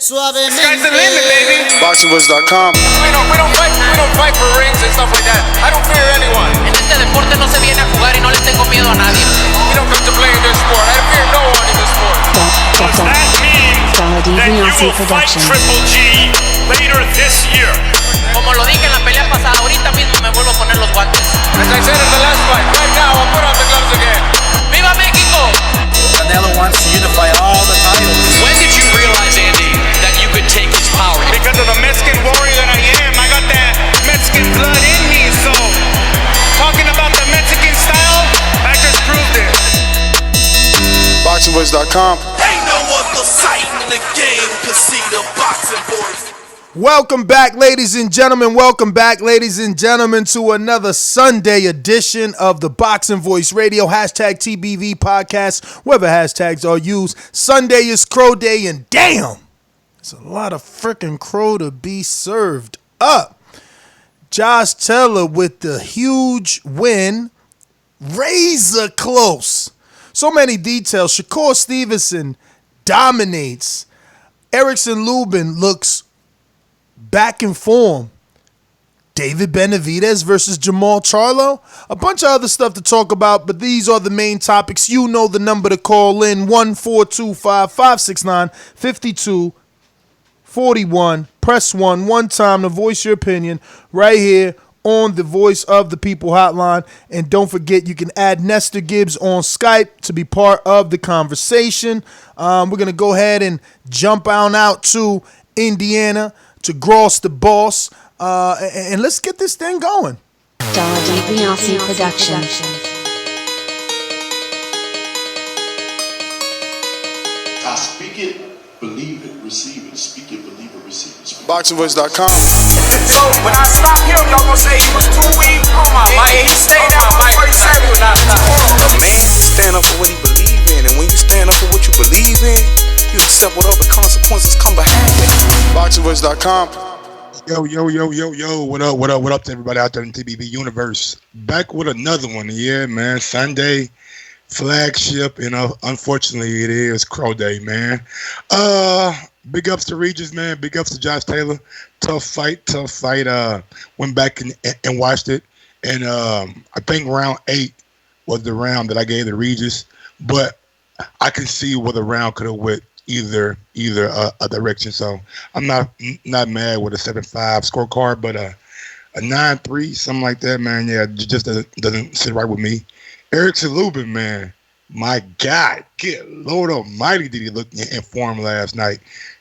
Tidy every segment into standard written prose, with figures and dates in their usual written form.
Sky's the limit, baby. BoxingVoice.com. We don't fight for rings and stuff like that. I don't fear anyone. En este deporte no se viene a jugar y no le tengo miedo a nadie. We don't come to play in this sport. I fear no one in this sport. Does that mean that you will fight Triple G later this year? Como lo dije en la pelea pasada, ahorita mismo me vuelvo a poner los guantes. As I said in the last fight, right now I'll put on the gloves again. ¡Viva México! Canelo wants to unify all the titles. When did you realize, Andy, that you could take his power? Because of the Mexican warrior that I am, I got that Mexican blood in me. So, talking about the Mexican style, I just proved it. BoxingVoice.com. Ain't no other sight in the game can see the Boxing Voice. Welcome back, ladies and gentlemen. Welcome back, ladies and gentlemen, to another Sunday edition of the Boxing Voice Radio, hashtag TBV podcast, whatever hashtags are used. Sunday is Crow Day, and damn, it's a lot of freaking crow to be served up. Josh Taylor with the huge win, razor close. So many details. Shakur Stevenson dominates. Erickson Lubin looks back in form. David Benavidez versus Jermall Charlo. A bunch of other stuff to talk about, but these are the main topics. You know the number to call in, 1-425-569-5241. Press 1 one time to voice your opinion right here on the Voice of the People hotline. And don't forget, you can add Nestor Gibbs on Skype to be part of the conversation. We're going to go ahead and jump on out to Indiana to Gross the Boss, and let's get this thing going. DAZN Production. I speak it, believe it, receive it. Speak it, believe it, receive it. BoxingVoice.com. So when I stop him, y'all gonna say he was too weak. Oh my mic, he stayed out before he said he was not. A man stand up for what he believes in, and when you stand up for what you believe in, you accept whatever consequences come behind it. BoxingVoice.com. Yo, what up to everybody out there in TBV universe? Back with another one, yeah, man. Sunday flagship, unfortunately it is Crow Day, man. Big ups to Regis, man. Big ups to Josh Taylor. Tough fight. Went back and watched it, and I think round 8 was the round that I gave to Regis, but I can see where the round could have went either a direction. So I'm not mad with a 7-5 scorecard, but a 9-3, something like that, man. Yeah, just doesn't sit right with me. Erickson Lubin, man, my God, good Lord Almighty, did he look in form last night?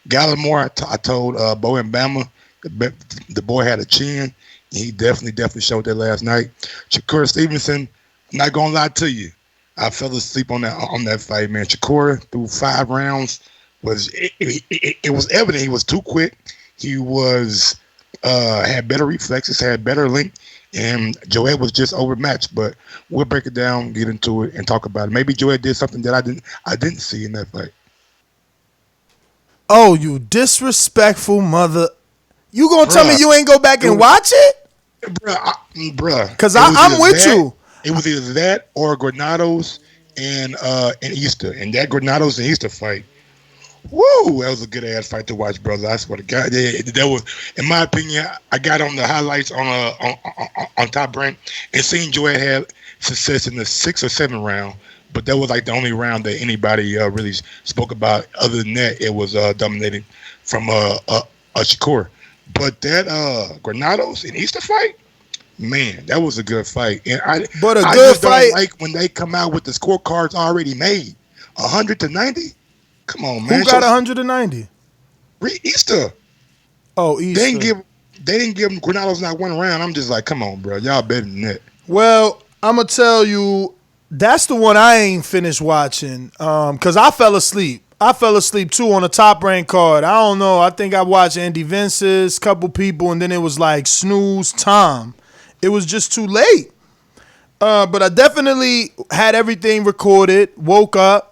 Gallimore, I told Bo and Bama, the boy had a chin. He definitely showed that last night. Shakur Stevenson, I'm not gonna lie to you, I fell asleep on that fight, man. Shakur through 5 rounds it was evident he was too quick. He was had better reflexes, had better length, and Joet was just overmatched. But we'll break it down, get into it, and talk about it. Maybe Joet did something that I didn't see in that fight. Oh, you disrespectful mother! You gonna tell me you ain't go back and watch it, bruh? Because I'm with you. It was either that or Granados and Easter, and that Granados and Easter fight. Woo, that was a good ass fight to watch, brother. I swear to God, that was, in my opinion, I got on the highlights on Top Rank and seen Joet had success in the 6th or 7th round, but that was like the only round that anybody really spoke about. Other than that, it was dominated from a Shakur. But that Granados and Easter fight, man, that was a good fight. And I just don't like when they come out with the scorecards already made, 100-90. Come on, man. Who got 190? Easter. Oh, Easter. They didn't give them Granados not one round. I'm just like, come on, bro. Y'all better than that. Well, I'm going to tell you, that's the one I ain't finished watching because I fell asleep. I fell asleep, too, on a Top Rank card. I don't know. I think I watched Andy Vences, couple people, and then it was like snooze time. It was just too late. But I definitely had everything recorded, woke up,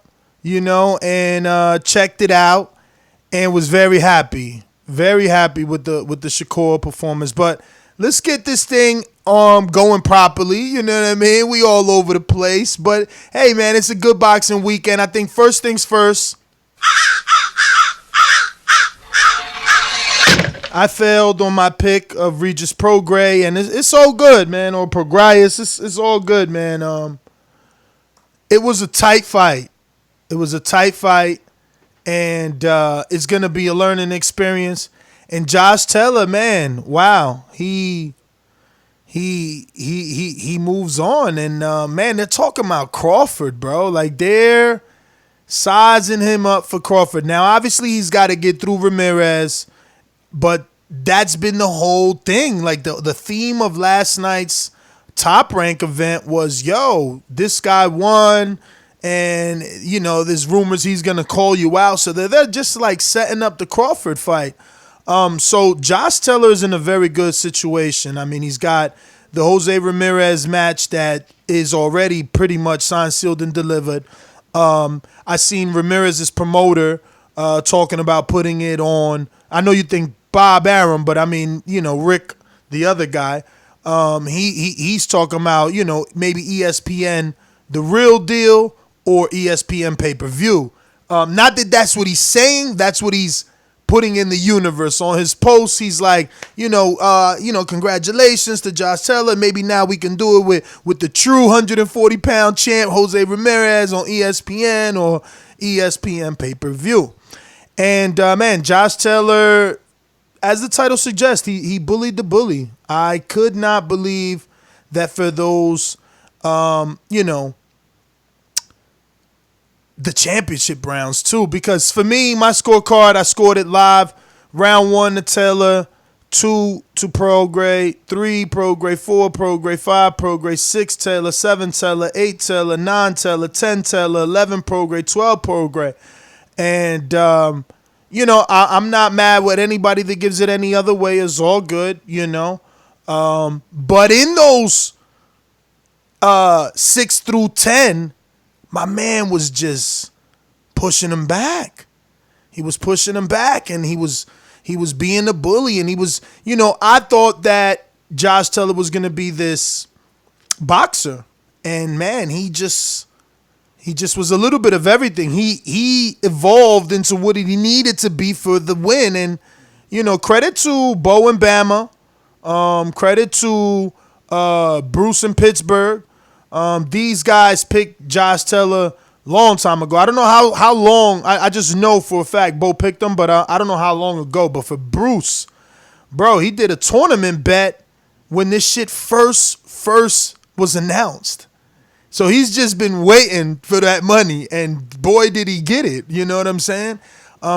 and checked it out, and was very happy with the Shakur performance. But let's get this thing going properly. You know what I mean? We all over the place, but hey, man, it's a good boxing weekend. I think first things first. I failed on my pick of Regis Prograis, and it's all good, man. Or Prograis, it's all good, man. It was a tight fight. And it's gonna be a learning experience. And Josh Taylor, man, wow, he moves on, and man, they're talking about Crawford, bro. Like they're sizing him up for Crawford. Now, obviously, he's got to get through Ramirez, but that's been the whole thing. Like the theme of last night's Top Rank event was, yo, this guy won, and you know, there's rumors he's gonna call you out. So they're just like setting up the Crawford fight. So Josh Taylor is in a very good situation. I mean, he's got the Jose Ramirez match that is already pretty much signed, sealed, and delivered. I seen Ramirez's promoter talking about putting it on. I know you think Bob Arum, but I mean, you know, Rick, the other guy. He's talking about, you know, maybe ESPN, The Real Deal, or ESPN pay-per-view. Not that that's what he's saying. That's what he's putting in the universe. On his post, he's like, congratulations to Josh Taylor. Maybe now we can do it with the true 140-pound champ, Jose Ramirez, on ESPN or ESPN pay-per-view. And, man, Josh Taylor, as the title suggests, he bullied the bully. I could not believe that for those, the championship rounds too, because for me, my scorecard, I scored it live. Round 1 to Taylor, 2 to Prograis, 3 Prograis, 4 Prograis, 5 Prograis, 6 Taylor, 7 Taylor, 8 Taylor, 9 Taylor, 10 Taylor, 11 Prograis, 12 Prograis. And, I'm not mad with anybody that gives it any other way. It's all good, But in those 6 through 10, my man was just pushing him back. He was pushing him back, and he was being a bully, and he was, I thought that Josh Taylor was going to be this boxer, and man, he just was a little bit of everything. He evolved into what he needed to be for the win, and credit to Bo and Bama, credit to Bruce in Pittsburgh. These guys picked Josh Taylor long time ago. I don't know how long. I just know for a fact Bo picked him, but I don't know how long ago. But for Bruce, bro, he did a tournament bet when this shit first was announced. So he's just been waiting for that money, and boy, did he get it. You know what I'm saying?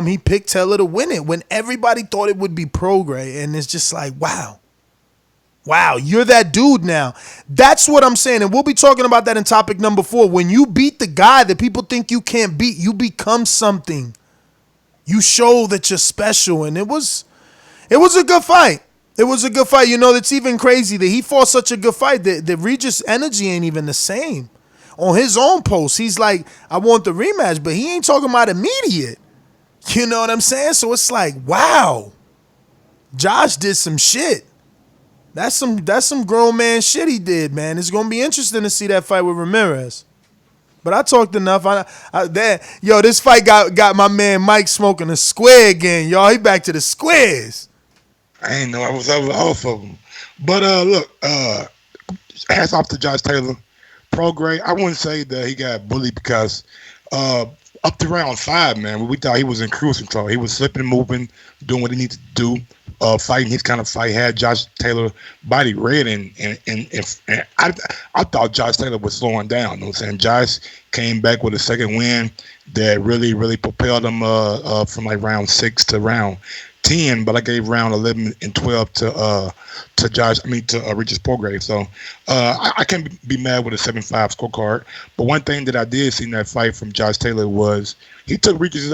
He picked Taylor to win it when everybody thought it would be Prograis, and it's just like, wow, you're that dude now. That's what I'm saying, and we'll be talking about that in topic number 4. When you beat the guy that people think you can't beat, you become something. You show that you're special, and it was a good fight. It was a good fight. It's even crazy that he fought such a good fight that Regis' energy ain't even the same. On his own post, he's like, I want the rematch, but he ain't talking about immediate. You know what I'm saying? So it's like, wow, Josh did some shit. That's some grown man shit he did, man. It's gonna be interesting to see that fight with Ramirez. But I talked enough. This fight got my man Mike smoking a square again, y'all. He back to the squares. I ain't know I was off of them. But look, hats off to Josh Taylor. Prograis, I wouldn't say that he got bullied because up to round 5, man, we thought he was in cruise control. He was slipping and moving, doing what he needed to do. Fighting his kind of fight had Josh Taylor body red, and I thought Josh Taylor was slowing down. You know what I'm saying? Josh came back with a second win that really, really propelled him from like round 6 to round 10. But I gave round 11 and 12 to Regis Prograis. So I can't be mad with a 7-5 scorecard. But one thing that I did see in that fight from Josh Taylor was he took Regis'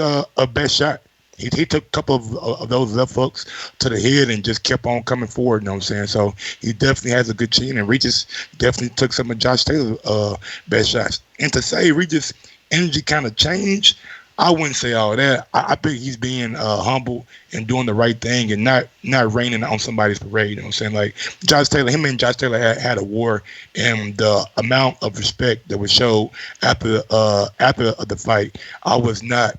best shot. He took a couple of those left hooks to the head and just kept on coming forward, you know what I'm saying? So he definitely has a good chin, and Regis definitely took some of Josh Taylor's best shots. And to say Regis' energy kind of changed, I wouldn't say all that. I think he's being humble and doing the right thing and not raining on somebody's parade, you know what I'm saying? Like him and Josh Taylor had a war, and the amount of respect that was showed after the fight, I was not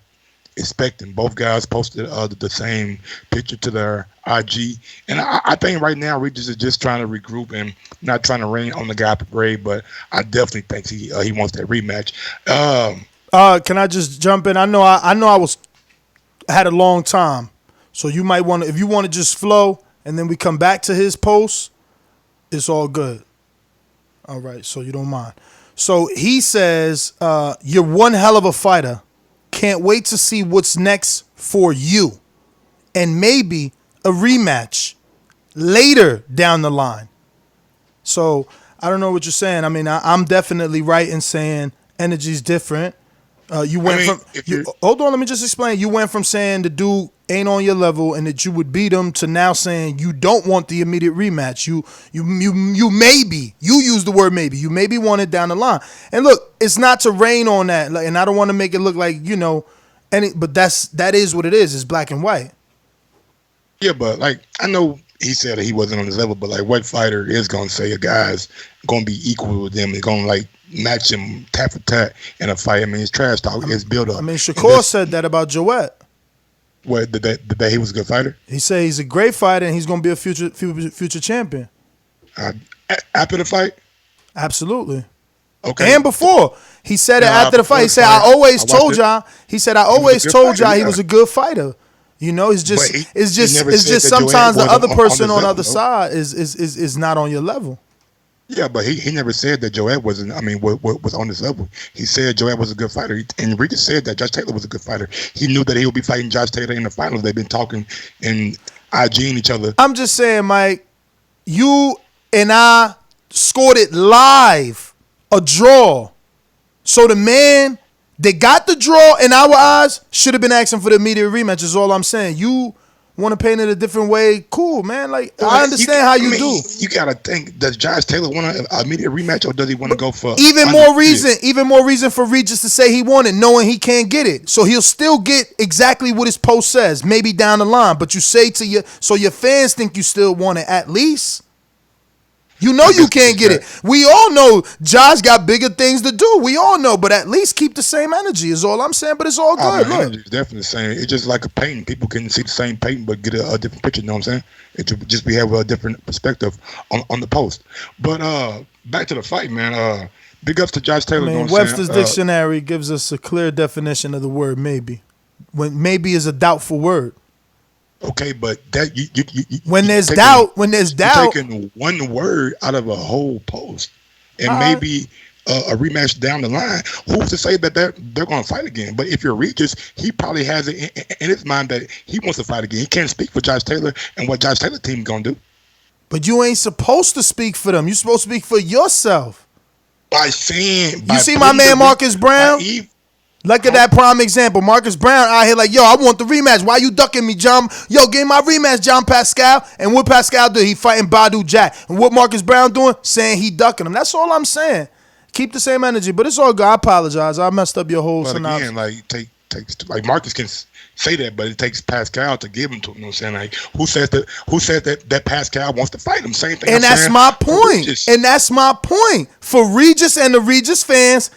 expecting. Both guys posted the same picture to their IG, and I think right now Regis is just trying to regroup and not trying to rain on the guy Prograis, but I definitely think he wants that rematch. Can I just jump in? I know I had a long time, so you might want to, if you want to just flow and then we come back to his post, it's all good. All right, so you don't mind. So he says, you're one hell of a fighter. Can't wait to see what's next for you. And maybe a rematch later down the line. So I don't know what you're saying. I mean, I'm definitely right in saying energy's different. You went hold on, let me just explain. You went from saying the dude ain't on your level and that you would beat him to now saying you don't want the immediate rematch. You maybe, you use the word maybe. You maybe want it down the line. And look, it's not to rain on that, and I don't want to make it look like, but that is what it is. It's black and white. Yeah, but like I know he said that he wasn't on his level, but like what fighter is gonna say a guy's gonna be equal with them? They're gonna like match him tat for tat in a fight. I mean, it's trash talk. It's build up. I mean, Shakur said that about Joet. What the day he was a good fighter? He said he's a great fighter and he's gonna be a future champion. After the fight? Absolutely. Okay. And before. He said it after the fight. He said, I always told y'all he was a good fighter. It's just sometimes the other person on the other side is not on your level. Yeah, but he never said that Joet wasn't. I mean, was on this level. He said Joet was a good fighter, and Regis said that Josh Taylor was a good fighter. He knew that he would be fighting Josh Taylor in the finals. They've been talking and IGing each other. I'm just saying, Mike, you and I scored it live, a draw. So the man that got the draw in our eyes should have been asking for the immediate rematch. Is all I'm saying. You want to paint it a different way? Cool, man. Like, I understand how you do. You gotta think. Does Josh Taylor want an immediate rematch, or does he want to go for even more reason for Regis to say he wanted, knowing he can't get it? So he'll still get exactly what his post says, maybe down the line. But you say to your fans think you still want it at least. You can't get it. We all know Josh got bigger things to do. We all know, but at least keep the same energy is all I'm saying. But it's all good. Look, energy is definitely the same. It's just like a painting. People can see the same painting, but get a different picture. You know what I'm saying? It would just have a different perspective on the post. But back to the fight, man. Big ups to Josh Taylor. I mean, Webster's dictionary gives us a clear definition of the word maybe. When maybe is a doubtful word. Okay, but that when there's doubt, you're taking one word out of a whole post, and maybe a rematch down the line. Who's to say that they're going to fight again? But if you're Regis, he probably has it in his mind that he wants to fight again. He can't speak for Josh Taylor and what Josh Taylor team going to do. But you ain't supposed to speak for them. You're supposed to speak for yourself. By saying, you see my man Marcus Brown. Look at that prime example. Marcus Brown out here like, yo, I want the rematch. Why you ducking me, John? Yo, give me my rematch, John Pascal. And what Pascal do? He fighting Badu Jack. And what Marcus Brown doing? Saying he ducking him. That's all I'm saying. Keep the same energy. But it's all good. I apologize. I messed up your whole synopsis. Again, like Marcus can say that, but it takes Pascal to give him to him. You know what I'm saying? Like, who says that Pascal wants to fight him? Same thing. And that's my point. And that's my point. For Regis and the Regis fans,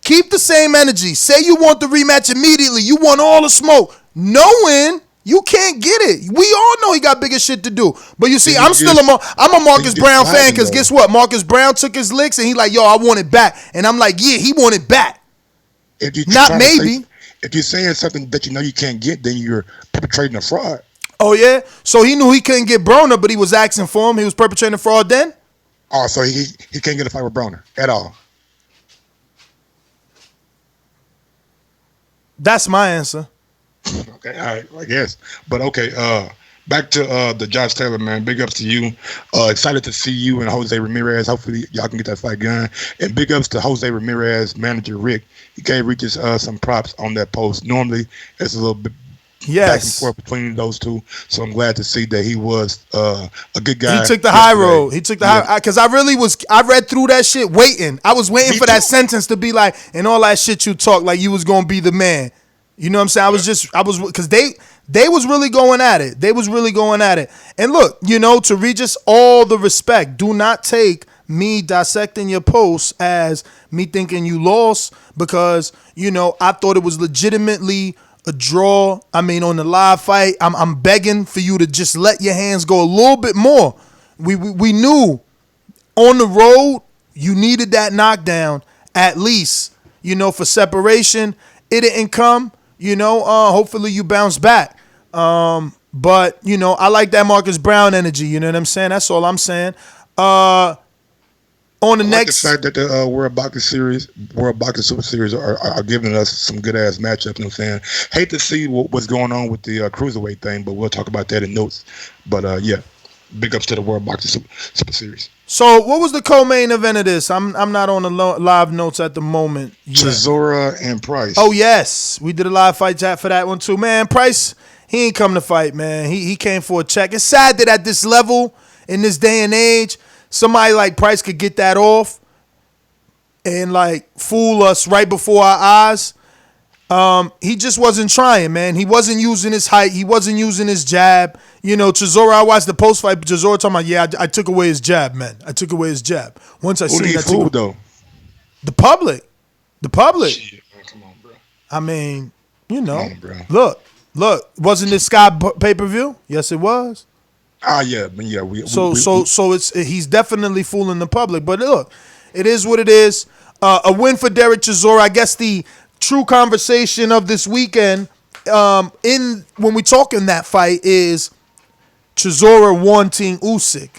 keep the same energy. Say you want the rematch immediately. You want all the smoke. Knowing you can't get it. We all know he got bigger shit to do. But you see, I'm a Marcus Brown fan because guess what? Marcus Brown took his licks and he like, yo, I want it back. And I'm like, yeah, he want it back. Not maybe. If you're saying something that you know you can't get, then you're perpetrating a fraud. Oh, yeah? So he knew he couldn't get Broner, but he was asking for him. He was perpetrating a fraud then? Oh, so he can't get a fight with Broner at all. That's my answer. Okay, all right, I guess. But okay, back to the Josh Taylor, man. Big ups to you. Excited to see you and Jose Ramirez. Hopefully y'all can get that fight going. And big ups to Jose Ramirez manager Rick. He gave Regis some props on that post. Normally it's a little bit back and forth between those two. So I'm glad to see that he was a good guy. He took the high road. He took the high, because I read through that shit waiting. I was waiting for that sentence to be like, and all that shit you talk like you was gonna be the man. You know what I'm saying? I was because they was really going at it. They was really going at it. And look, to Regis, all the respect. Do not take me dissecting your posts as me thinking you lost because, I thought it was legitimately a draw. I mean, on the live fight, I'm begging for you to just let your hands go a little bit more. We knew on the road you needed that knockdown at least, for separation. It didn't come, hopefully you bounce back. But, I like that Marcus Brown energy, you know what I'm saying? That's all I'm saying. On the next, the fact that the World Boxing Super Series are giving us some good ass matchups. You know what I'm saying? Hate to see what's going on with the cruiserweight thing, but we'll talk about that in notes. But yeah, big ups to the World Boxing Super Series. So what was the co-main event of this? I'm not on the live notes at the moment. Chisora and Price. Oh yes, we did a live fight chat for that one too. Man, Price, he ain't come to fight, man. He came for a check. It's sad that at this level, in this day and age, somebody like Price could get that off and like fool us right before our eyes. He just wasn't trying, man. He wasn't using his height. He wasn't using his jab. Chisora, I watched the post-fight. Chisora talking about, yeah, I took away his jab, man. I took away his jab. Once I seen that, fool though? The public. Shit, man, come on, bro. I mean, Come on, bro. Look. Wasn't this Sky pay-per-view? Yes, it was. Yeah. So he's definitely fooling the public. But look, it is what it is. A win for Dereck Chisora. I guess the true conversation of this weekend, when we talk in that fight, is Chisora wanting Usyk,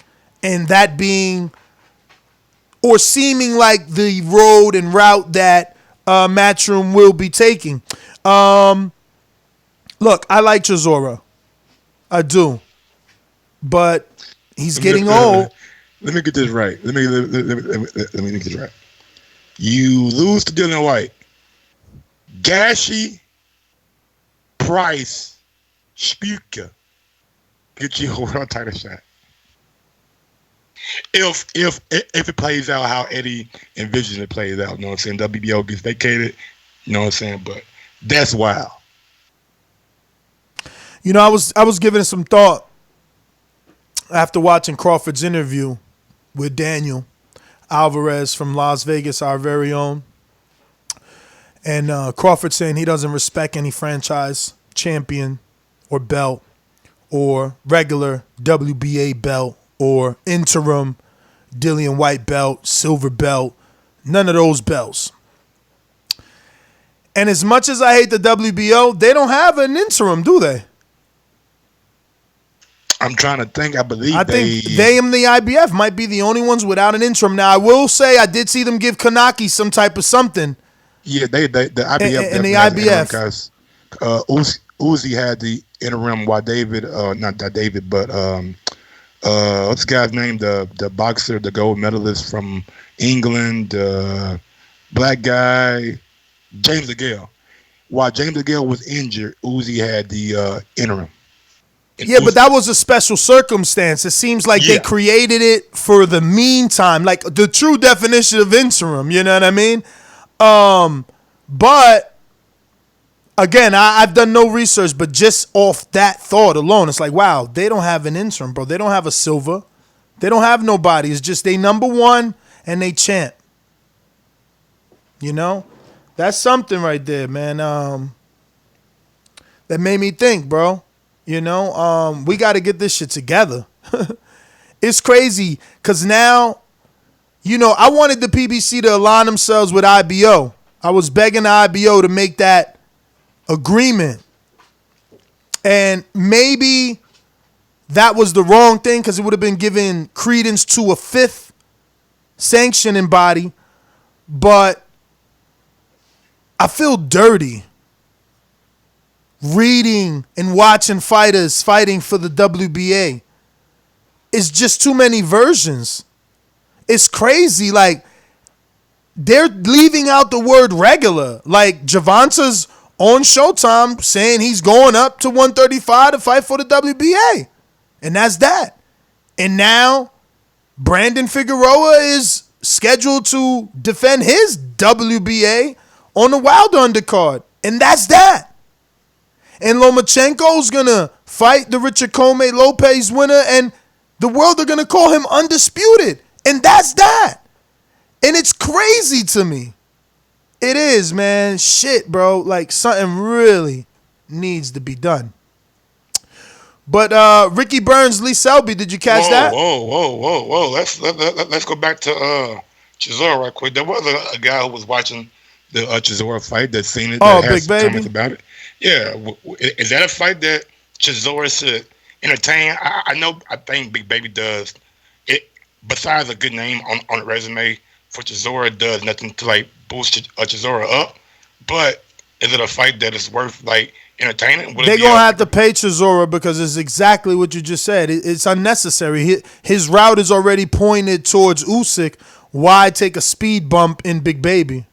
and that being or seeming like the road and route that Matchroom will be taking. Look, I like Chisora. I do. But he's getting old. Let me get this right. Let me get this right. You lose to Dillian White. Gashi, Price, Spuka get you a world title shot. If it plays out how Eddie envisions it plays out, you know what I'm saying? WBO gets vacated, you know what I'm saying? But that's wild. I was giving it some thought after watching Crawford's interview with Daniel Alvarez from Las Vegas, our very own. And Crawford saying he doesn't respect any franchise champion or belt or regular WBA belt or interim Dillian White belt, silver belt, none of those belts. And as much as I hate the WBO, they don't have an interim, do they? I'm trying to think. I think they and the IBF might be the only ones without an interim. Now, I will say I did see them give Kanaki some type of something. Yeah, the IBF and the IBF because Uzi had the interim while David, not that David, but what's the guy's name? The boxer, the gold medalist from England, black guy, James DeGale. While James DeGale was injured, Uzi had the interim. Yeah, but that was a special circumstance. It seems like they created it for the meantime, like the true definition of interim. You know what I mean? But again, I've done no research, but just off that thought alone, it's like, wow, they don't have an interim, bro. They don't have a silver. They don't have nobody. It's just they number one and they champ. That's something right there, man. That made me think, bro. We got to get this shit together. It's crazy because now, I wanted the PBC to align themselves with IBO. I was begging the IBO to make that agreement. And maybe that was the wrong thing because it would have been giving credence to a fifth sanctioning body. But I feel dirty reading and watching fighters fighting for the WBA. It's just too many versions. It's crazy. Like, they're leaving out the word regular. Like, Javanta's on Showtime saying he's going up to 135 to fight for the WBA. And that's that. And now, Brandon Figueroa is scheduled to defend his WBA on the Wilder undercard. And that's that. And Lomachenko's going to fight the Richard Comey Lopez winner, and the world are going to call him undisputed. And that's that. And it's crazy to me. It is, man. Shit, bro. Like, something really, needs to be done. But Ricky Burns, Lee Selby, did you catch that? Whoa. Let's go back to Chisora right quick. There was a guy who was watching the Chisora fight that seen it. Oh, that Big Baby. comments about it. Yeah, is that a fight that Chisora should entertain? I think Big Baby does. It besides a good name on the resume for Chisora, does nothing to like boost Chisora up. But is it a fight that is worth like entertaining? They're going to have to pay Chisora because it's exactly what you just said. It's unnecessary. His route is already pointed towards Usyk. Why take a speed bump in Big Baby?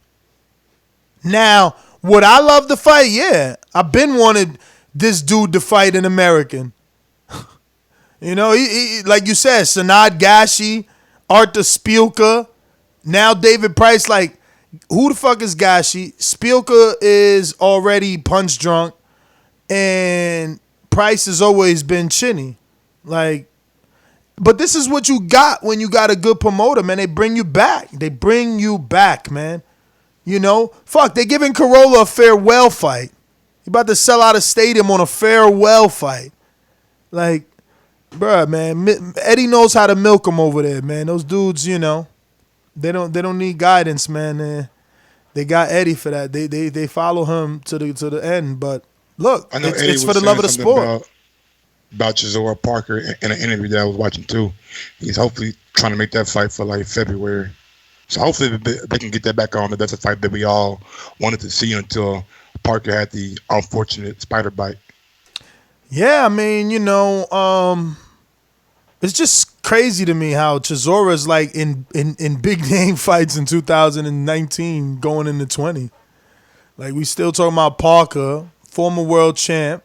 Now, would I love the fight? Yeah. I've been wanted this dude to fight an American. You know, he like you said, Sanad Gashi, Arthur Spielka, now David Price. Like, who the fuck is Gashi? Spielka is already punch drunk, and Price has always been chinny. Like, but this is what you got when you got a good promoter, man. They bring you back. They bring you back, man. You know, fuck, they giving Corolla a farewell fight. He about to sell out a stadium on a farewell fight. Like, bruh, man, Eddie knows how to milk him over there, man. Those dudes, you know, they don't need guidance, man. They got Eddie for that. They follow him to the end. But look, I know it's for the love of the sport. About Chisora Parker in an interview that I was watching too. He's hopefully trying to make that fight for like February. So hopefully they can get that back on. That's a fight that we all wanted to see until Parker had the unfortunate spider bite. Yeah, I mean, you know, it's just crazy to me how Chisora is like in big name fights in 2019 going into 20. Like, we still talking about Parker, former world champ,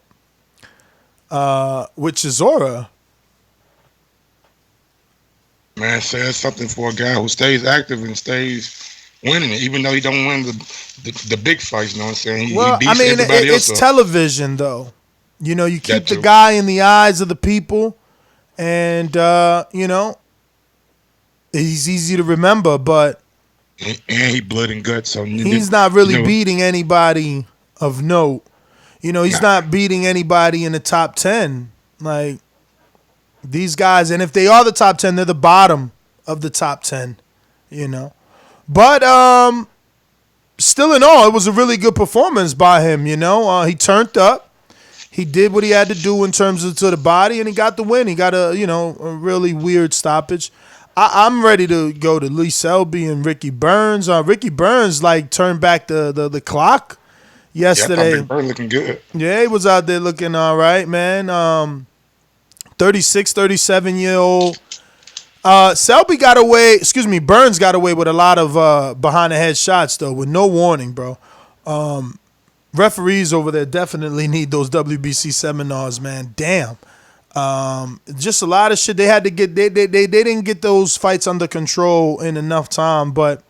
with Chisora. Man, says something for a guy who stays active and stays winning it, even though he don't win the big fights. You know what I'm saying? He beats everybody else. It's television, though. You know, you keep the guy in the eyes of the people, and you know, he's easy to remember. But and he blood and guts, so he's not really beating anybody of note. You know, he's not beating anybody in the top 10. Like, these guys, and if they are the top 10, they're the bottom of the top 10, you know. But still in all, it was a really good performance by him, you know. He turned up. He did what he had to do in terms of to the body, and he got the win. He got a really weird stoppage. I'm ready to go to Lee Selby and Ricky Burns. Ricky Burns, like, turned back the clock yesterday. Yeah, Burns looking good. Yeah, he was out there looking all right, man. 36, 37-year-old. Burns got away with a lot of behind-the-head shots, though, with no warning, bro. Referees over there definitely need those WBC seminars, man. Damn. Just a lot of shit. They had to get they didn't get those fights under control in enough time. But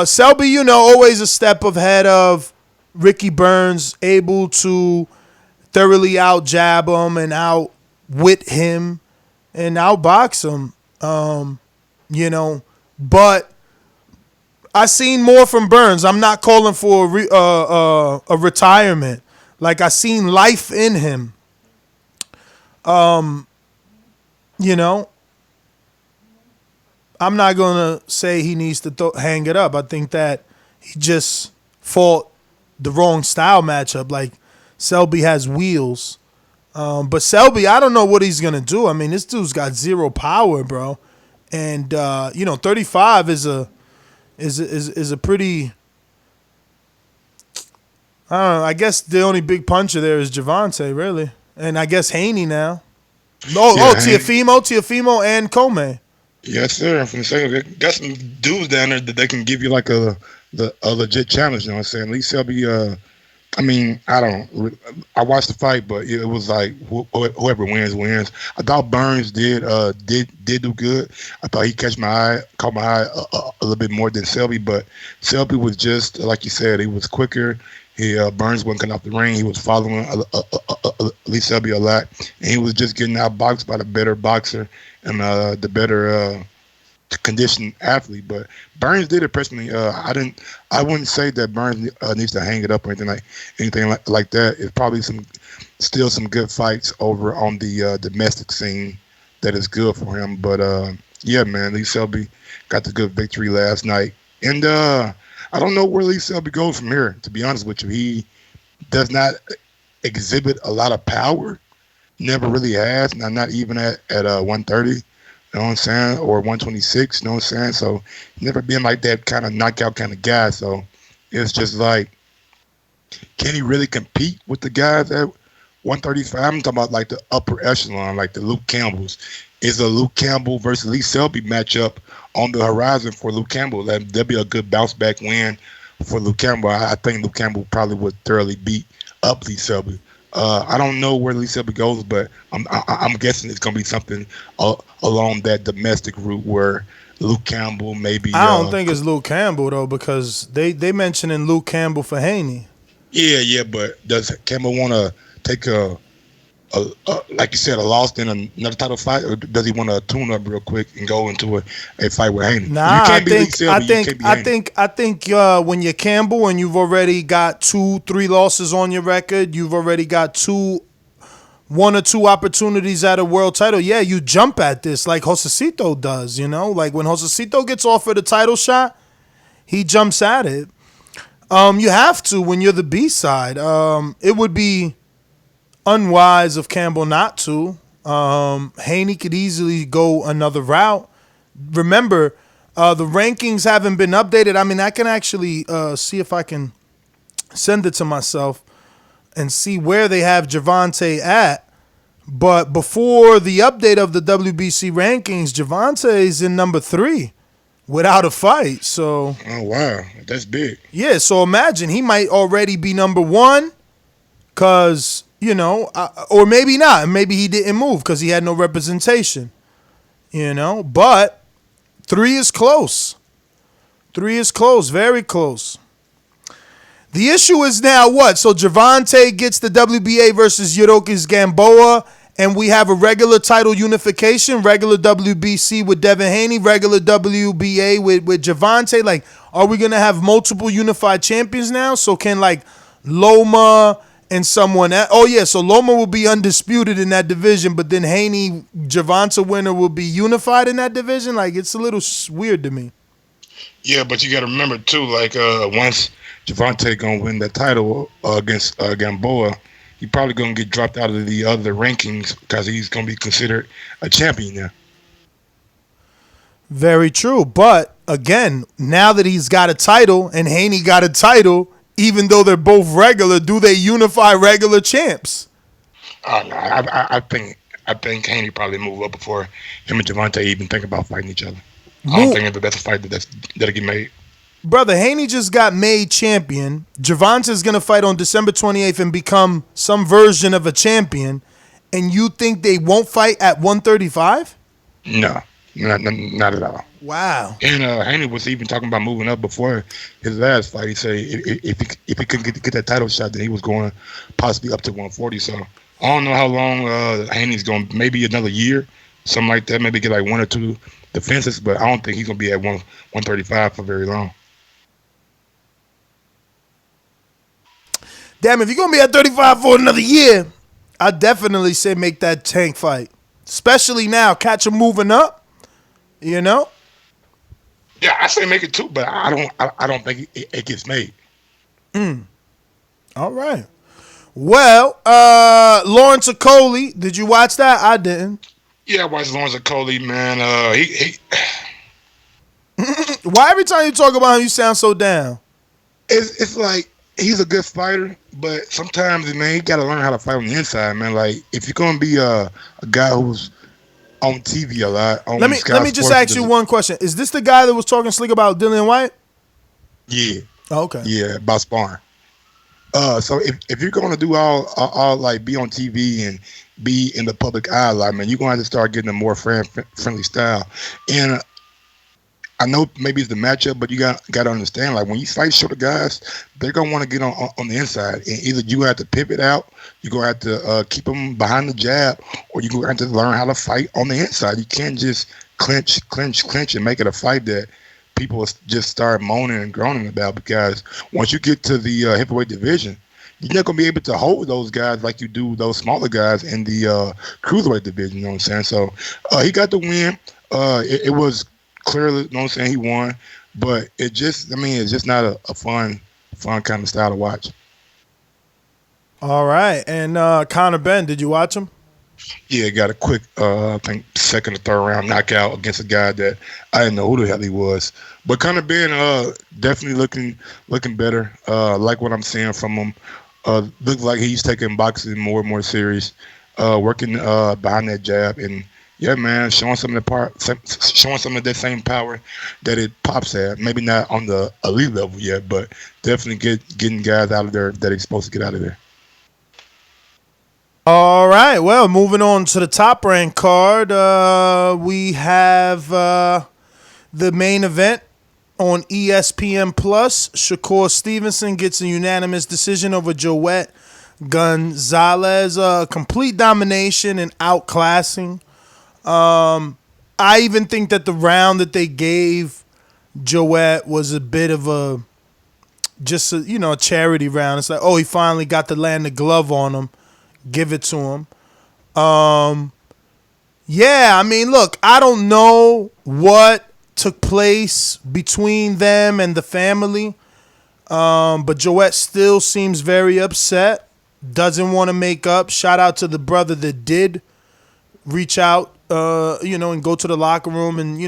Selby, you know, always a step ahead of Ricky Burns, able to thoroughly out-jab him and outwit him and outbox him. You know, but I seen more from Burns. I'm not calling for a retirement. Like, I seen life in him. You know, I'm not going to say he needs to hang it up. I think that he just fought the wrong style matchup. Like, Selby has wheels. But Selby, I don't know what he's going to do. I mean, this dude's got zero power, bro. And, 35 is a pretty, I don't know, I guess the only big puncher there is Javante, really. And I guess Haney now. Teofimo and Comey. Yes, sir. I'm finna say, got some dudes down there that they can give you like a legit challenge. You know what I'm saying? At least Selby, I watched the fight, but it was like whoever wins. I thought Burns did do good. I thought he caught my eye a little bit more than Selby, but Selby was just like you said. He was quicker. Burns wasn't coming off the ring. He was following Lee Selby a lot, and he was just getting outboxed by the better boxer and the better conditioned athlete. But Burns did impress me. I wouldn't say that Burns needs to hang it up or anything like that. It's probably still some good fights over on the domestic scene that is good for him. But yeah, man, Lee Selby got the good victory last night, and I don't know where Lee Selby goes from here. To be honest with you, he does not exhibit a lot of power. Never really has. Not even at 130. You know what I'm saying? Or 126. You know what I'm saying? So never been like that kind of knockout kind of guy. So it's just like, can he really compete with the guys at 135? I'm talking about like the upper echelon, like the Luke Campbells. Is a Luke Campbell versus Lee Selby matchup on the horizon for Luke Campbell? That'd be a good bounce back win for Luke Campbell. I think Luke Campbell probably would thoroughly beat up Lee Selby. I don't know where Lee Selby goes, but I'm guessing it's going to be something along that domestic route where Luke Campbell maybe. I don't think it's Luke Campbell though, because they mentioning Luke Campbell for Haney. Yeah, but does Campbell want to take a like you said, a loss in another title fight, or does he want to tune up real quick and go into a fight with Haney? Nah, I think when you're Campbell and you've already got 2-3 losses on your record, you've already got 1 or 2 opportunities at a world title. Yeah, you jump at this like Josecito does. You know, like when Josecito gets offered a title shot, he jumps at it. You have to when you're the B side. It would be unwise of Campbell not to. Haney could easily go another route. Remember, the rankings haven't been updated. I mean, I can actually see if I can send it to myself and see where they have Gervonta at. But before the update of the WBC rankings, Gervonta is in number 3 without a fight. So, oh wow, that's big. Yeah, so imagine he might already be number 1 because, you know, or maybe not. Maybe he didn't move because he had no representation, you know. But 3 is close. 3 is close, very close. The issue is now what? So Gervonta gets the WBA versus Yoroki's Gamboa, and we have a regular title unification, regular WBC with Devin Haney, regular WBA with Gervonta. Like, are we going to have multiple unified champions now? So can, like, Loma and someone else. Oh, yeah, so Loma will be undisputed in that division, but then Haney, Gervonta winner will be unified in that division? Like, it's a little weird to me. Yeah, but you got to remember, too, like, once Gervonta going to win that title against Gamboa, he probably going to get dropped out of the other rankings because he's going to be considered a champion now. Very true. But, again, now that he's got a title and Haney got a title, even though they're both regular, do they unify regular champs? I think Haney probably move up before him and Gervonta even think about fighting each other. I don't think that's a fight that'll get made. Brother, Haney just got made champion. Gervonta's going to fight on December 28th and become some version of a champion. And you think they won't fight at 135? No, not at all. Wow. And Haney was even talking about moving up before his last fight. He said if he couldn't get that title shot, then he was going possibly up to 140. So I don't know how long Haney's going. Maybe another year, something like that. Maybe get like 1 or 2 defenses, but I don't think he's going to be at 135 for very long. Damn, if you're going to be at 35 for another year, I definitely say make that Tank fight. Especially now, catch him moving up, you know? Yeah, I say make it too, but I don't think it gets made. All right. Well, Lawrence Oklie, did you watch that? I didn't. Yeah, I watched Lawrence Oklie, man. He Why every time you talk about him, you sound so down? It's like he's a good fighter, but sometimes, man, you got to learn how to fight on the inside, man. Like, if you're going to be a guy who's on TV a lot. Let me just ask you one question. Is this the guy that was talking slick about Dillian White? Yeah. Oh, okay. Yeah, about sparring. So if you're going to do all like be on TV and be in the public eye, like, man, you're going to have to start getting a more friendly style. And I know maybe it's the matchup, but you got to understand, like, when you fight shorter guys, they're going to want to get on the inside. And either you have to pivot out, you're going to have to keep them behind the jab, or you're going to have to learn how to fight on the inside. You can't just clinch, and make it a fight that people just start moaning and groaning about, because once you get to the heavyweight division, you're not going to be able to hold those guys like you do those smaller guys in the cruiserweight division, you know what I'm saying? So he got the win. It was clearly, you know what I'm saying, he won. But it's just not a fun kind of style to watch. All right. And Conor Benn, did you watch him? Yeah, got a quick, I think, second or third round knockout against a guy that I didn't know who the hell he was. But Conor Benn definitely looking better. Like what I'm seeing from him. Looks like he's taking boxing more and more serious, working behind that jab, and yeah, man, showing some of that same power that it pops at. Maybe not on the elite level yet, but definitely getting guys out of there that he's supposed to get out of there. All right, well, moving on to the top rank card, we have the main event on ESPN Plus. Shakur Stevenson gets a unanimous decision over Joet Gonzalez. Complete domination and outclassing. I even think that the round that they gave Joet was a bit of a charity round. It's like, oh, he finally got to land the glove on him. Give it to him. Yeah, I mean, look, I don't know what took place between them and the family, but Joet still seems very upset, doesn't want to make up. Shout out to the brother that did reach out, and go to the locker room and,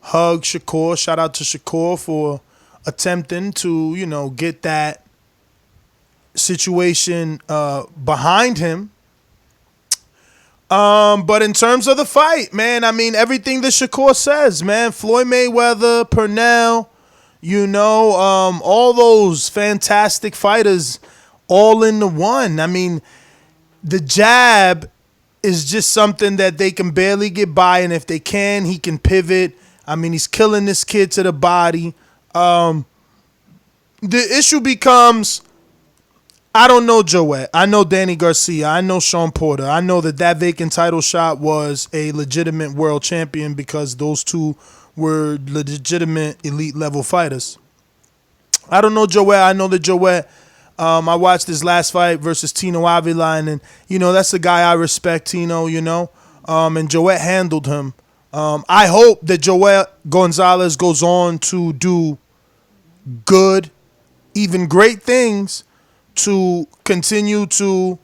hug Shakur. Shout out to Shakur for attempting to, get that situation behind him. But in terms of the fight, man, I mean, everything that Shakur says, man, Floyd Mayweather, Pernell, all those fantastic fighters all in the one. I mean, the jab is just something that they can barely get by, and if they can, he can pivot. I mean, he's killing this kid to the body. The issue becomes, I don't know Joet. I know Danny Garcia. I know Sean Porter. I know that vacant title shot was a legitimate world champion because those two were legitimate elite level fighters. I don't know Joet. I know that Joet, I watched his last fight versus Tino Avila, and that's the guy I respect, Tino, and Joet handled him. I hope that Joet Gonzalez goes on to do good, even great things, to continue to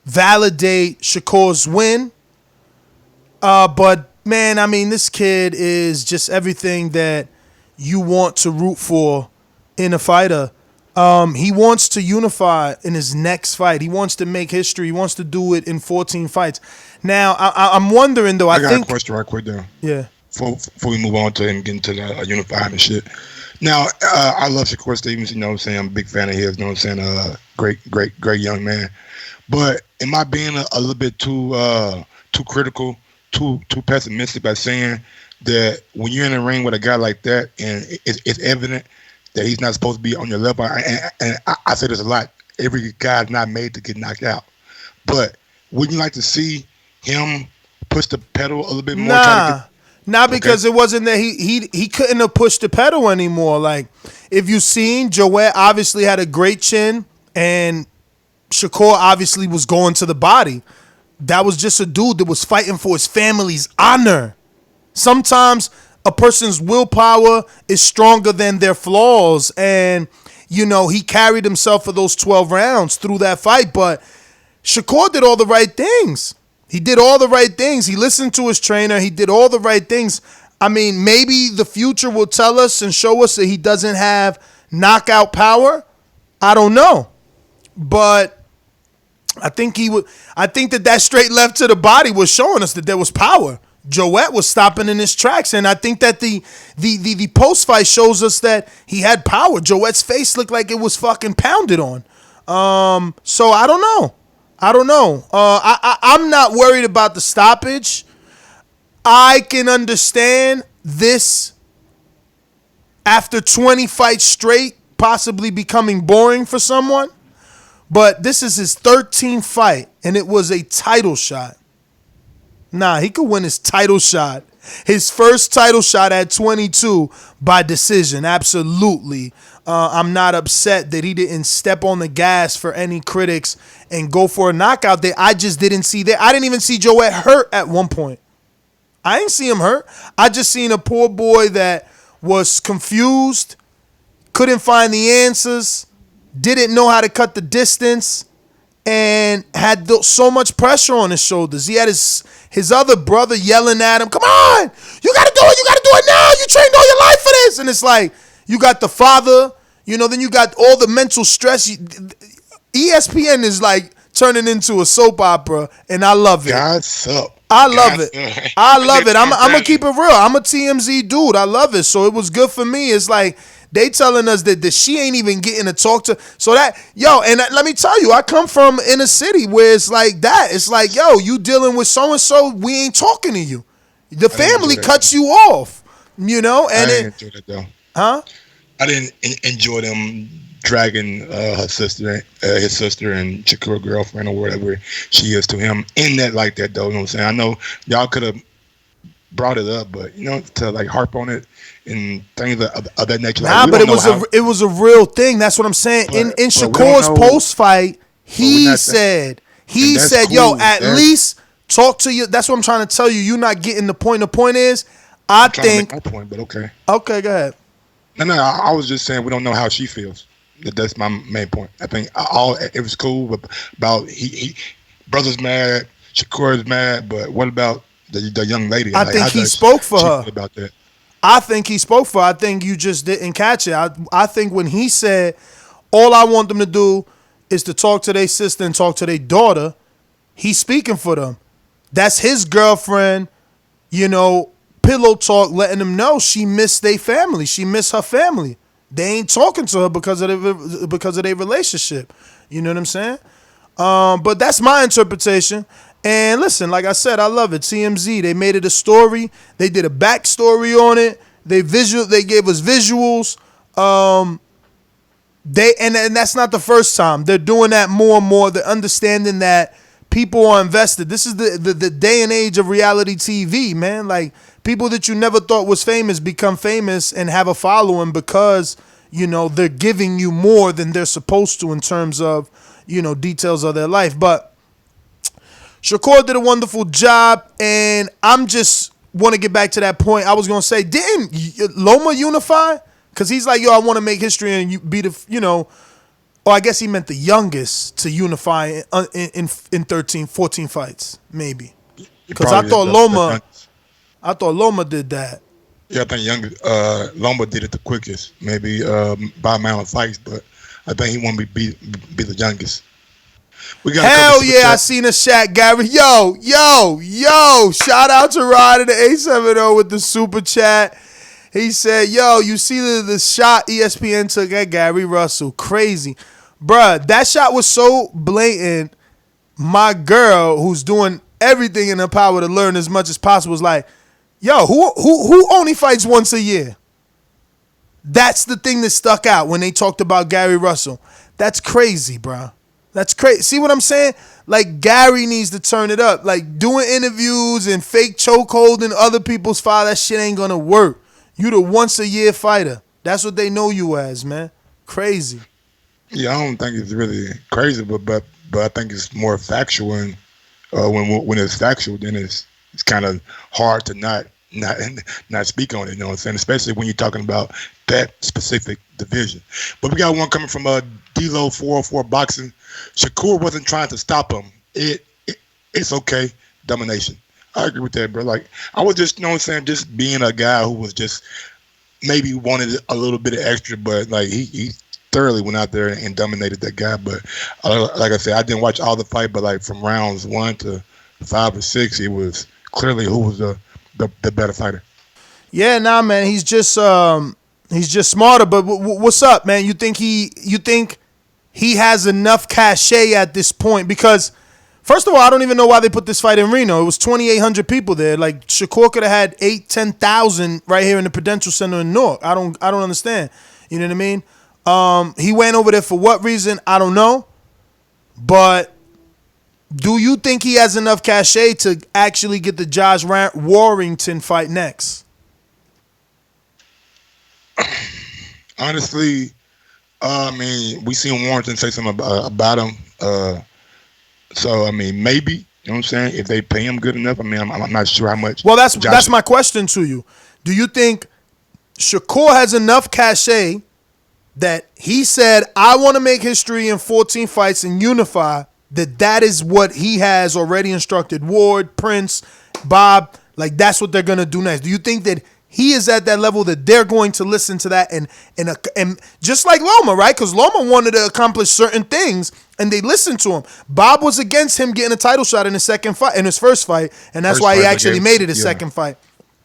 validate Shakur's win. But, man, I mean, this kid is just everything that you want to root for in a fighter. He wants to unify in his next fight. He wants to make history. He wants to do it in 14 fights. Now, I'm wondering, though. I got a question right quick, though. Yeah. Before we move on to him getting to the unifying and shit. Now, I love Shakur Stevenson, I'm saying? I'm a big fan of his, I'm saying? Great young man. But am I being a little bit too critical, too pessimistic by saying that when you're in the ring with a guy like that and it's evident that he's not supposed to be on your level, and I say this a lot, every guy's not made to get knocked out. But wouldn't you like to see him push the pedal a little bit more? Not because it wasn't that he couldn't have pushed the pedal anymore. Like, if you've seen, Joet obviously had a great chin, and Shakur obviously was going to the body. That was just a dude that was fighting for his family's honor. Sometimes a person's willpower is stronger than their flaws, and, he carried himself for those 12 rounds through that fight, but Shakur did all the right things. He did all the right things. He listened to his trainer. He did all the right things. I mean, maybe the future will tell us and show us that he doesn't have knockout power. I don't know. But I think that straight left to the body was showing us that there was power. Joet was stopping in his tracks, and I think that the post-fight shows us that he had power. Joet's face looked like it was fucking pounded on. So I don't know. I'm not worried about the stoppage. I can understand this after 20 fights straight possibly becoming boring for someone. But this is his 13th fight, and it was a title shot. Nah, he could win his title shot. His first title shot at 22 by decision. Absolutely. I'm not upset that he didn't step on the gas for any critics and go for a knockout that I just didn't see there. I didn't even see Joet hurt at one point. I didn't see him hurt. I just seen a poor boy that was confused, couldn't find the answers, didn't know how to cut the distance, and had so much pressure on his shoulders. He had his other brother yelling at him, come on, you got to do it, you got to do it now. You trained all your life for this. And it's like, you got the father, then you got all the mental stress. ESPN is like turning into a soap opera, and I love it. God's up. I love it. I love it. I'm going to keep it real. I'm a TMZ dude. I love it. So it was good for me. It's like, they telling us that she ain't even getting to talk to. So that, and let me tell you, I come from in a city where it's like that. It's like, you dealing with so-and-so, we ain't talking to you. The family cuts you off, and I didn't enjoy that, though. Huh? I didn't enjoy them dragging his sister and Shakur girlfriend or whatever she is to him in that like that, though. You know what I'm saying? I know y'all could have brought it up, but, to like harp on it, and things of that nature. Nah, but it was a real thing. That's what I'm saying. In Shakur's post fight, he said, cool, at least talk to you. That's what I'm trying to tell you. You're not getting the point. The point is, I think. To make my point, but okay. Okay, go ahead. No, I was just saying we don't know how she feels. That's my main point. I think it was cool, but about he brother's mad, Shakur's mad, but what about the young lady? I think he spoke for her about that. I think he spoke for her. I think you just didn't catch it. I think when he said, all I want them to do is to talk to their sister and talk to their daughter, he's speaking for them. That's his girlfriend, pillow talk, letting them know she missed their family. She missed her family. They ain't talking to her because of their relationship. You know what I'm saying? But that's my interpretation. And listen, like I said, I love it. TMZ, they made it a story. They did a backstory on it. They gave us visuals. And that's not the first time. They're doing that more and more. They're understanding that people are invested. This is the day and age of reality TV, man. Like, people that you never thought was famous become famous and have a following because, they're giving you more than they're supposed to in terms of, details of their life. But Shakur did a wonderful job, and I'm just want to get back to that point. I was going to say, didn't Loma unify? Because he's like, I want to make history and be the, or I guess he meant the youngest to unify in 14 fights, maybe. Because I thought Loma did that. Yeah, I think Loma did it the quickest, maybe by amount of fights, but I think he want to be the youngest. Hell yeah, I seen a Shaq Gary. Yo. Shout out to Rod in the 870 with the super chat. He said, you see the shot ESPN took at Gary Russell. Crazy. Bruh, that shot was so blatant. My girl, who's doing everything in her power to learn as much as possible, was like, who only fights once a year? That's the thing that stuck out when they talked about Gary Russell. That's crazy, bruh. That's crazy. See what I'm saying? Like, Gary needs to turn it up. Like, doing interviews and fake chokeholding other people's file, that shit ain't gonna work. You the once-a-year fighter. That's what they know you as, man. Crazy. Yeah, I don't think it's really crazy, but I think it's more factual. And when it's factual, then it's kind of hard to not speak on it. You know what I'm saying? Especially when you're talking about that specific division. But we got one coming from D-Lo 404 Boxing. Shakur wasn't trying to stop him. It's okay. Domination. I agree with that, bro. Like, I was just, just being a guy who was just maybe wanted a little bit of extra, but like he thoroughly went out there and dominated that guy. But like I said, I didn't watch all the fight, but like from rounds 1 to 5 or 6, it was clearly who was the better fighter. Yeah, nah, man. He's just smarter. But what's up, man? You think he has enough cachet at this point? Because first of all, I don't even know why they put this fight in Reno. It was 2,800 people there. Like, Shakur could have had 10,000 right here in the Prudential Center in Newark. I don't understand. You know what I mean? He went over there for what reason? I don't know. But Do you think he has enough cachet to actually get the Josh Warrington fight next? Honestly, I mean, we seen Warrington say something about him. So I mean, maybe, you know what I'm saying? If they pay him good enough, I mean, I'm not sure how much. Well, that's my question to you. Do you think Shakur has enough cachet that he said, I want to make history in 14 fights and unify, that is what he has already instructed Ward, Prince, Bob, like that's what they're going to do next? Do you think that he is at that level that they're going to listen to that and just like Loma, right? Because Loma wanted to accomplish certain things and they listened to him. Bob was against him getting a title shot in his first fight, and that's why he actually made it his second fight.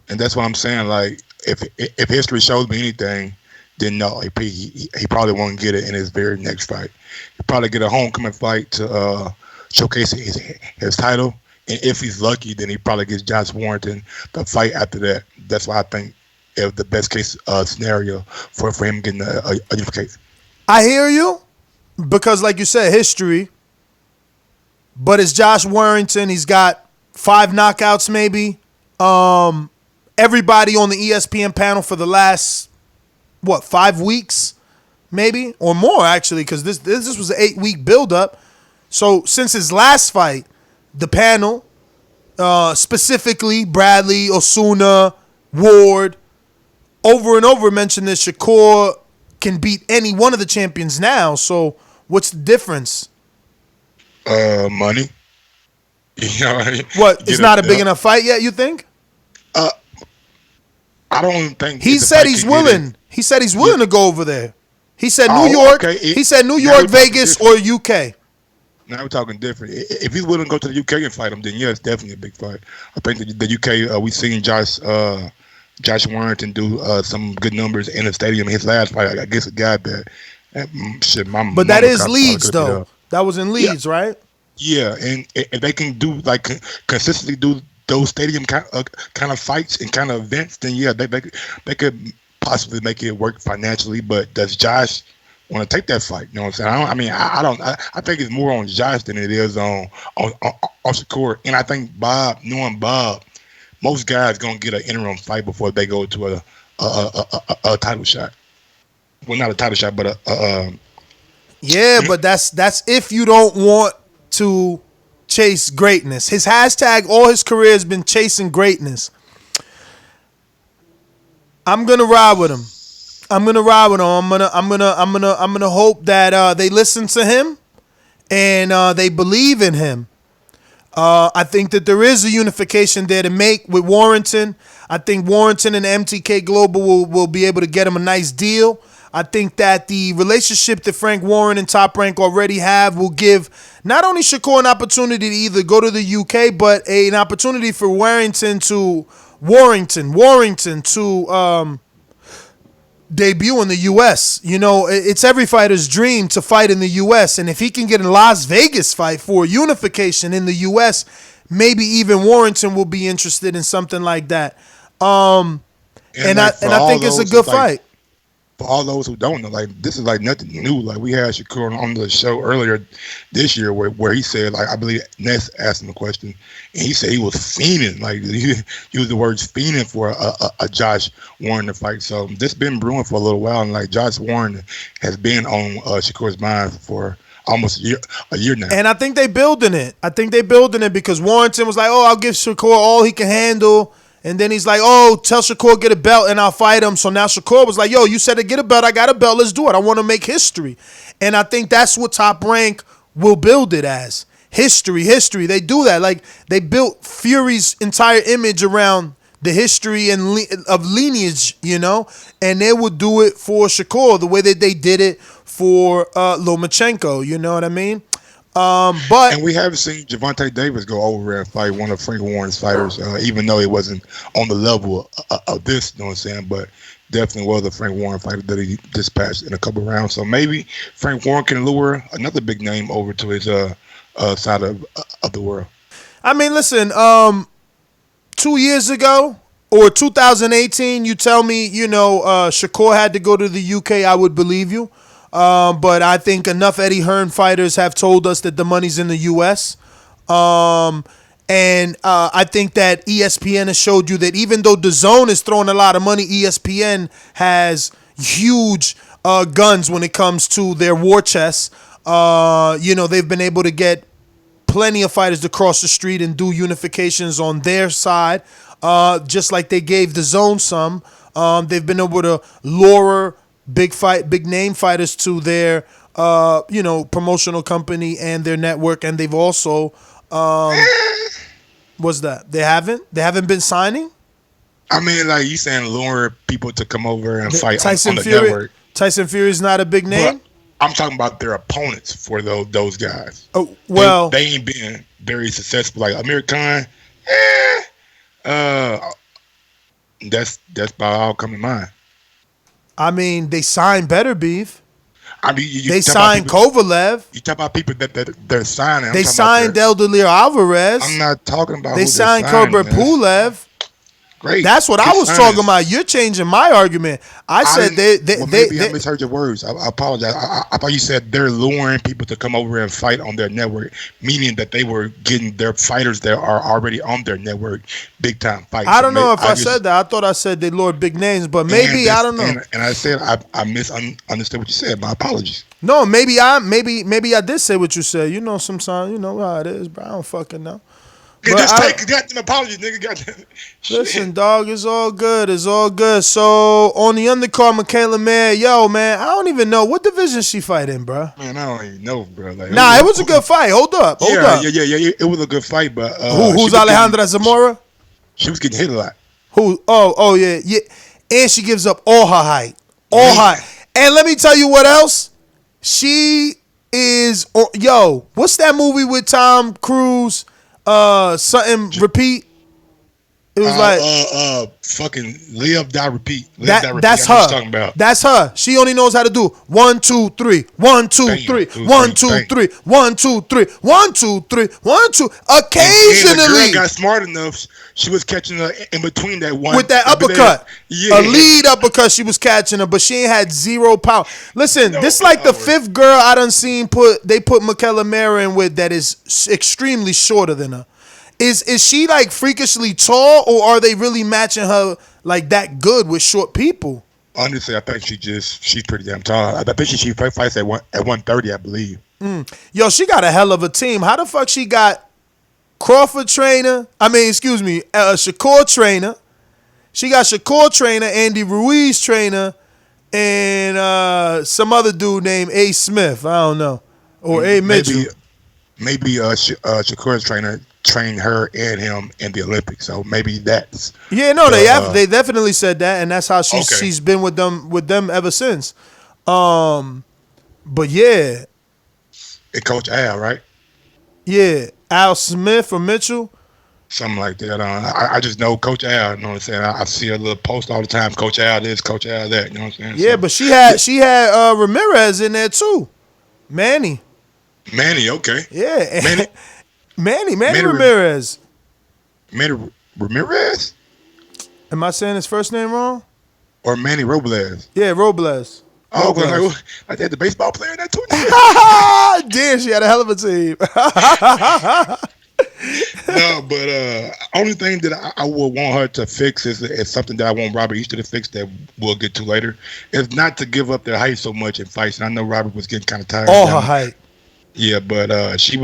And that's what I'm saying. Like, if history shows me anything, then no, he probably won't get it in his very next fight. He'll probably get a homecoming fight to showcase his title. And if he's lucky, then he probably gets Josh Warrington the fight after that. That's why I think if the best case scenario for him getting a unification. I hear you, because like you said, history. But it's Josh Warrington. He's got 5 knockouts maybe. Everybody on the ESPN panel for the last, 5 weeks maybe? Or more actually, because this was an 8-week buildup. So since his last fight, the panel, specifically Bradley, Osuna, Ward, over and over mentioned that Shakur can beat any one of the champions now. So what's the difference? Money. You know what I mean? What? It's not a big enough fight yet, you think? I don't think he said he's willing. He said he's willing to go over there. He said New York. Okay. He said New York, Vegas, or UK. Now we're talking different. If he's willing to go to the UK and fight him, then yeah, it's definitely a big fight. I think the UK, we seen Josh Warrington do some good numbers in the stadium. His last fight, I guess, a guy that shit. But that is Leeds, though. That was in Leeds, right? Yeah, and if they can do consistently do those stadium kind of fights and kind of events, then yeah, they could possibly make it work financially. But does Josh want to take that fight? You know what I'm saying? I think it's more on Josh than it is on Shakur. And I think knowing Bob, most guys gonna get an interim fight before they go to a title shot. Well, not a title shot, but yeah, but that's if you don't want to chase greatness. His hashtag all his career has been chasing greatness. I'm gonna ride with him. I'm gonna hope that they listen to him and they believe in him. I think that there is a unification there to make with Warrington. I think Warrington and MTK Global will be able to get him a nice deal. I think that the relationship that Frank Warren and Top Rank already have will give not only Shakur an opportunity to either go to the UK, but an opportunity for Warrington to debut in the U.S. You know, it's every fighter's dream to fight in the U.S., and if he can get a Las Vegas fight for unification in the U.S., maybe even Warrington will be interested in something like that. And I think it's a good fight. For all those who don't know, this is nothing new. We had Shakur on the show earlier this year where he said, I believe Ness asked him a question, and he said he was fiending. He used the words fiending for a Josh Warren fight. So this been brewing for a little while, and Josh Warren has been on Shakur's mind for almost a year now. And I think they building it. Because Warrington was like, I'll give Shakur all he can handle. And then he's like, tell Shakur get a belt and I'll fight him. So now Shakur was like, you said to get a belt. I got a belt. Let's do it. I want to make history. And I think that's what Top Rank will build it as. History. They do that. They built Fury's entire image around the history and of lineage, and they would do it for Shakur the way that they did it for Lomachenko. You know what I mean? And we have seen Gervonta Davis go over and fight one of Frank Warren's fighters, even though it wasn't on the level of this, you know what I'm saying? But definitely was a Frank Warren fighter that he dispatched in a couple rounds. So maybe Frank Warren can lure another big name over to his side of the world. I mean, listen, 2 years ago or 2018, you tell me, Shakur had to go to the UK, I would believe you. But I think enough Eddie Hearn fighters have told us that the money's in the U.S. And I think that ESPN has showed you that even though DAZN is throwing a lot of money, ESPN has huge guns when it comes to their war chests. They've been able to get plenty of fighters to cross the street and do unifications on their side, just like they gave DAZN some. They've been able to lure big name fighters to their promotional company and their network, and they've also what's that? They haven't been signing? I mean, like you saying, lure people to come over and fight on the Fury, network. Tyson Fury is not a big name? But I'm talking about their opponents for those guys. Oh, well. They ain't been very successful. Like Amir Khan, that's about all come to mind. I mean, they signed better beef. I mean, they signed Kovalev. You talk about people that they're signing. They signed Eldolio Alvarez. I'm not talking about they signed Kubrat Pulev. Great. That's what I was talking about. You're changing my argument. I said maybe I misheard your words. I apologize. I thought you said they're luring people to come over and fight on their network, meaning that they were getting their fighters that are already on their network big time fights. I don't know if I said that. I thought I said they lured big names, but maybe I don't know. And I said I misunderstood what you said. My apologies. No, maybe I did say what you said. You know, sometimes you know how it is, bro. I don't fucking know. Yeah, just take goddamn apologies, nigga. Goddamn. Listen, dog, it's all good. It's all good. So on the undercard, Mikaela, man, I don't even know what division she fight in, bro. Man, I don't even know, bro. Like, it was a good fight. Hold up. Yeah, it was a good fight, but who's Alejandra Zamora? She was getting hit a lot. Who? Oh, yeah. And she gives up all her height, And let me tell you what else. She is. What's that movie with Tom Cruise? Something repeat. It was fucking live, die, repeat. That's her. Talking about. That's her. She only knows how to do 1, 2, 3, 1, 2, 3, 1, 2, 3, 1, 2, 3, 1, 2, 3, 1, 2. Occasionally, the girl got smart enough. She was catching her in between that one with that uppercut. A lead uppercut. She was catching her, but she ain't had zero power. Listen, this like the fifth girl I done seen they put Mikaela Mera in with that is extremely shorter than her. Is she like freakishly tall, or are they really matching her like that good with short people? Honestly, I think she's pretty damn tall. I think she fights at 130, I believe. She got a hell of a team. How the fuck she got Shakur trainer. She got Shakur trainer, Andy Ruiz trainer, and some other dude named A. Smith. I don't know. Or A. Mitchell. Maybe Shakur's trainer trained her and him in the Olympics, so maybe that's they definitely said that, and that's how she's been with them ever since. But yeah, and Coach Al, right? Yeah, Al Smith or Mitchell, something like that. I just know Coach Al. You know what I'm saying? I see a little post all the time. Coach Al this, Coach Al that. You know what I'm saying? Yeah, but she had Ramirez in there too, Manny, okay. Yeah, Manny Ramirez. Manny Ramirez? Am I saying his first name wrong? Or Manny Robles? Yeah, Robles. Oh, like they had the baseball player in that too? Damn, she had a hell of a team. No, but only thing that I would want her to fix is something that I want Robert Easter to fix that we'll get to later. Is not to give up their height so much in fights. And I know Robert was getting kind of tired. All her height. Yeah, but she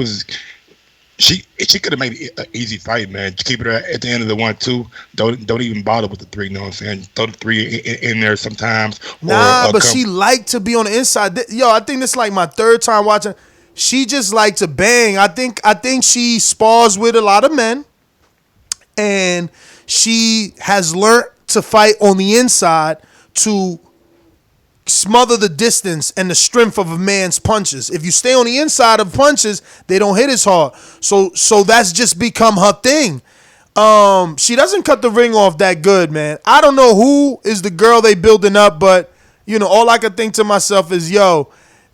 could have made it an easy fight, man. Keep it at the end of the 1-2. Don't even bother with the 3. You know what I'm saying? Throw the 3 in there sometimes. But she liked to be on the inside. I think this is like my third time watching. She just liked to bang. I think she spars with a lot of men, and she has learned to fight on the inside to smother the distance and the strength of a man's punches. If you stay on the inside of punches, they don't hit as hard. So that's just become her thing. She doesn't cut the ring off that good, man. I don't know who is the girl they building up, but all I could think to myself is,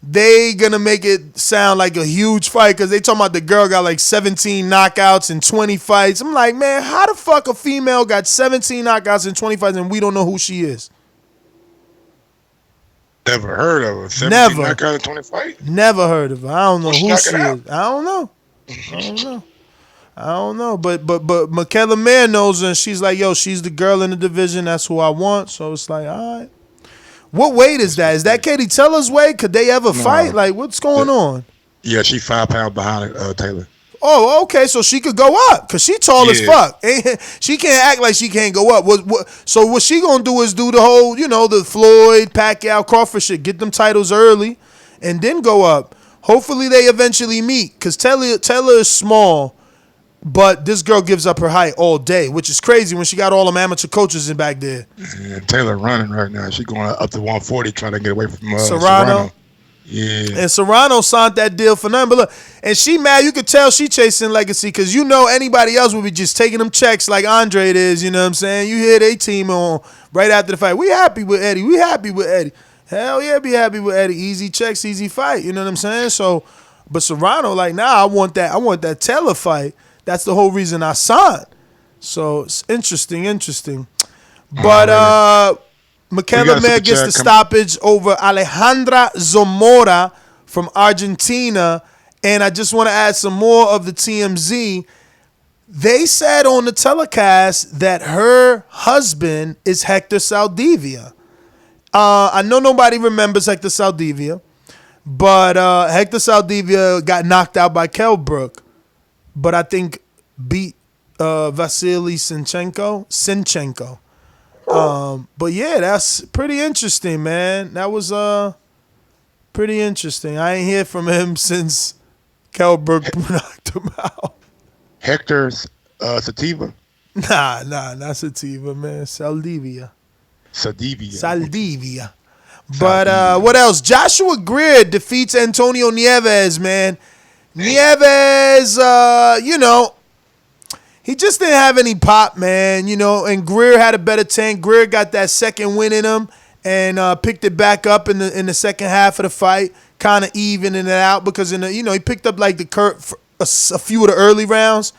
they gonna make it sound like a huge fight because they talking about the girl got like 17 knockouts and 20 fights. I'm like, man, how the fuck a female got 17 knockouts and 20 fights and we don't know who she is? Never heard of her. 17 Never. Knockout and 20 fights? Never heard of her. I don't know who she is. I don't know. I don't know, but Mikaela Mayer knows, and she's like, yo, she's the girl in the division. That's who I want. So it's like, all right. What weight is that? Is that Katie Taylor's weight? Could they ever fight? Like, what's going on? Yeah, she's 5 pounds behind Taylor. Oh, okay, so she could go up because she tall as fuck. She can't act like she can't go up. So what she gonna do is do the whole, the Floyd, Pacquiao, Crawford shit. Get them titles early, and then go up. Hopefully they eventually meet because Taylor is small. But this girl gives up her height all day, which is crazy when she got all them amateur coaches in back there. Yeah, Taylor running right now. She's going up to 140 trying to get away from Serrano. Yeah. And Serrano signed that deal for nothing. But look, and she mad. You could tell she chasing legacy because anybody else would be just taking them checks like Andre is. You know what I'm saying? You hear they team on right after the fight. We happy with Eddie. We happy with Eddie. Hell yeah, be happy with Eddie. Easy checks, easy fight. You know what I'm saying? So, but Serrano like, I want that Taylor fight. That's the whole reason I signed. So it's interesting. But Mikaela Mayer gets the stoppage over Alejandra Zamora from Argentina. And I just want to add some more of the TMZ. They said on the telecast that her husband is Hector Saldivia. I know nobody remembers Hector Saldivia, but Hector Saldivia got knocked out by Kell Brook. But I think beat Vasily Sinchenko. But yeah, that's pretty interesting, man. That was pretty interesting. I ain't hear from him since Kell Brook knocked him out. Hector's Sativa? Nah, not Sativa, man. Saldivia. But what else? Joshua Greer defeats Antonio Nieves, man. Nieves, he just didn't have any pop, man, and Greer had a better tank. Greer got that second win in him and picked it back up in the second half of the fight, kind of evening it out because he picked up like a few of the early rounds,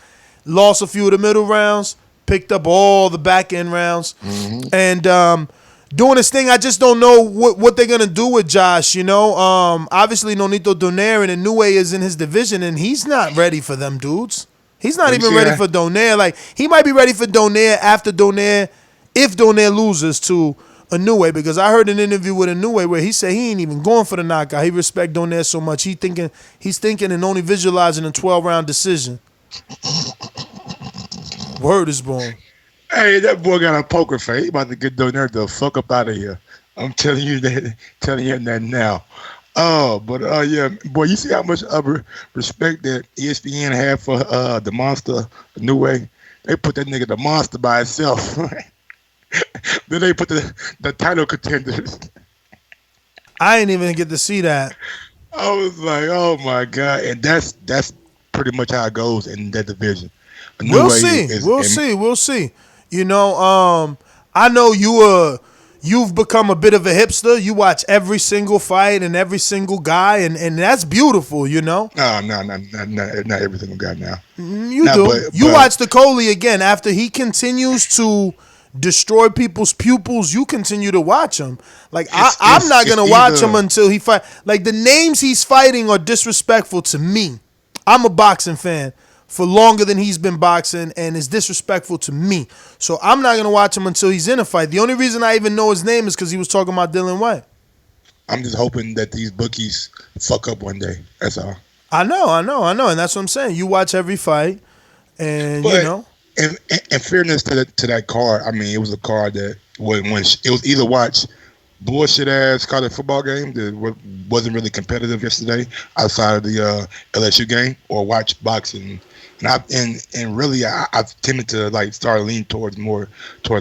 lost a few of the middle rounds, picked up all the back end rounds, and doing this thing. I just don't know what they're gonna do with Josh. Obviously Nonito Donaire and Inoue is in his division, and he's not ready for them dudes. He's not even ready for Donaire. Like he might be ready for Donaire after Donaire, if Donaire loses to Inoue, because I heard an interview with Inoue where he said he ain't even going for the knockout. He respect Donaire so much. He's thinking and only visualizing a 12-round decision. Word is born. Hey, that boy got a poker face. He about to get Donaire the fuck up out of here. I'm telling you that now. Yeah, boy, you see how much respect that ESPN had for the monster Inoue? They put that nigga the monster by itself. Then they put the title contenders. I didn't even get to see that. I was like, oh my God. And that's pretty much how it goes in that division. We'll see. I know you've become a bit of a hipster. You watch every single fight and every single guy, and that's beautiful, No, not every single guy now. You do. You watch the Coley again. After he continues to destroy people's pupils, you continue to watch him. Like, I'm not going to watch him until he fight. Like, the names he's fighting are disrespectful to me. I'm a boxing fan for longer than he's been boxing, and is disrespectful to me. So I'm not going to watch him until he's in a fight. The only reason I even know his name is because he was talking about Dylan White. I'm just hoping that these bookies fuck up one day. That's all. I know. And that's what I'm saying. You watch every fight, and, In fairness to that card, I mean, it was a card that when it was either watch bullshit-ass college football game that wasn't really competitive yesterday outside of the LSU game, or watch boxing. And really, I've tended to like start leaning towards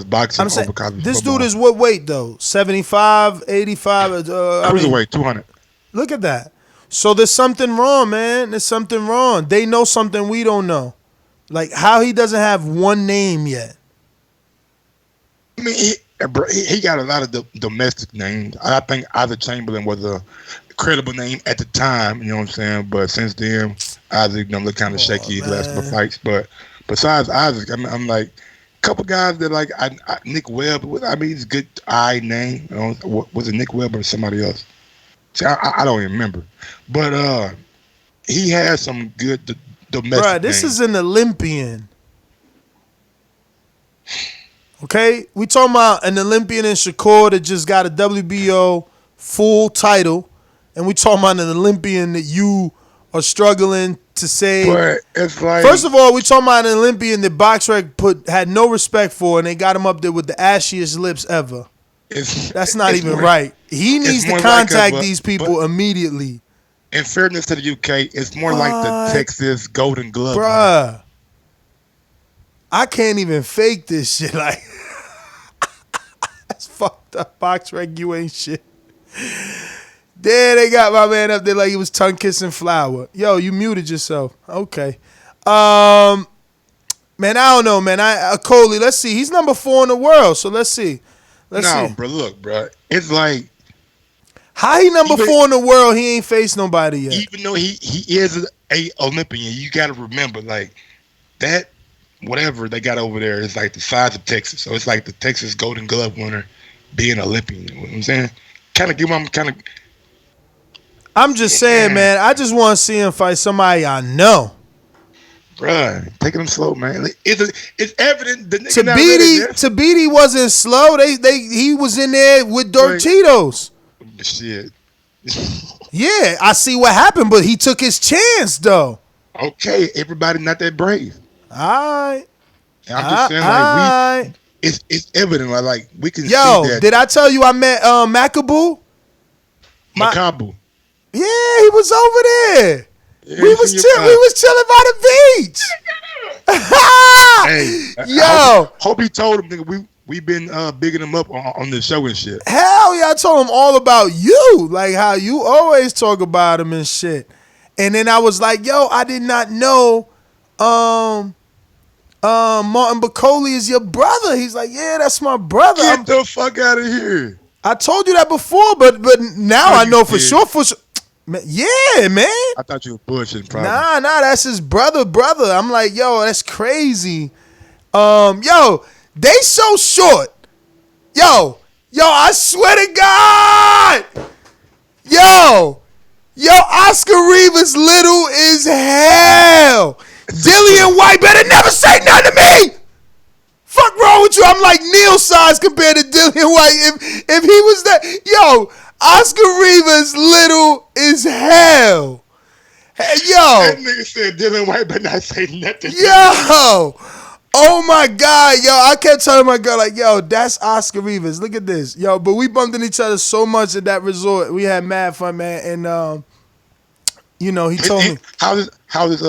boxing over college this football. Dude is what weight though? 75, 85? Cruiserweight, 200. Look at that. So there's something wrong, man. There's something wrong. They know something we don't know. Like how he doesn't have one name yet. I mean, he got a lot of domestic names. I think Isaac Chamberlain was a credible name at the time, you know what I'm saying? But since then, Isaac look kind of shaky the last couple fights. But besides Isaac, I'm like a couple guys that like Nick Webb. I mean, he's a good name. Was it Nick Webb or somebody else? See, I don't even remember. But he has some good domestic. Bruh, this is an Olympian. Okay? We talking about an Olympian in Shakur that just got a WBO full title. And we talking about an Olympian that you are struggling to say. But it's like, first of all, we talking about an Olympian that BoxRec had no respect for, and they got him up there with the ashiest lips ever. That's not even right. He needs to contact these people immediately. In fairness to the UK, it's more like the Texas Golden Glove. Bruh. I can't even fake this shit. Like, that's fucked up. BoxRec, you ain't shit. There they got my man up there like he was tongue kissing flour. Yo, you muted yourself. Okay. Man, I don't know, man. Oklie, let's see. He's number 4 in the world, so let's see. Let's see. Bro, look, bro. It's like, how he number 4 in the world? He ain't faced nobody yet. Even though he is a Olympian, you got to remember, like, that whatever they got over there is like the size of Texas. So it's like the Texas Golden Glove winner being Olympian. You know what I'm saying? I'm just saying, man. I just want to see him fight somebody I know. Bruh, taking him slow, man. It's evident the nigga Tabiti wasn't slow. He was in there with Dortitos. Shit. Yeah, I see what happened, but he took his chance though. Okay, everybody not that brave. All right. I'm just saying, like, it's evident, like we can see that. Did I tell you I met Ngabu? Mikaela. Yeah, he was over there. Yeah, we was chilling by the beach. Hey, yo, hope he told him, nigga, we've been bigging him up on the show and shit. Hell yeah, I told him all about you, like how you always talk about him and shit. And then I was like, yo, I did not know Martin Bacoli is your brother. He's like, yeah, that's my brother. Get the fuck out of here. I told you that before, but now I know for sure. Yeah, man. I thought you were bullshitting, probably. Nah, that's his brother. I'm like, yo, that's crazy. Yo, they so short. Yo, I swear to God. Yo, Oscar Rivas little as hell. Dillian White better never say nothing to me. Fuck wrong with you? I'm like Neil size compared to Dillian White. If he was that, yo, Oscar Rivas little as hell. Hey, yo. That nigga said Dillian White better not say nothing. Yo. Oh my God, yo. I kept telling my girl, like, yo, that's Oscar Rivas. Look at this. Yo, but we bumped into each other so much at that resort. We had mad fun, man. And he told me. How is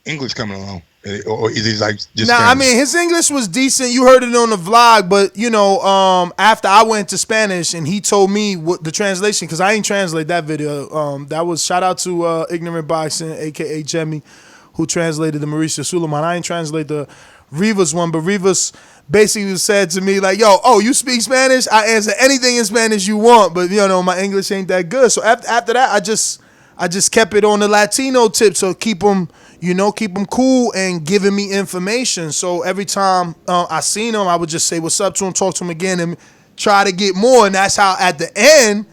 English coming along? Or is he like just Spanish? I mean, his English was decent. You heard it on the vlog, but after I went to Spanish and he told me what the translation, because I ain't translate that video. That was shout out to Ignorant Boxing, aka Jemmy, who translated the Mauricio Suleiman. I ain't translate the Rivas one, but Rivas basically said to me like, "Yo, you speak Spanish? I answer anything in Spanish you want, but my English ain't that good." So after that, I just kept it on the Latino tip, so keep them cool and giving me information. So every time I seen him, I would just say what's up to him, talk to him again, and try to get more. And that's how at the end,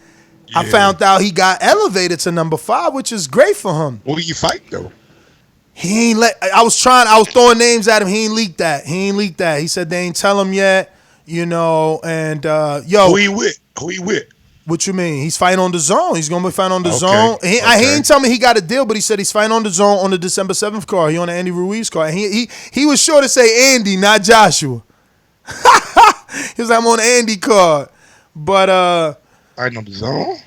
I found out he got elevated to number 5, which is great for him. What did you fight though? He ain't I was throwing names at him. He ain't leaked that. He said they ain't tell him yet, and yo. Who he with? What you mean? He's fighting on DAZN. He's gonna be fighting on DAZN. He ain't tell me he got a deal, but he said he's fighting on DAZN on the December 7th card. He on the Andy Ruiz card. He was sure to say Andy, not Joshua. He was like, I'm on the Andy card. But fighting on DAZN?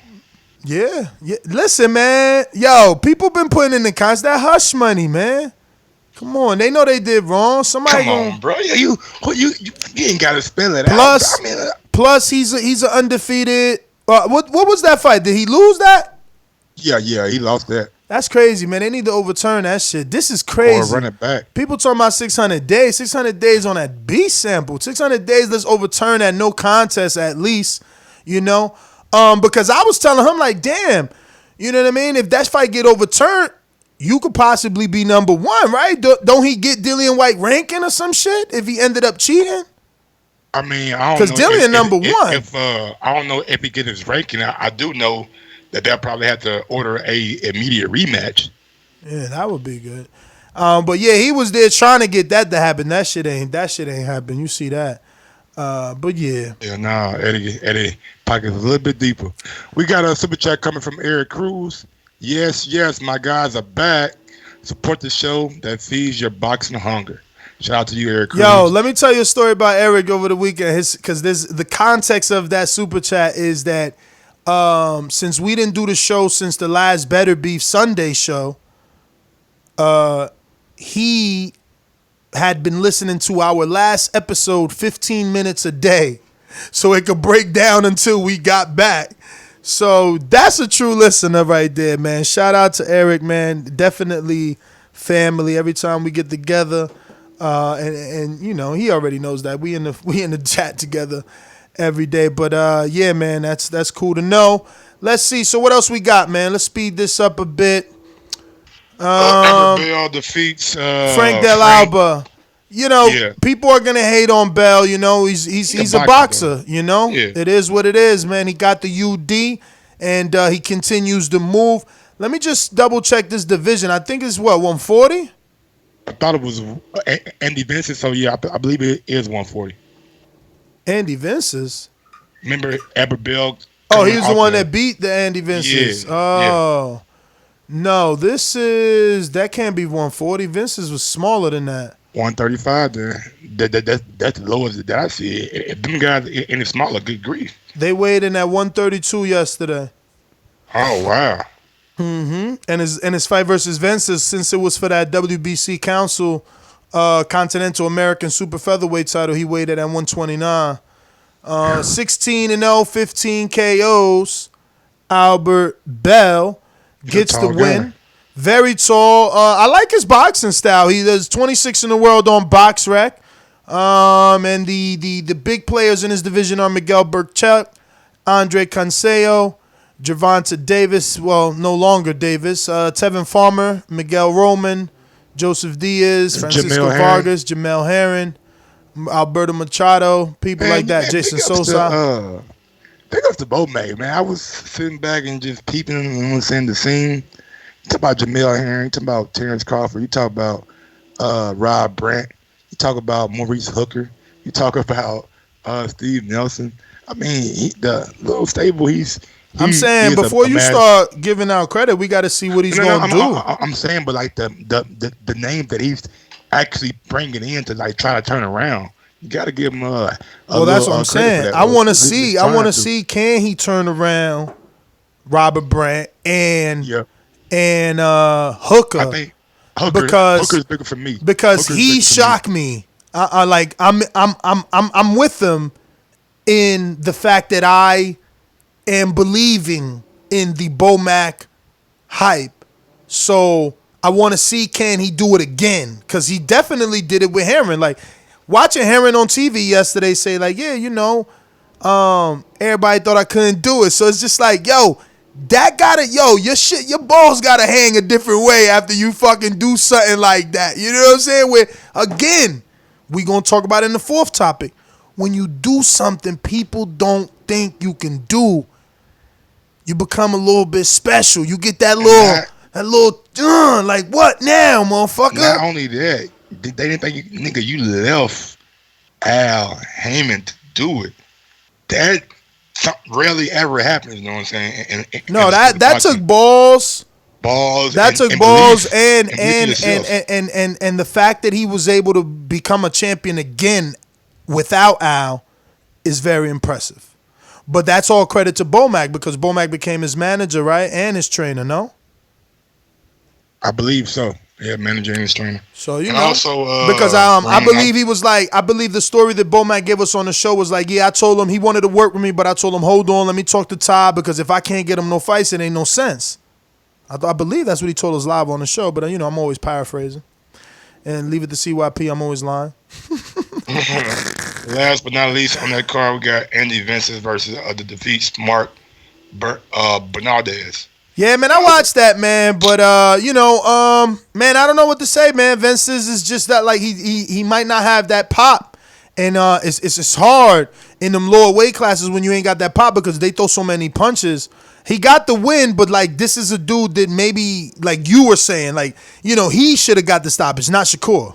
Yeah. Listen, man. Yo, people been putting in the comments that hush money, man. Come on, they know they did wrong. Somebody Come on, bro. You ain't gotta spell it out. Bro. Plus, he's an undefeated. What was that fight? Did he lose that? Yeah, he lost that. That's crazy, man. They need to overturn that shit. This is crazy. Or run it back. People talking about 600 days. 600 days on that B sample. 600 days, let's overturn that no contest at least, Because I was telling him, like, damn, you know what I mean? If that fight get overturned, you could possibly be number 1, right? Don't he get Dillian White ranking or some shit if he ended up cheating? I mean, I don't know. Because Dillian number 1. I don't know if he get his ranking. I do know that they'll probably have to order a immediate rematch. Yeah, that would be good. But yeah, he was there trying to get that to happen. That shit ain't happen. You see that? But yeah. Yeah, nah, Eddie pockets a little bit deeper. We got a super chat coming from Eric Cruz. Yes, my guys are back. Support the show that feeds your boxing hunger. Shout out to you, Eric Cruz. Yo, let me tell you a story about Eric over the weekend. Because the context of that super chat is that since we didn't do the show since the last Better Beef Sunday show, he had been listening to our last episode 15 minutes a day so it could break down until we got back. So that's a true listener right there, man. Shout out to Eric, man. Definitely family every time we get together. And you know, he already knows that. We in the chat together every day. But yeah, man, that's cool to know. Let's see. So what else we got, man? Let's speed this up a bit. Bell defeats Frank Del Alba. You know, people are gonna hate on Bell. You know, he's a boxer. You know, it is what it is, man. He got the UD, and he continues to move. Let me just double check this division. I think it's 140. I thought it was Andy Vences, so yeah, I believe it is 140. Andy Vences. Remember Albert Bell? Oh, he was the one that beat the Andy Vences. Yeah, oh. No, that can't be 140. Vences was smaller than that. 135 then. That's the lowest that I see. If them guys any smaller, good grief. They weighed in at 132 yesterday. Oh wow. Mm-hmm. And his fight versus Vences, since it was for that WBC Council Continental American Super Featherweight title, he weighed it at 129. 16-0, 15 KOs. Albert Bell gets the win. Guy. Very tall. I like his boxing style. He does 26 in the world on BoxRec. And the big players in his division are Miguel Burchett, Andre Canseco, Gervonta Davis, well, no longer Davis, Tevin Farmer, Miguel Roman, Joseph Diaz, Francisco Vargas, Jamel Herring, Alberto Machado, people like that, Jason Sosa. Pick up the Bowman, man. I was sitting back and just peeping and seeing the scene. You talk about Jamel Herring, you talk about Terrence Crawford, you talk about Rob Brandt, you talk about Maurice Hooker, you talk about Steve Nelson. I mean, the little stable I'm saying before you start giving out credit, we got to see what he's going to do. I'm saying, but like the name that he's actually bringing in to like try to turn around, you got to give him a well, that's what I'm saying. I want to see can he turn around Robert Brandt and Hooker. I think Hooker's bigger for me because he shocked me. I'm with him in the fact that I am believing in the Bomac hype. So I want to see can he do it again, because he definitely did it with Herring. Like watching Herring on TV yesterday say like, yeah, you know, everybody thought I couldn't do it. So it's just like, yo, your balls gotta hang a different way after you fucking do something like that. You know what I'm saying? Where again, we gonna talk about it in the fourth topic. When you do something people don't think you can do, you become a little bit special. You get that little like what now, motherfucker? Not only that, they didn't think you left Al Heyman to do it. That rarely ever happens. You know what I'm saying? No, that took balls. That took balls and the fact that he was able to become a champion again without Al is very impressive. But that's all credit to Bomac, because Bomac became his manager, right? And his trainer, no? I believe so. Yeah, manager and his trainer. So, you and know. Also, because I believe he was like, I believe the story that Bomac gave us on the show was like, yeah, I told him he wanted to work with me, but I told him, hold on, let me talk to Todd, because if I can't get him no fights, it ain't no sense. I believe that's what he told us live on the show, but, you know, I'm always paraphrasing. And leave it to CYP, I'm always lying. Last but not least on that card, we got Andy Vences versus the defeats Mark Benavidez. Yeah, man, I watched that, man, but you know, man, I don't know what to say, man. Vences is just that, like he might not have that pop, and it's hard in them lower weight classes when you ain't got that pop because they throw so many punches. he got the win, but like this is a dude that maybe like you were saying, like he should have got the stoppage, not Shakur.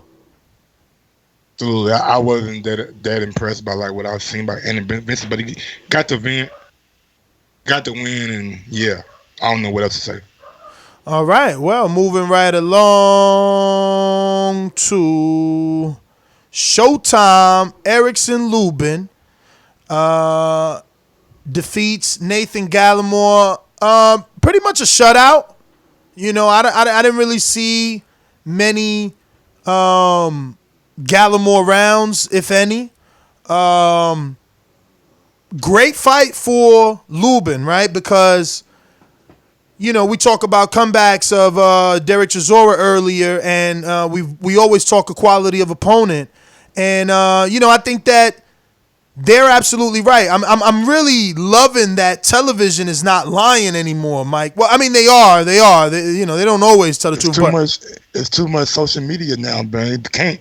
Absolutely, I wasn't that impressed by like what I was seeing by Vences, but he got the win, and yeah, I don't know what else to say. All right, well, moving right along to Showtime. Erickson Lubin defeats Nathan Gallimore. Pretty much a shutout. I didn't really see many Gallimore rounds, if any. Great fight for Lubin, right? Because we talk about comebacks of Dereck Chisora earlier, and we always talk a quality of opponent. And I think that they're absolutely right. I'm really loving that television is not lying anymore, Mike. Well, I mean they are. They don't always tell the truth. It's too much social media now, man. It can't.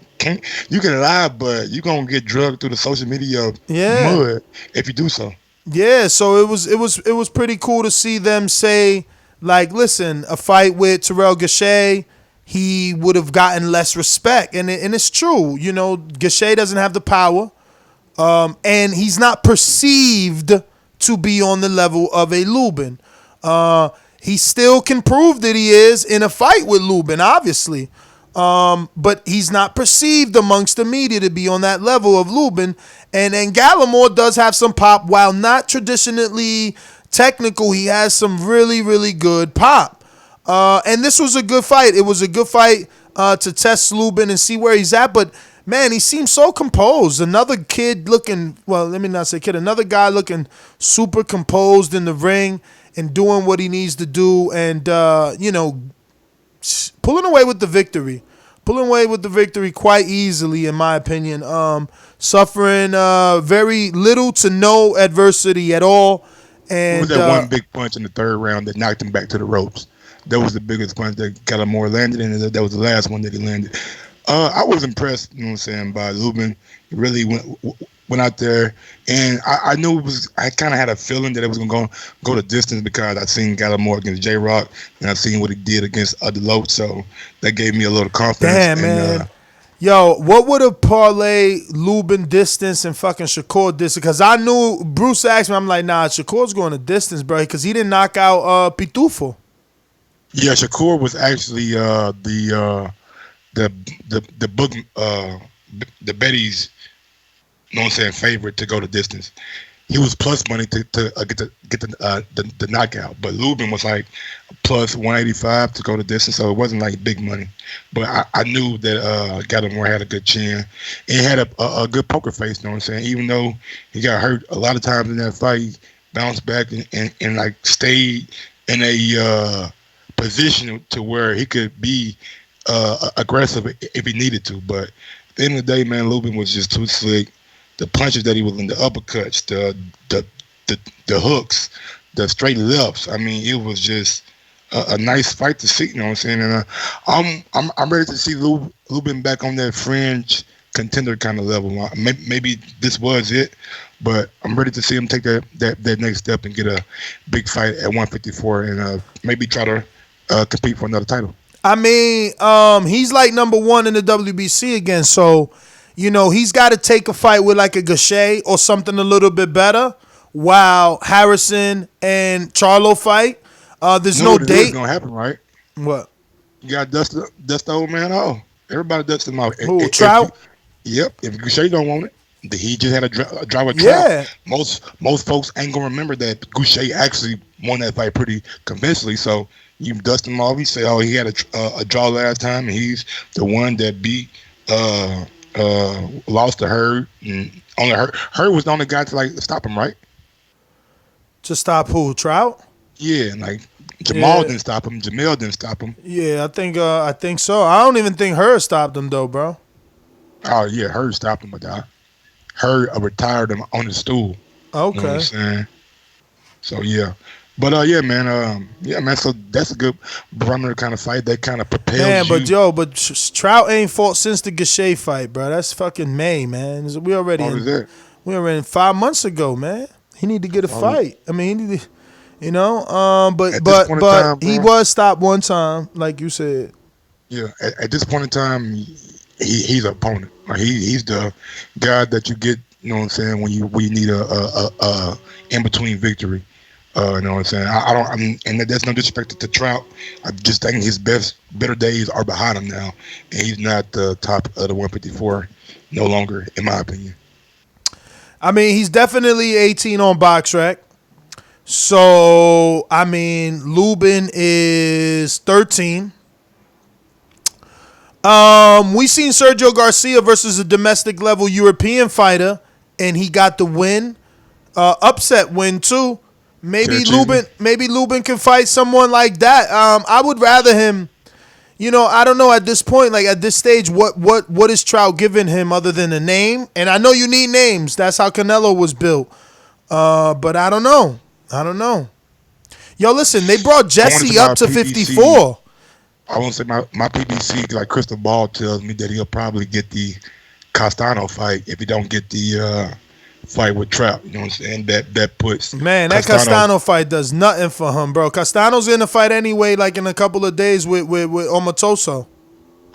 You can lie, but you're gonna get drugged through the social media mud if you do so. Yeah. So it was pretty cool to see them say, like, listen, a fight with Terrell Gausha, he would have gotten less respect, and it's true. Gausha doesn't have the power, and he's not perceived to be on the level of a Lubin. He still can prove that he is in a fight with Lubin, obviously, but he's not perceived amongst the media to be on that level of Lubin. And Gallimore does have some pop, while not traditionally technical. He has some really, really good pop. And this was a good fight. It was a good fight to test Lubin and see where he's at. But, man, he seems so composed. Another kid looking, well, let me not say kid, another guy looking super composed in the ring and doing what he needs to do and, pulling away with the victory. Pulling away with the victory quite easily, in my opinion. Suffering very little to no adversity at all. And it was that one big punch in the third round that knocked him back to the ropes. That was the biggest punch that Gallimore landed, and that was the last one that he landed. I was impressed, by Lubin. He really went out there, and I knew it was. I kind of had a feeling that it was going to go the distance because I seen Gallimore against J-Rock, and I seen what he did against Deloach, so that gave me a little confidence. Damn, man. Yo, what would have parlay Lubin distance and fucking Shakur distance? Because I knew Bruce asked me, I'm like, nah, Shakur's going to distance, bro, because he didn't knock out Pitufo. Yeah, Shakur was actually the book the Betty's, favorite to go the distance. He was plus money to get the knockout, but Lubin was like plus 185 to go the distance, so it wasn't like big money. But I knew that Gallimore had a good chin and had a good poker face. Even though he got hurt a lot of times in that fight, he bounced back and like stayed in a position to where he could be aggressive if he needed to. But at the end of the day, man, Lubin was just too slick. The punches that he was in, the uppercuts, the hooks, the straight lefts. I mean, it was just a nice fight to see. And I'm ready to see Lubin back on that fringe contender kind of level. Maybe this was it, but I'm ready to see him take that next step and get a big fight at 154 and maybe try to compete for another title. I mean, he's like number one in the WBC again, so he's got to take a fight with like a Gausha or something a little bit better. While Harrison and Charlo fight, there's no date. It's gonna happen, right? What? You got dust the old man off. Everybody dusts him off. Who, Trout? Yep. If Gausha don't want it, he just had a draw with Trout. Yeah. Most folks ain't gonna remember that Gausha actually won that fight pretty convincingly. So you dust him off. You say, oh, he had a draw last time, and he's the one that beat lost to Hurd. And only Hurd was the only guy to like stop him, right? To stop who? Trout? Yeah, like Jermall didn't stop him. Jamil didn't stop him. Yeah, I think so. I don't even think Hurd stopped him though, bro. Oh yeah, Hurd stopped him, but Hurd retired him on the stool. Okay. You know what I'm saying? So yeah. But man. So that's a good barometer kind of fight. That kind of propels you. But Trout ain't fought since the Gausha fight, bro. That's fucking May, man. We already in 5 months ago, man. He need to get a fight. I mean, You know, but he was stopped one time, like you said. Yeah, at this point in time, he's an opponent. Like he's the guy that you get. You know what I'm saying? When you need a in between victory. You know what I'm saying? I mean, and that's no disrespect to Trout. I just think his better days are behind him now, and he's not the top of the 154 no longer, in my opinion. I mean, he's definitely 18 on box track. So, I mean, Lubin is 13. We seen Sergio Garcia versus a domestic level European fighter, and he got the win, upset win too. Maybe Lubin can fight someone like that. I would rather him. You know, I don't know at this point, like at this stage, what is Trout giving him other than a name? And I know you need names. That's how Canelo was built. But I don't know. Yo, listen, they brought Jesse up to 54. I won't say my PBC, like crystal ball tells me that he'll probably get the Castano fight if he don't get the fight with Trout. You know what I'm saying? That puts that Castano fight does nothing for him, bro. Castano's in the fight anyway, like in a couple of days with Omatoso.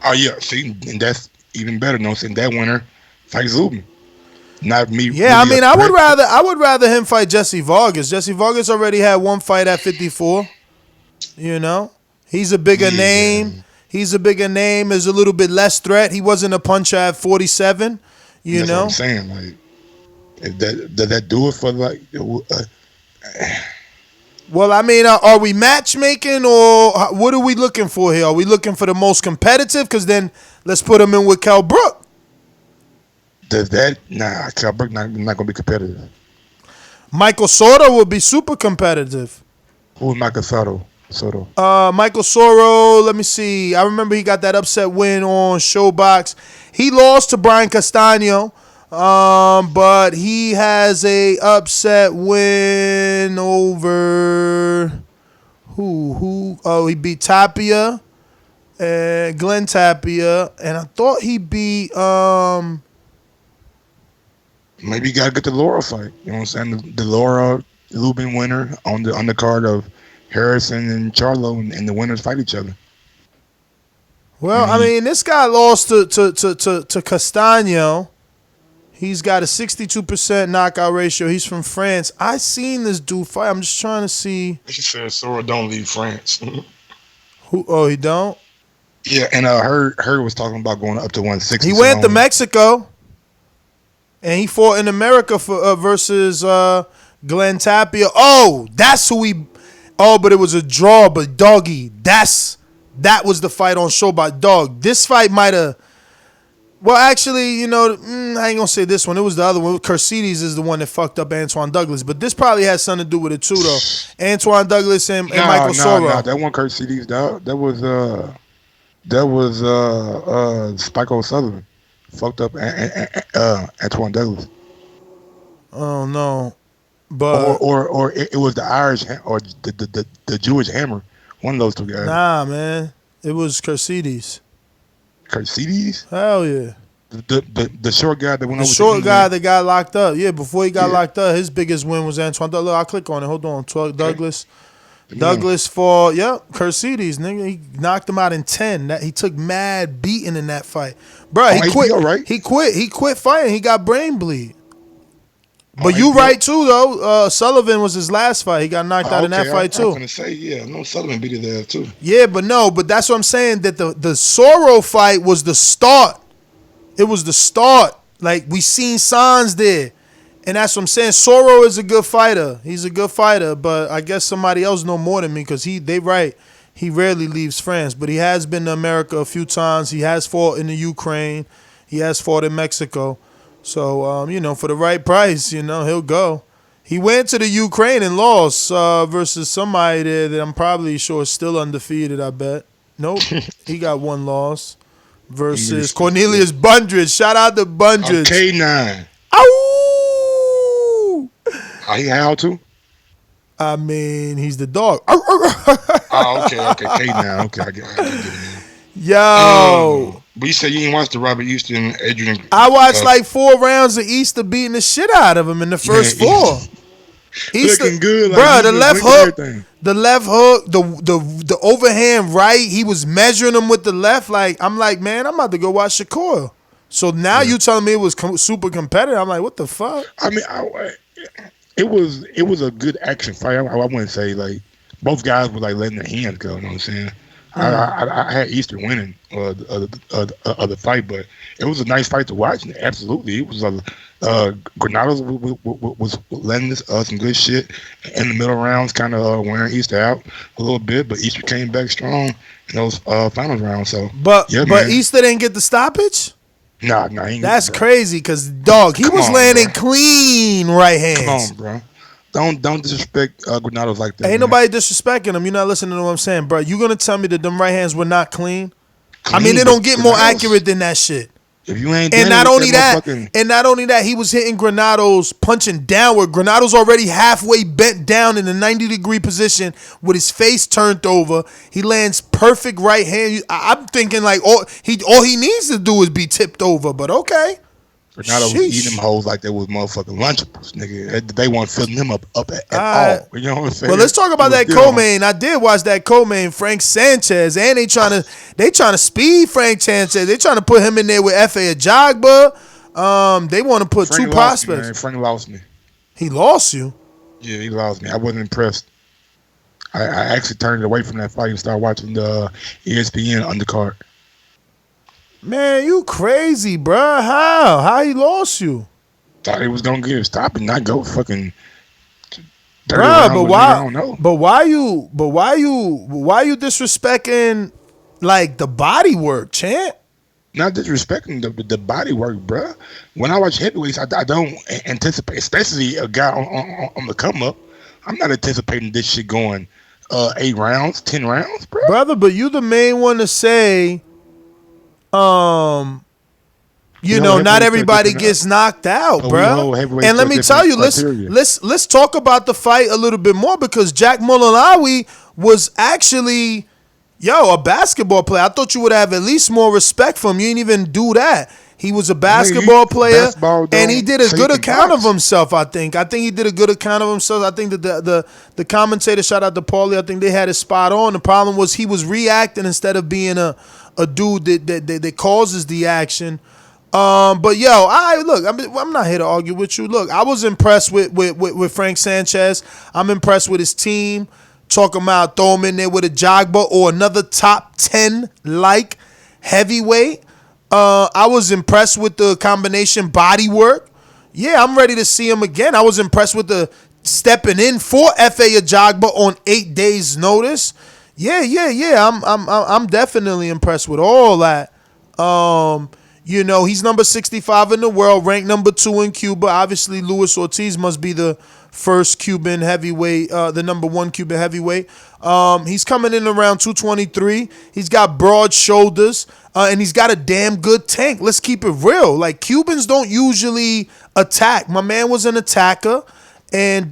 Oh yeah, see, and that's even better. You know what I'm saying? That winner fights Lubin. Not me. Yeah, really. I mean, I would rather him fight Jesse Vargas. Jesse Vargas already had one fight at 54. You know, he's a bigger name. He's a bigger name. Is a little bit less threat. He wasn't a puncher at 47. That's know what I'm saying, like. Does that do it for like? Well, I mean, are we matchmaking or what are we looking for here? Are we looking for the most competitive? Because then let's put him in with Kell Brook. Does that? Nah, Kell Brook not going to be competitive. Michael Soto would be super competitive. Who is Michael Soto? Michael Soto, let me see. I remember he got that upset win on Showbox. He lost to Brian Castaño. But he has a upset win over who? Oh, he beat Tapia, Glenn Tapia, and I thought he beat Maybe you gotta get the Laura fight. You know what I'm saying? The Laura Lubin winner on the undercard of Harrison and Charlo, and the winners fight each other. Well, I mean, this guy lost to Castaño. He's got a 62% knockout ratio. He's from France. I seen this dude fight. I'm just trying to see. She said Sora don't leave France. Who? Oh, he don't? Yeah, and her was talking about going up to 160. He went to Mexico, and he fought in America for versus Glenn Tapia. Oh, that's who he. Oh, but it was a draw. But doggy, that was the fight on show by dog. This fight might have. Well, actually, you know, I ain't gonna say this one. It was the other one. Curcides is the one that fucked up Antoine Douglas, but this probably has something to do with it too, though. Antoine Douglas and Michael Soro. No, that one Curcides. That was Spike O'Sullivan fucked up Antoine Douglas. Oh no, but or it was the Irish or the Jewish Hammer. One of those two guys. Nah, man, it was Curcides. Curcides? Hell yeah. The short guy that went over. The short guy that got locked up. Yeah, before he got locked up, his biggest win was Antoine Douglas. I'll click on it. Hold on. Douglas. Douglas for Curcides, nigga. He knocked him out in 10. He took mad beating in that fight. Bro, he quit. Right? He quit fighting. He got brain bleed. But you right too though. Sullivan was his last fight. He got knocked out in that fight too. I was gonna say, no, Sullivan beat it there too. Yeah, but that's what I'm saying. That the Soro fight was the start. It was the start. Like we seen signs there, and that's what I'm saying. Soro is a good fighter. He's a good fighter, but I guess somebody else know more than me because he rarely leaves France, but he has been to America a few times. He has fought in the Ukraine. He has fought in Mexico. So, for the right price, he'll go. He went to the Ukraine and lost versus somebody there that I'm probably sure is still undefeated, I bet. Nope. He got one loss versus Cornelius Bundridge. Shout out to Bundridge. K9. Ow! He how too? I mean, he's the dog. Okay. K9. Okay, I get it. Yo. But you said you didn't watch the Robert Houston, Adrian. I watched like 4 rounds of Easter beating the shit out of him in the first 4. looking good, like, bro. The left hook, the overhand right. He was measuring him with the left. Like I'm like, man, I'm about to go watch Shakur. So now you telling me it was super competitive. I'm like, what the fuck? I mean, it was a good action fight. I wouldn't say like both guys were like letting their hands go. You know what I'm saying? I had Easter winning the fight, but it was a nice fight to watch. Absolutely, it was Granados was letting us some good shit in the middle rounds, kind of wearing Easter out a little bit, but Easter came back strong in those finals rounds. So, but Easter didn't get the stoppage. Nah, that's crazy. Cause dog, he was landing clean right hands. Come on, bro. Don't disrespect Granados like that. Ain't nobody disrespecting him. You're not listening to what I'm saying, bro. You gonna tell me that them right hands were not clean? I mean, they don't get more accurate than that shit. If you ain't, and not only that, he was hitting Granados punching downward. Granados already halfway bent down in a 90-degree position with his face turned over. He lands perfect right hand. I'm thinking like all he needs to do is be tipped over. But okay. Granados was eating them hoes like they was motherfucking Lunchables, nigga. They weren't filling him up at all. You know what I'm saying? Well, let's talk about that co-main. I did watch that co-main, Frank Sanchez, and they trying to speed Frank Sanchez. They trying to put him in there with Efe Ajagba. They want to put Frank two prospects. Me, Frank lost me. He lost you? Yeah, he lost me. I wasn't impressed. I actually turned away from that fight and started watching the ESPN undercard. Man, you crazy, bro. How he lost you? Thought he was gonna get a stop and not go fucking. Bro, but why? But why you disrespecting like the body work, champ? Not disrespecting the body work, bro. When I watch heavyweights, I don't anticipate, especially a guy on the come up. I'm not anticipating this shit going 8 rounds, 10 rounds, bro. Brother, but you the main one to say. Not everybody gets knocked out, bro. And let me tell you, let's talk about the fight a little bit more because Jack Mulalawi was actually, a basketball player. I thought you would have at least more respect for him. You didn't even do that. He was a basketball player, and he did a good account of himself, I think. I think he did a good account of himself. I think that the commentator, shout out to Paulie, I think they had it spot on. The problem was he was reacting instead of being a dude that causes the action. I'm not here to argue with you. Look, I was impressed with Frank Sanchez. I'm impressed with his team. Talking about throw him in there with a Jogba or another top 10 like heavyweight. I was impressed with the combination body work. Yeah, I'm ready to see him again. I was impressed with the stepping in for Efe Ajagba on 8 days' notice. Yeah. I'm definitely impressed with all that. He's number 65 in the world, ranked number 2 in Cuba. Obviously, Luis Ortiz must be the first Cuban heavyweight, the number 1 Cuban heavyweight. He's coming in around 223. He's got broad shoulders, and he's got a damn good tank. Let's keep it real. Like, Cubans don't usually attack. My man was an attacker, and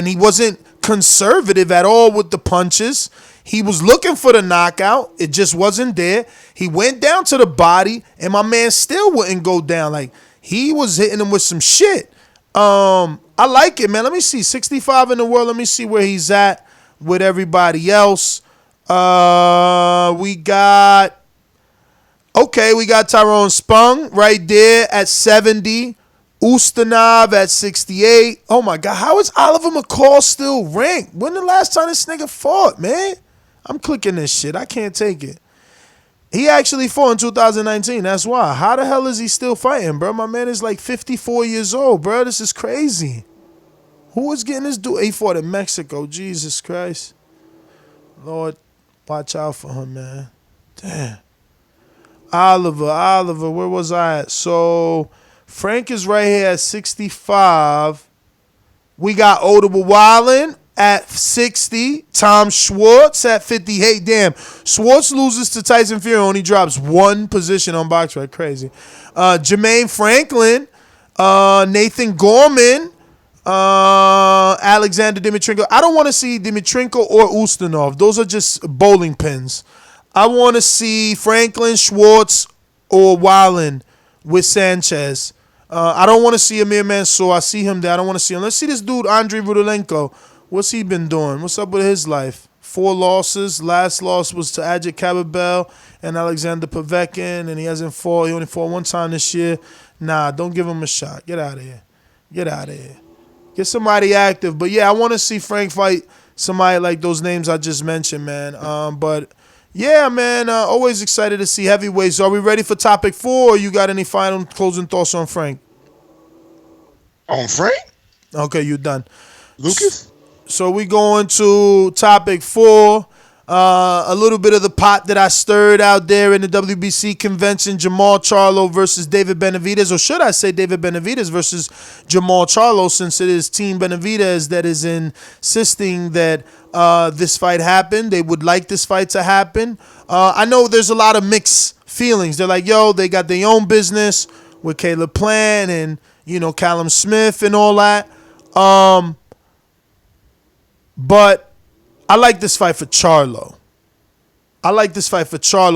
he wasn't conservative at all with the punches. He was looking for the knockout. It just wasn't there. He went down to the body, and my man still wouldn't go down. Like, he was hitting him with some shit. I like it, man. Let me see. 65 in the world. Let me see where he's at with everybody else. We got Tyrone Spong right there at 70. Ustinov at 68. Oh, my God. How is Oliver McCall still ranked? When the last time this nigga fought, man? I'm clicking this shit. I can't take it. He actually fought in 2019. That's why. How the hell is he still fighting, bro? My man is like 54 years old, bro. This is crazy. Who was getting this dude? He fought in Mexico. Jesus Christ. Lord, watch out for him, man. Damn. Oliver, where was I at? So, Frank is right here at 65. We got Odell Wildin at 60. Tom Schwartz at 58. Damn. Schwartz loses to Tyson Fury. Only drops 1 position on BoxRec. Crazy. Jermaine Franklin. Nathan Gorman. Alexander Dimitrenko. I don't want to see Dimitrenko or Ustinov. Those are just bowling pins. I want to see Franklin, Schwartz, or Wildin with Sanchez. I don't want to see Amir Mansour. I see him there. I don't want to see him. Let's see this dude, Andrei Rudolenko. What's he been doing? What's up with his life? 4 losses. Last loss was to Ajit Kababel and Alexander Povetkin, and he hasn't fought. He only fought 1 time this year. Nah, don't give him a shot. Get out of here. Get out of here. Get somebody active. But, yeah, I want to see Frank fight somebody like those names I just mentioned, man. But, yeah, man, always excited to see heavyweights. Are we ready for topic 4, or you got any final closing thoughts on Frank? On Frank? Okay, you're done. Lucas? So we going to topic 4. A little bit of the pot that I stirred out there in the WBC convention. Jermall Charlo versus David Benavidez, or should I say David Benavidez versus Jermall Charlo, since it is Team Benavidez that is insisting that this fight happen. They would like this fight to happen. I know there's a lot of mixed feelings. They're like, yo, they got their own business with Caleb Plant and, Callum Smith and all that. But I like this fight for Charlo.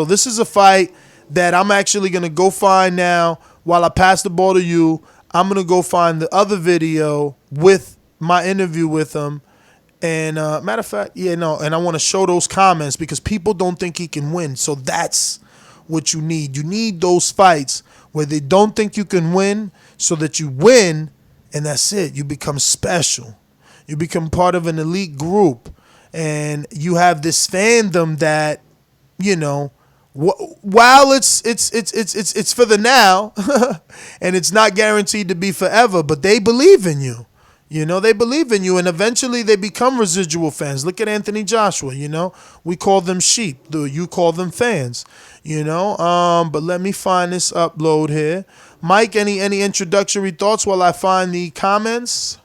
This is a fight that I'm actually going to go find now while I pass the ball to you. I'm going to go find the other video with my interview with him. And matter of fact, and I want to show those comments because people don't think he can win. So that's what you need. You need those fights where they don't think you can win so that you win, and that's it. You become special. You become part of an elite group. And you have this fandom that, while it's for the now, and it's not guaranteed to be forever, but they believe in you. They believe in you, and eventually they become residual fans. Look at Anthony Joshua. We call them sheep. You call them fans. But let me find this upload here. Mike, any introductory thoughts while I find the comments?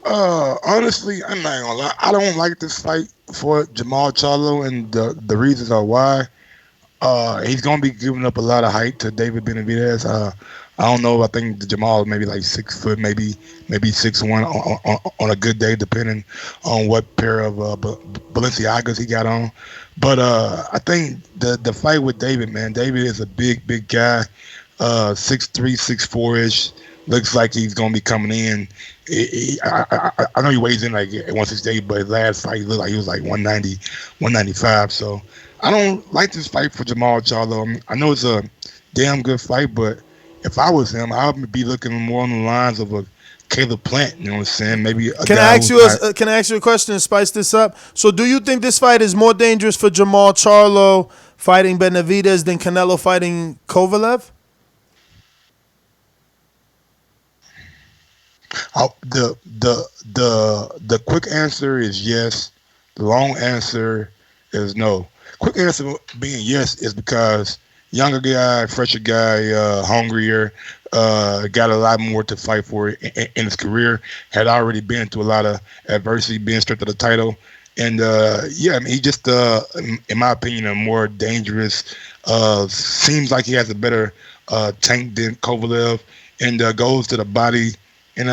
Honestly, I'm not gonna lie. I don't like this fight for Jermall Charlo, and the reasons are why. He's gonna be giving up a lot of height to David Benavidez. I don't know. I think Jermall maybe like 6 foot, maybe 6'1" on a good day, depending on what pair of Balenciagas he got on. But I think the fight with David, man, David is a big guy, 6'3", 6'4" ish. Looks like he's gonna be coming in. I know he weighs in like 168, but his last fight he looked like he was like 190, 195. So I don't like this fight for Jermall Charlo. I know it's a damn good fight, but if I was him, I would be looking more on the lines of a Caleb Plant. You know what I'm saying? Maybe. Can I ask you a question and spice this up? So, do you think this fight is more dangerous for Jermall Charlo fighting Benavidez than Canelo fighting Kovalev? The quick answer is yes. The long answer is no. Quick answer being yes is because younger guy, fresher guy, hungrier, got a lot more to fight for in his career. Had already been through a lot of adversity, being stripped of the title, and he just, in my opinion, a more dangerous. Seems like he has a better tank than Kovalev, and goes to the body. And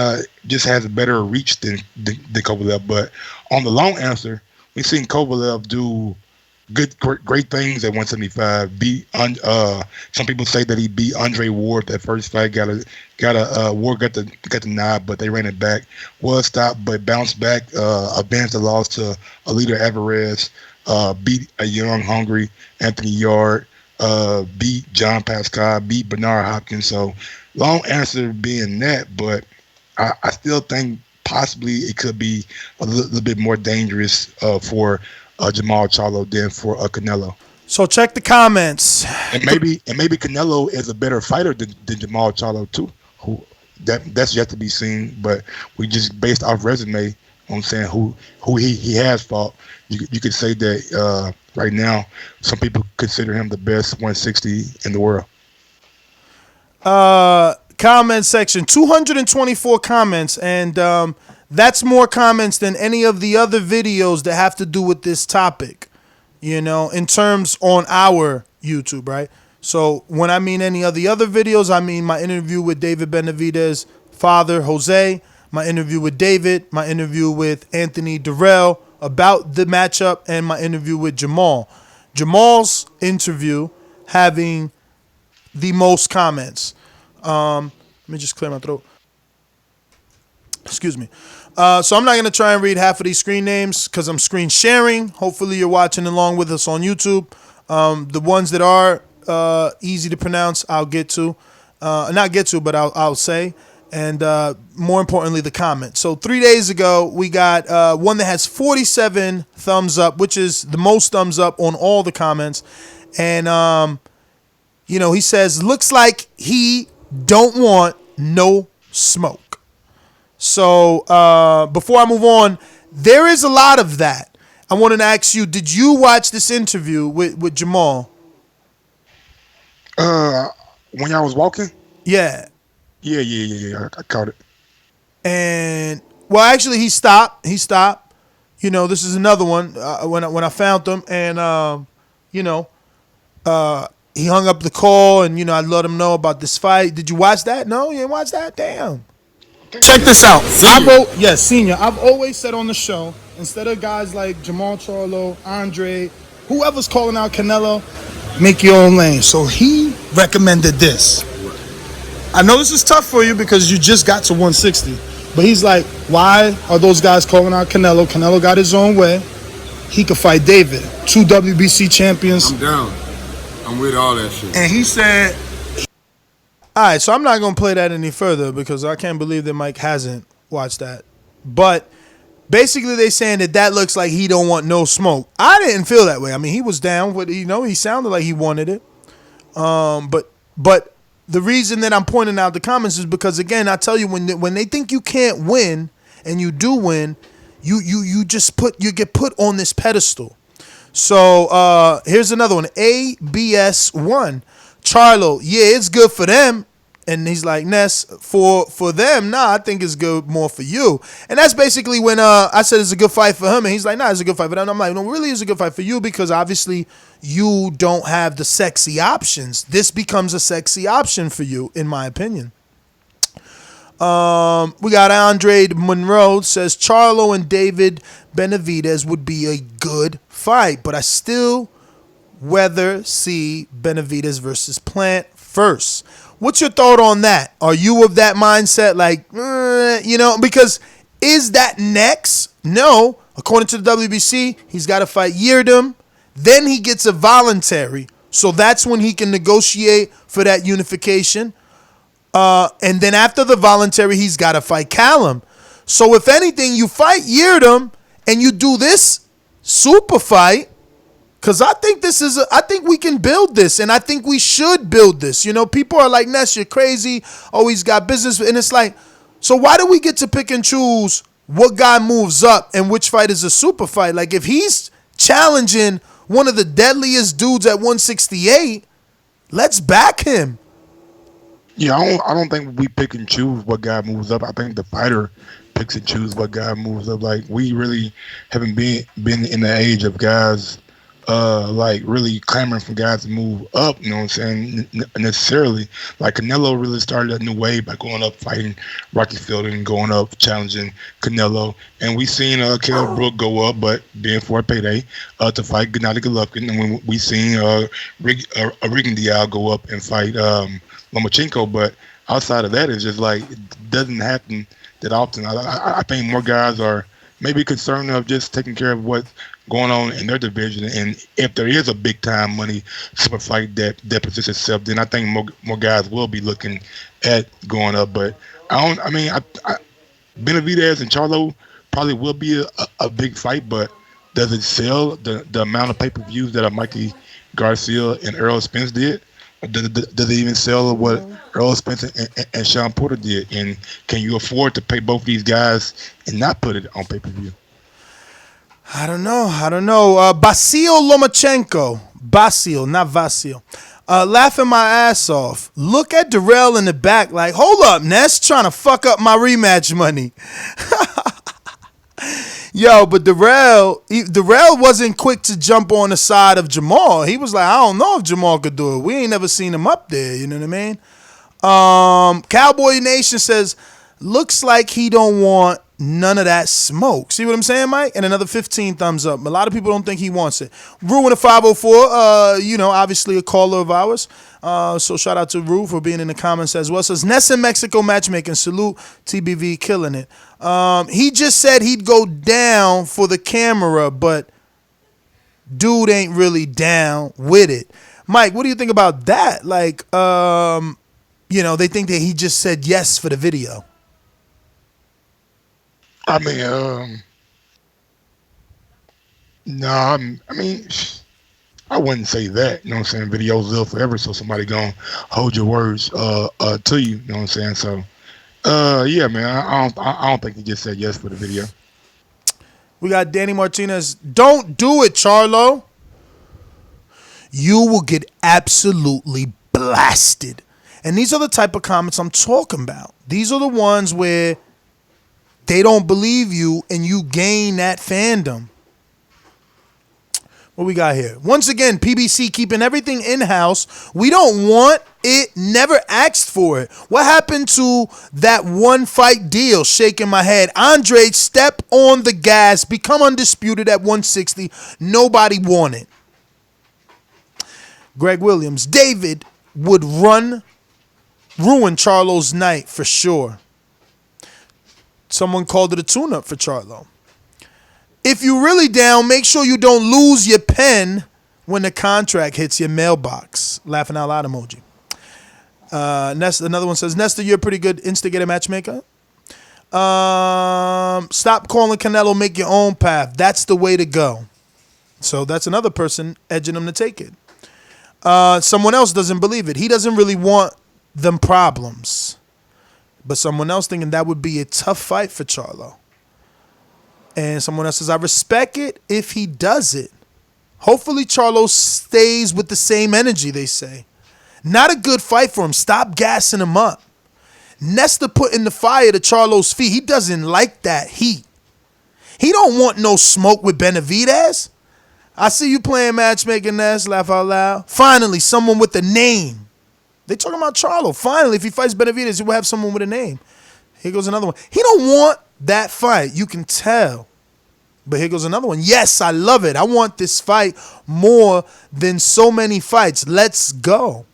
just has a better reach than Kovalev. But on the long answer, we've seen Kovalev do great things at 175. Some people say that he beat Andre Ward that first fight. Ward got the nod, but they ran it back. Was stopped, but bounced back. Avenged the loss to Alida Alvarez. Beat a young, hungry Anthony Yard. Beat John Pascal. Beat Bernard Hopkins. So long answer being that, but I still think possibly it could be a little bit more dangerous for Jermall Charlo than for Canelo. So check the comments. And maybe Canelo is a better fighter than Jermall Charlo too. That's yet to be seen. But we just based off resume on saying who he has fought. You could say that right now some people consider him the best 160 in the world. Comment section, 224 comments, and that's more comments than any of the other videos that have to do with this topic, in terms on our YouTube, right? So when I mean any of the other videos, I mean my interview with David Benavidez' father, Jose, my interview with David, my interview with Anthony Darrell about the matchup, and my interview with Jermall. Jermall's interview having the most comments. Let me just clear my throat. Excuse me. So I'm not going to try and read half of these screen names because I'm screen sharing. Hopefully you're watching along with us on YouTube. The ones that are easy to pronounce, I'll get to. Not get to, but I'll say. And more importantly, the comment. So 3 days ago, we got one that has 47 thumbs up, which is the most thumbs up on all the comments. And, he says, looks like he don't want no smoke. So before I move on, there is a lot of that. I wanted to ask you, did you watch this interview with Jermall? When y'all was walking? Yeah. Yeah. I caught it. And, well, actually, he stopped. This is another one when I found them. And, he hung up the call and, I let him know about this fight. Did you watch that? No? You didn't watch that? Damn. Check this out. Senior. I've always said on the show, instead of guys like Jermall, Charlo, Andre, whoever's calling out Canelo, make your own lane. So he recommended this. I know this is tough for you because you just got to 160. But he's like, why are those guys calling out Canelo? Canelo got his own way. He could fight David. 2 WBC champions. I'm down. I'm with all that shit. And he said... All right, so I'm not going to play that any further because I can't believe that Mike hasn't watched that. But basically they saying that looks like he don't want no smoke. I didn't feel that way. I mean, he was down with, he sounded like he wanted it. But the reason that I'm pointing out the comments is because, again, I tell you, when they think you can't win and you do win, you get put on this pedestal. So here's another one, ABS1. Charlo, yeah, it's good for them. And he's like, Ness, for them, nah, I think it's good more for you. And that's basically when I said it's a good fight for him. And he's like, nah, it's a good fight for them. And I'm like, no, really it's a good fight for you because obviously you don't have the sexy options. This becomes a sexy option for you, in my opinion. We got Andre Monroe says, Charlo and David Benavidez would be a good fight. But I still rather see Benavidez versus Plant first. What's your thought on that? Are you of that mindset? Like, because is that next? No. According to the WBC, he's got to fight Yeardom. Then he gets a voluntary. So that's when he can negotiate for that unification. And then after the voluntary, he's got to fight Callum. So if anything, you fight Yeardom and you do this super fight. Because I think I think we can build this, and I think we should build this. People are like, Ness, you're crazy. Oh, he's got business. And it's like, so why do we get to pick and choose what guy moves up and which fight is a super fight? Like, if he's challenging one of the deadliest dudes at 168, let's back him. Yeah, I don't think we pick and choose what guy moves up. I think the fighter picks and chooses what guy moves up. Like, we really haven't been in the age of guys really clamoring for guys to move up, you know what I'm saying, necessarily. Like, Canelo really started a new wave by going up fighting Rocky Fielding and going up challenging Canelo. And we seen Kell Brook go up, but being for a payday, to fight Gennady Golovkin. And we seen Regan Dial go up and fight Lomachenko. But outside of that, it's just like, it doesn't happen that often. I think more guys are maybe concerned of just taking care of what's going on in their division, and if there is a big time money super fight that presents itself, then I think more guys will be looking at going up. But Benavidez and Charlo probably will be a big fight, but does it sell the amount of pay-per-views that a Mikey Garcia and Errol Spence did? Does it even sell what Errol Spence and Sean Porter did? And can you afford to pay both these guys and not put it on pay-per-view? I don't know. Basil Lomachenko. Basil, not Vasil. Laughing my ass off. Look at Jarrell in the back like, hold up, Ness, trying to fuck up my rematch money. Yo, but Jarrell wasn't quick to jump on the side of Jermall. He was like, I don't know if Jermall could do it. We ain't never seen him up there, you know what I mean? Cowboy Nation says, looks like he don't want none of that smoke. See what I'm saying, Mike? And another 15 thumbs up. A lot of people don't think he wants it. Rue in the 504, obviously a caller of ours. So shout out to Rue for being in the comments as well. Says, Ness in Mexico matchmaking. Salute, TBV killing it. He just said he'd go down for the camera, but dude ain't really down with it. Mike, what do you think about that? Like, they think that he just said yes for the video. I mean, I wouldn't say that. You know what I'm saying? Videos live forever, so somebody gonna hold your words to you. You know what I'm saying? So, yeah, man, I don't think he just said yes for the video. We got Danny Martinez. Don't do it, Charlo. You will get absolutely blasted. And these are the type of comments I'm talking about. These are the ones where they don't believe you and you gain that fandom. What we got here? Once again, PBC keeping everything in-house. We don't want it, never asked for it. What happened to that one fight deal? Shaking my head. Andre, step on the gas. Become undisputed at 160. Nobody wanted. Greg Williams. David would ruin Charlo's night for sure. Someone called it a tune-up for Charlo. If you really down, make sure you don't lose your pen when the contract hits your mailbox. Laughing out loud emoji. Another one says, Nestor, you're a pretty good instigator matchmaker. Stop calling Canelo, make your own path. That's the way to go. So that's another person edging him to take it. Someone else doesn't believe it. He doesn't really want them problems. But someone else thinking that would be a tough fight for Charlo. And someone else says, I respect it if he does it. Hopefully Charlo stays with the same energy, they say. Not a good fight for him. Stop gassing him up. Nestor putting the fire to Charlo's feet. He doesn't like that heat. He don't want no smoke with Benavidez. I see you playing matchmaking, Ness. Laugh out loud. Finally, someone with a name. They talking about Charlo. Finally, if he fights Benavidez, he will have someone with a name. Here goes another one. He don't want that fight. You can tell. But here goes another one. Yes, I love it. I want this fight more than so many fights. Let's go.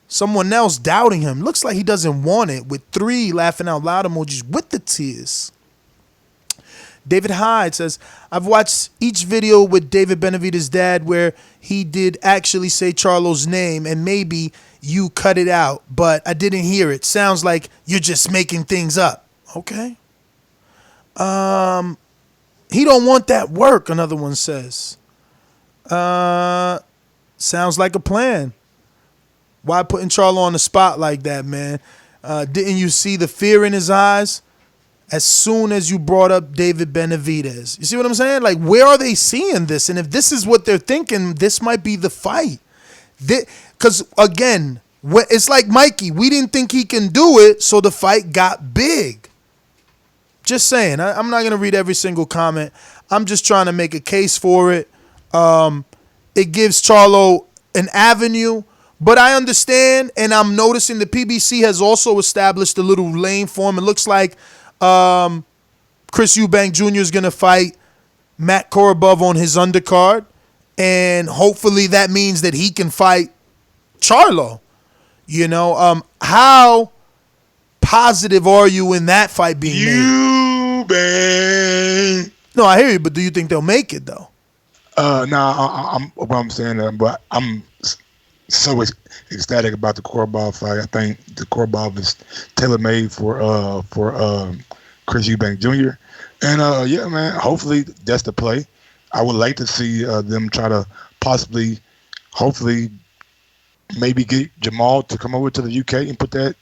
Someone else doubting him. Looks like he doesn't want it with 3 laughing out loud emojis with the tears. David Hyde says, I've watched each video with David Benavidez's dad where he did actually say Charlo's name and maybe you cut it out, but I didn't hear it. Sounds like you're just making things up. Okay. He don't want that work, another one says. Sounds like a plan. Why putting Charlo on the spot like that, man? Didn't you see the fear in his eyes as soon as you brought up David Benavidez? You see what I'm saying? Like, where are they seeing this? And if this is what they're thinking, this might be the fight. Because, again, it's like Mikey. We didn't think he can do it, so the fight got big. Just saying. I'm not going to read every single comment. I'm just trying to make a case for it. It gives Charlo an avenue. But I understand, and I'm noticing the PBC has also established a little lane for him. It looks like Chris Eubank Jr. is going to fight Matt Korobov on his undercard. And hopefully that means that he can fight Charlo. You know, how positive are you in that fight being made? Eubank. No, I hear you, but do you think they'll make it, though? I'm saying, but I'm so ecstatic about the Korobov fight. I think the Korobov is tailor-made for Chris Eubank Jr. And yeah, man, hopefully that's the play. I would like to see them try to hopefully maybe get Jermall to come over to the UK and put that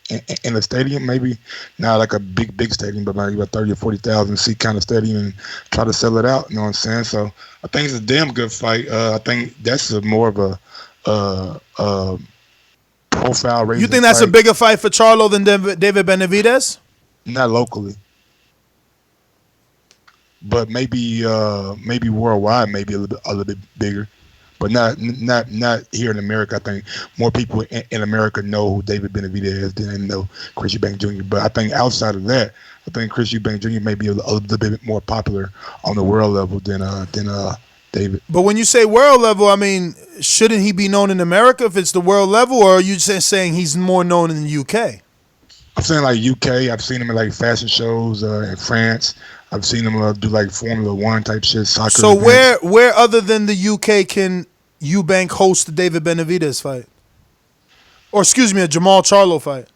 in a stadium, maybe not like a big stadium, but maybe about 30 or 40,000 seat kind of stadium, and try to sell it out. You know what I'm saying? So I think it's a damn good fight. I think that's more of a profile raising. You think that's a bigger fight for Charlo than David Benavidez? Not locally, but maybe worldwide, maybe a little bit bigger. but not here in America. I think more people in America know who David Benavidez is than they know Chris Eubank Jr. But I think outside of that, I think Chris Eubank Jr. may be a little bit more popular on the world level than David. But when you say world level, I mean, shouldn't he be known in America if it's the world level, or are you just saying he's more known in the UK? I'm saying like UK. I've seen him in like fashion shows in France. I've seen him do like Formula One type shit, soccer. So where other than the UK can Eubank host the David Benavidez fight? Or excuse me, a Jermall Charlo fight?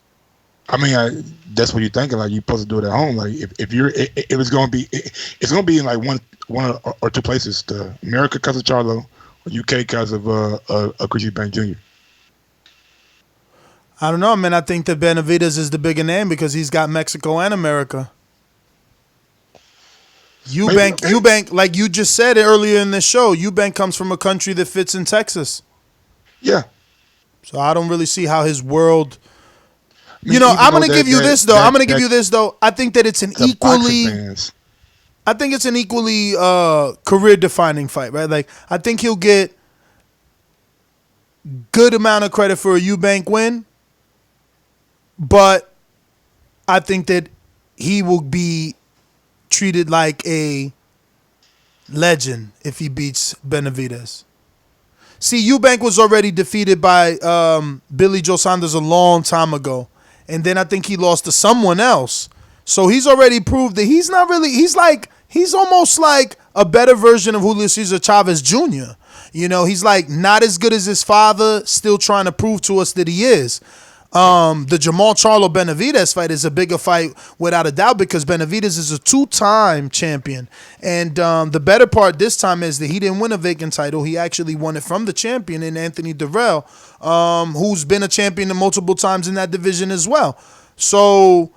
I mean, that's what you're thinking. Like you're supposed to do it at home. Like if it's gonna be in like one or two places: to America because of Charlo, or UK because of Chris Eubank Jr. I don't know, man. I think that Benavidez is the bigger name because he's got Mexico and America. Eubank, like you just said earlier in the show, Eubank comes from a country that fits in Texas. Yeah. So I don't really see how his world. I'm going to give you this though. I think that it's an equally. I think it's an equally career-defining fight, right? Like I think he'll get good amount of credit for a Eubank win, but I think that he will be treated like a legend if he beats Benavidez. See, Eubank was already defeated by Billy Joe Saunders a long time ago, and then I think he lost to someone else. So he's already proved that he's not really. He's almost like a better version of Julio Cesar Chavez Jr. He's like not as good as his father, still trying to prove to us that he is. The Jermall Charlo Benavidez fight is a bigger fight without a doubt because Benavidez is a 2-time champion. And the better part this time is that he didn't win a vacant title. He actually won it from the champion in Anthony Dereck, who's been a champion multiple times in that division as well. So,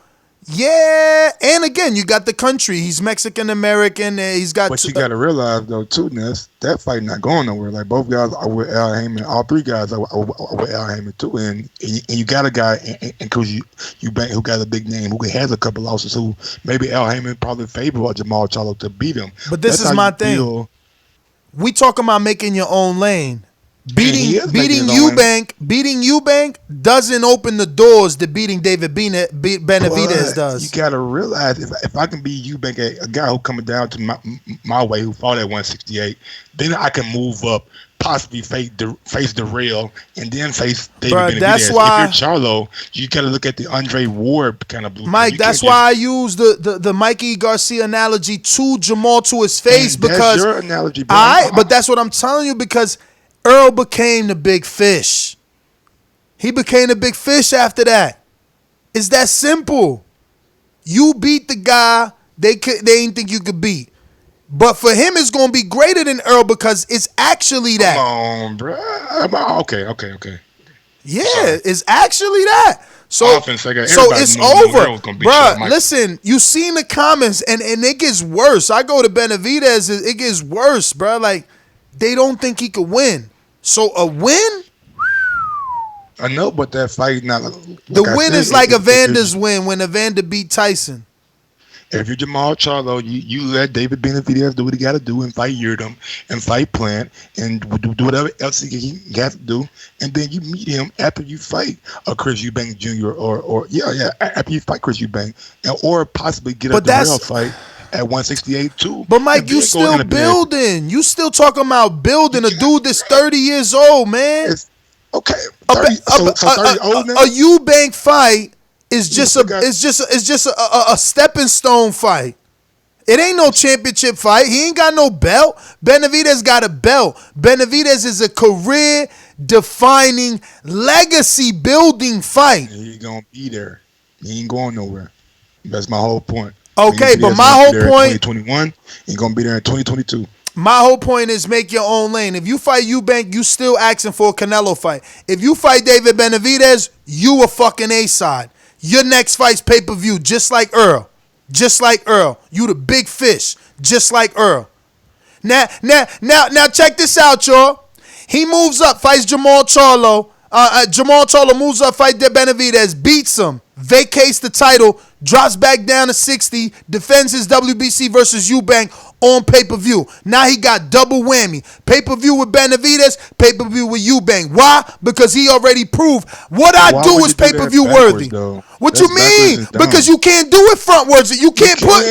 yeah. And again, you got the country. He's Mexican-American. He's got. But you got to realize, though, too, Ness, that fight not going nowhere. Like, both guys are with Al Heyman. All three guys are with Al Heyman, too. And you got a guy, and Chris Eubank, who got a big name, who has a couple losses, who maybe Al Heyman probably favor Jermall Charlo to beat him. But this is my thing. We talking about making your own lane. Beating Eubank doesn't open the doors that beating David Benavidez does. You gotta realize if I can beat Eubank, a guy who coming down to my way, who fought at 168, then I can move up, possibly face Jarrell, and then face David Benavidez. That's why, if you're Charlo, you gotta look at the Andre Ward kind of blueprint. Mike, that's why I use the Mikey Garcia analogy to Jermall to his face, because that's your analogy, bro. But that's what I'm telling you, because Earl became the big fish. He became the big fish after that. It's that simple. You beat the guy they didn't think you could beat. But for him, it's going to be greater than Earl because it's actually that. Come on, bro. Okay. Yeah, it's actually that. So it's over. Bro, listen, you seen the comments, and it gets worse. I go to Benavidez, it gets worse, bro. Like, they don't think he could win. So a win? I know, but that fight not. The win is like Evander's win when Evander beat Tyson. If you're Jermall Charlo, you let David Benavidez do what he got to do and fight Yurdom and fight Plant and do whatever else he got to do, and then you meet him after you fight a Chris Eubank Jr. or after you fight Chris Eubank, or possibly get a Jarrell fight at 168 too. But Mike, you still building. You still talking about building a dude that's 30 years old, man. Okay, 30 old now? A Eubank fight is just a stepping stone fight. It ain't no championship fight. He ain't got no belt. Benavidez got a belt. Benavidez is a career-defining, legacy-building fight. He gonna be there. He ain't going nowhere. That's my whole point. Okay, but my whole point, 2021, he's gonna be there in 2022. My whole point is make your own lane. If you fight Eubank, you still asking for a Canelo fight. If you fight David Benavidez, you a fucking A-side. Your next fight's pay-per-view, just like Earl. Just like Earl. You the big fish, just like Earl. Now check this out, y'all. He moves up, fights Jermall Charlo. Jermall Charlo moves up, fights Benavidez, beats him, vacates the title. drops back down to 60, defends his WBC versus Eubank on pay-per-view. Now he got double whammy. Pay-per-view with Benavidez, pay-per-view with Eubank. Why? Because he already proved what I do is pay-per-view worthy. What you mean? Because you can't do it frontwards. You can't put.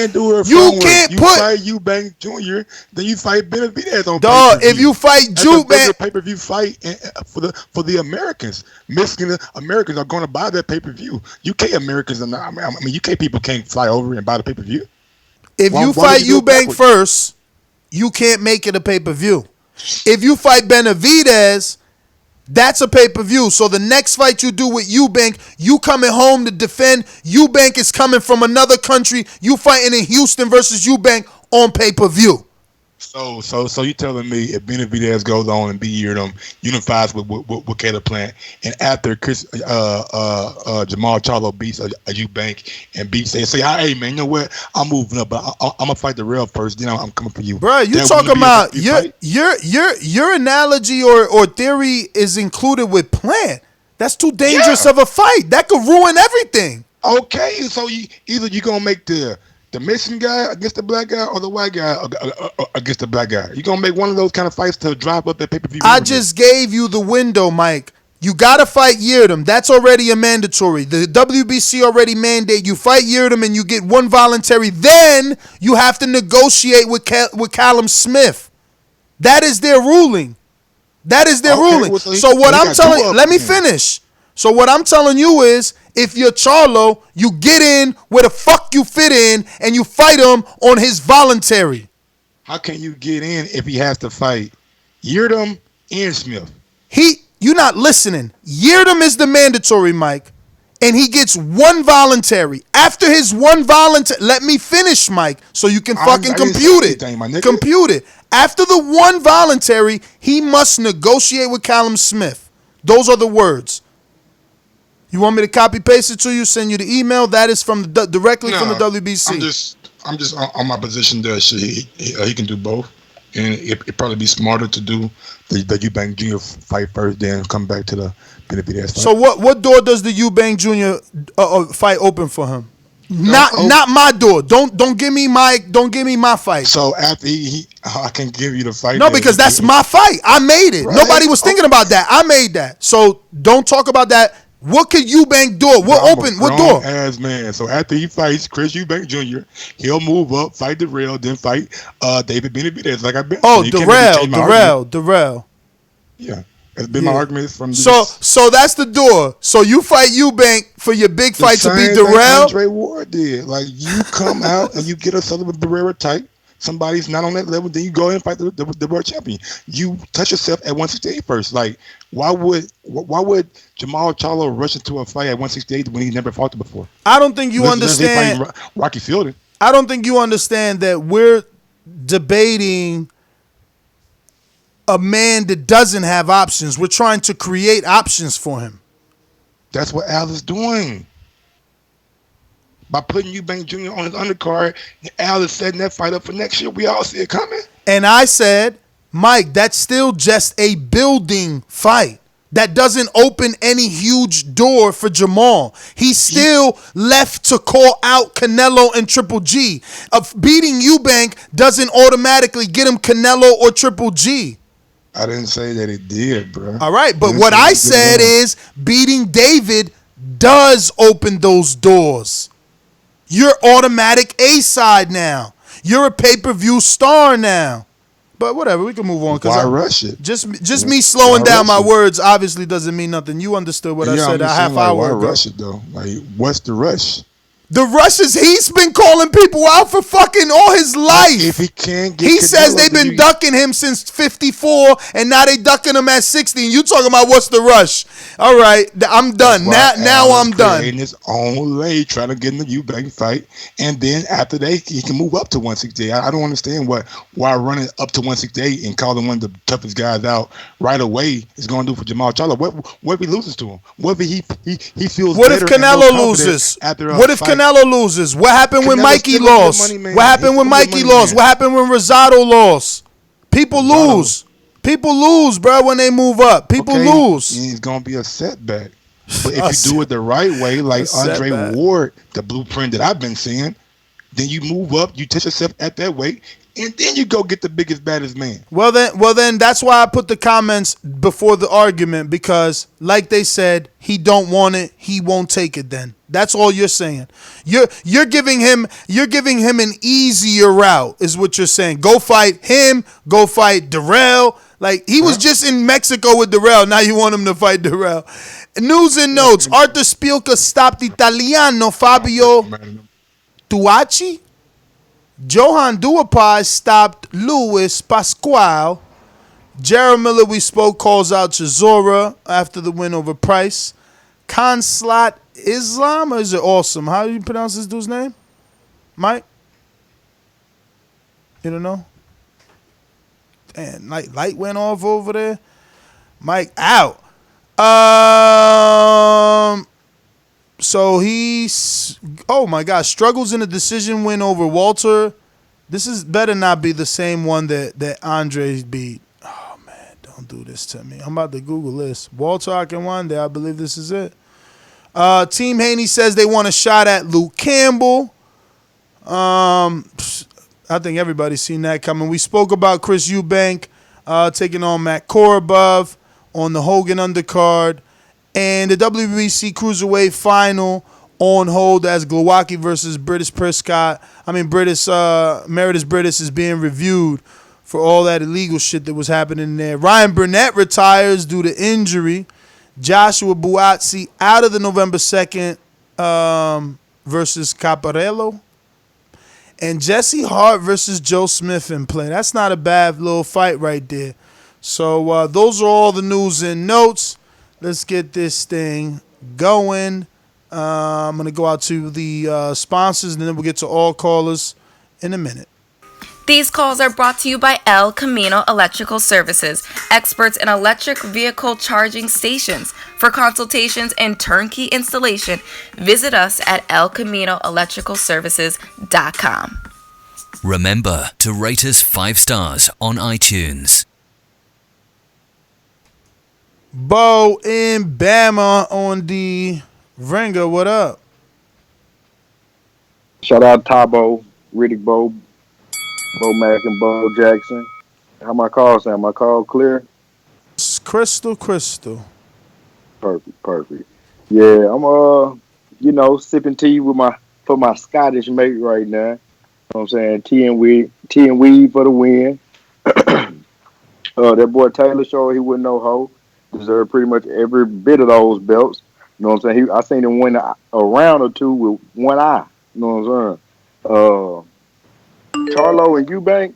You fight Eubank Jr., then you fight Benavidez on dog. If you fight Eubank, pay-per-view fight for the Americans. Mexican Americans are going to buy that pay-per-view. UK Americans are not. I mean, UK people can't fly over and buy the pay-per-view. If you fight Eubank first, you can't make it a pay-per-view. If you fight Benavidez, that's a pay-per-view. So the next fight you do with Eubank, you coming home to defend. Eubank is coming from another country. You fighting in Houston versus Eubank on pay-per-view. So you telling me if Benavidez goes on and beat them, unifies with Mikaela Plant, and after Jermall Charlo beats a Eubank and beats, say, hey man, you know what? I'm moving up, but I'm gonna fight the real first. Then I'm coming for you, bro. You talking about your analogy or theory is included with Plant. That's too dangerous of a fight. That could ruin everything. Okay, so either you're gonna make the Mexican guy against the black guy or the white guy against the black guy. You're going to make one of those kind of fights to drive up that pay-per-view. I just gave you the window, Mike. You got to fight Yildirim. That's already a mandatory. The WBC already mandate you fight Yildirim and you get one voluntary. Then you have to negotiate with Callum Smith. That is their ruling. That is their ruling. Well, so what I'm telling you, let me finish. So what I'm telling you is, if you're Charlo, you get in where the fuck you fit in and you fight him on his voluntary. How can you get in if he has to fight Yildirim and Smith? You're not listening. Yildirim is the mandatory, Mike, and he gets one voluntary. After his one voluntary, let me finish, Mike, so you can fucking compute it. Compute it. After the one voluntary, he must negotiate with Callum Smith. Those are the words. You want me to copy paste it to you? Send you the email. That is from directly from the WBC. I'm just on my position there. He can do both, and it'd probably be smarter to do the Eubank Jr. fight first, then come back to the Benavidez fight. So what door does the Eubank Jr. Fight open for him? Not my door. Don't give me my fight. So after I can give you the fight. No, because that's my fight. I made it. Right? Nobody was thinking about that. I made that. So don't talk about that. What could Eubank do? What door? As man. So after he fights Chris Eubank Jr., he'll move up, fight Darrell, then fight David Benavidez. Like I've been. Oh, Darrell. Yeah, that's been my argument from. So that's the door. So you fight Eubank for your big fight to beat Darrell. Andre Ward did. Like you come out and you get a Sullivan Barrera type. Somebody's not on that level, then you go in and fight the world champion. You touch yourself at 168 first. Like, why would Jermall Charlo rush into a fight at 168 when he never fought it before? I don't think you understand. Rocky Fielding. I don't think you understand that we're debating a man that doesn't have options. We're trying to create options for him. That's what Al is doing. By putting Eubank Jr. on his undercard, Al is setting that fight up for next year. We all see it coming. And I said, Mike, that's still just a building fight. That doesn't open any huge door for Jermall. He's still left to call out Canelo and Triple G. Beating Eubank doesn't automatically get him Canelo or Triple G. I didn't say that it did, bro. All right, but what I said is beating David does open those doors. You're automatic A-side now. You're a pay-per-view star now. But whatever, we can move on. Why rush it? Just me slowing down my words obviously doesn't mean nothing. You understood what I said a half hour why ago. Why rush it, though? Like, what's the rush? The rush is he's been calling people out for fucking all his life. If he can't get He says they've been ducking him since 54, and now they ducking him at 60. And you talking about what's the rush? All right, I'm done. Now I'm done. In his own way, trying to get in the Eubank fight, and then after that, he can move up to 168. I don't understand why running up to 168 and calling one of the toughest guys out right away is going to do for Jermall Charlo. What if he loses to him? What if he feels? What if Canelo loses? What if Canelo loses? What happened when Mikey lost? What happened when Mikey lost? What happened when Rosado lost? People lose. People lose, bro, when they move up. People lose. It's going to be a setback. But if you do it the right way, like Andre setback. Ward, the blueprint that I've been seeing, then you move up, you test yourself at that weight, and then you go get the biggest, baddest man. Well then, that's why I put the comments before the argument, because, like they said, he don't want it, he won't take it. Then that's all you're saying. You're giving him an easier route, is what you're saying. Go fight him. Go fight Jarrell. Like, he was just in Mexico with Jarrell. Now you want him to fight Jarrell. News and notes: Arthur Spielka stopped Italiano Fabio Tuacci. Johan Duapaz stopped Luis Pascual. Jarrell Miller, we spoke, calls out Chisora after the win over Price. Conslot Islam, or is it Awesome? How do you pronounce this dude's name? Mike? You don't know? Damn, light went off over there. Mike out. So he's, oh my gosh, struggles in a decision win over Walter. This is better not be the same one that Andre beat. Oh man, don't do this to me. I'm about to Google this. Walter Akinwande, I believe this is it. Team Haney says they want a shot at Luke Campbell. I think everybody's seen that coming. We spoke about Chris Eubank taking on Matt Korobov on the Hogan undercard. And the WBC Cruiserweight final on hold as Glowacki versus Meredith Britis is being reviewed for all that illegal shit that was happening there. Ryan Burnett retires due to injury. Joshua Buatsi out of the November 2nd versus Caparello. And Jesse Hart versus Joe Smith in play. That's not a bad little fight right there. So those are all the news and notes. Let's get this thing going. I'm going to go out to the sponsors, and then we'll get to all callers in a minute. These calls are brought to you by El Camino Electrical Services, experts in electric vehicle charging stations. For consultations and turnkey installation, visit us at elcaminoelectricalservices.com. Remember to rate us 5 stars on iTunes. Bo in Bama on the ringer. What up? Shout out Tabo, Riddick Bo Mack, and Bo Jackson. How my call sound? My call clear? It's crystal. Perfect. Yeah, I'm sipping tea for my Scottish mate right now. You know what I'm saying? Tea and weed for the win. That boy Taylor showed he wasn't no hoe. Deserved pretty much every bit of those belts. You know what I'm saying? I seen him win a round or two with one eye. You know what I'm saying? Charlo and Eubank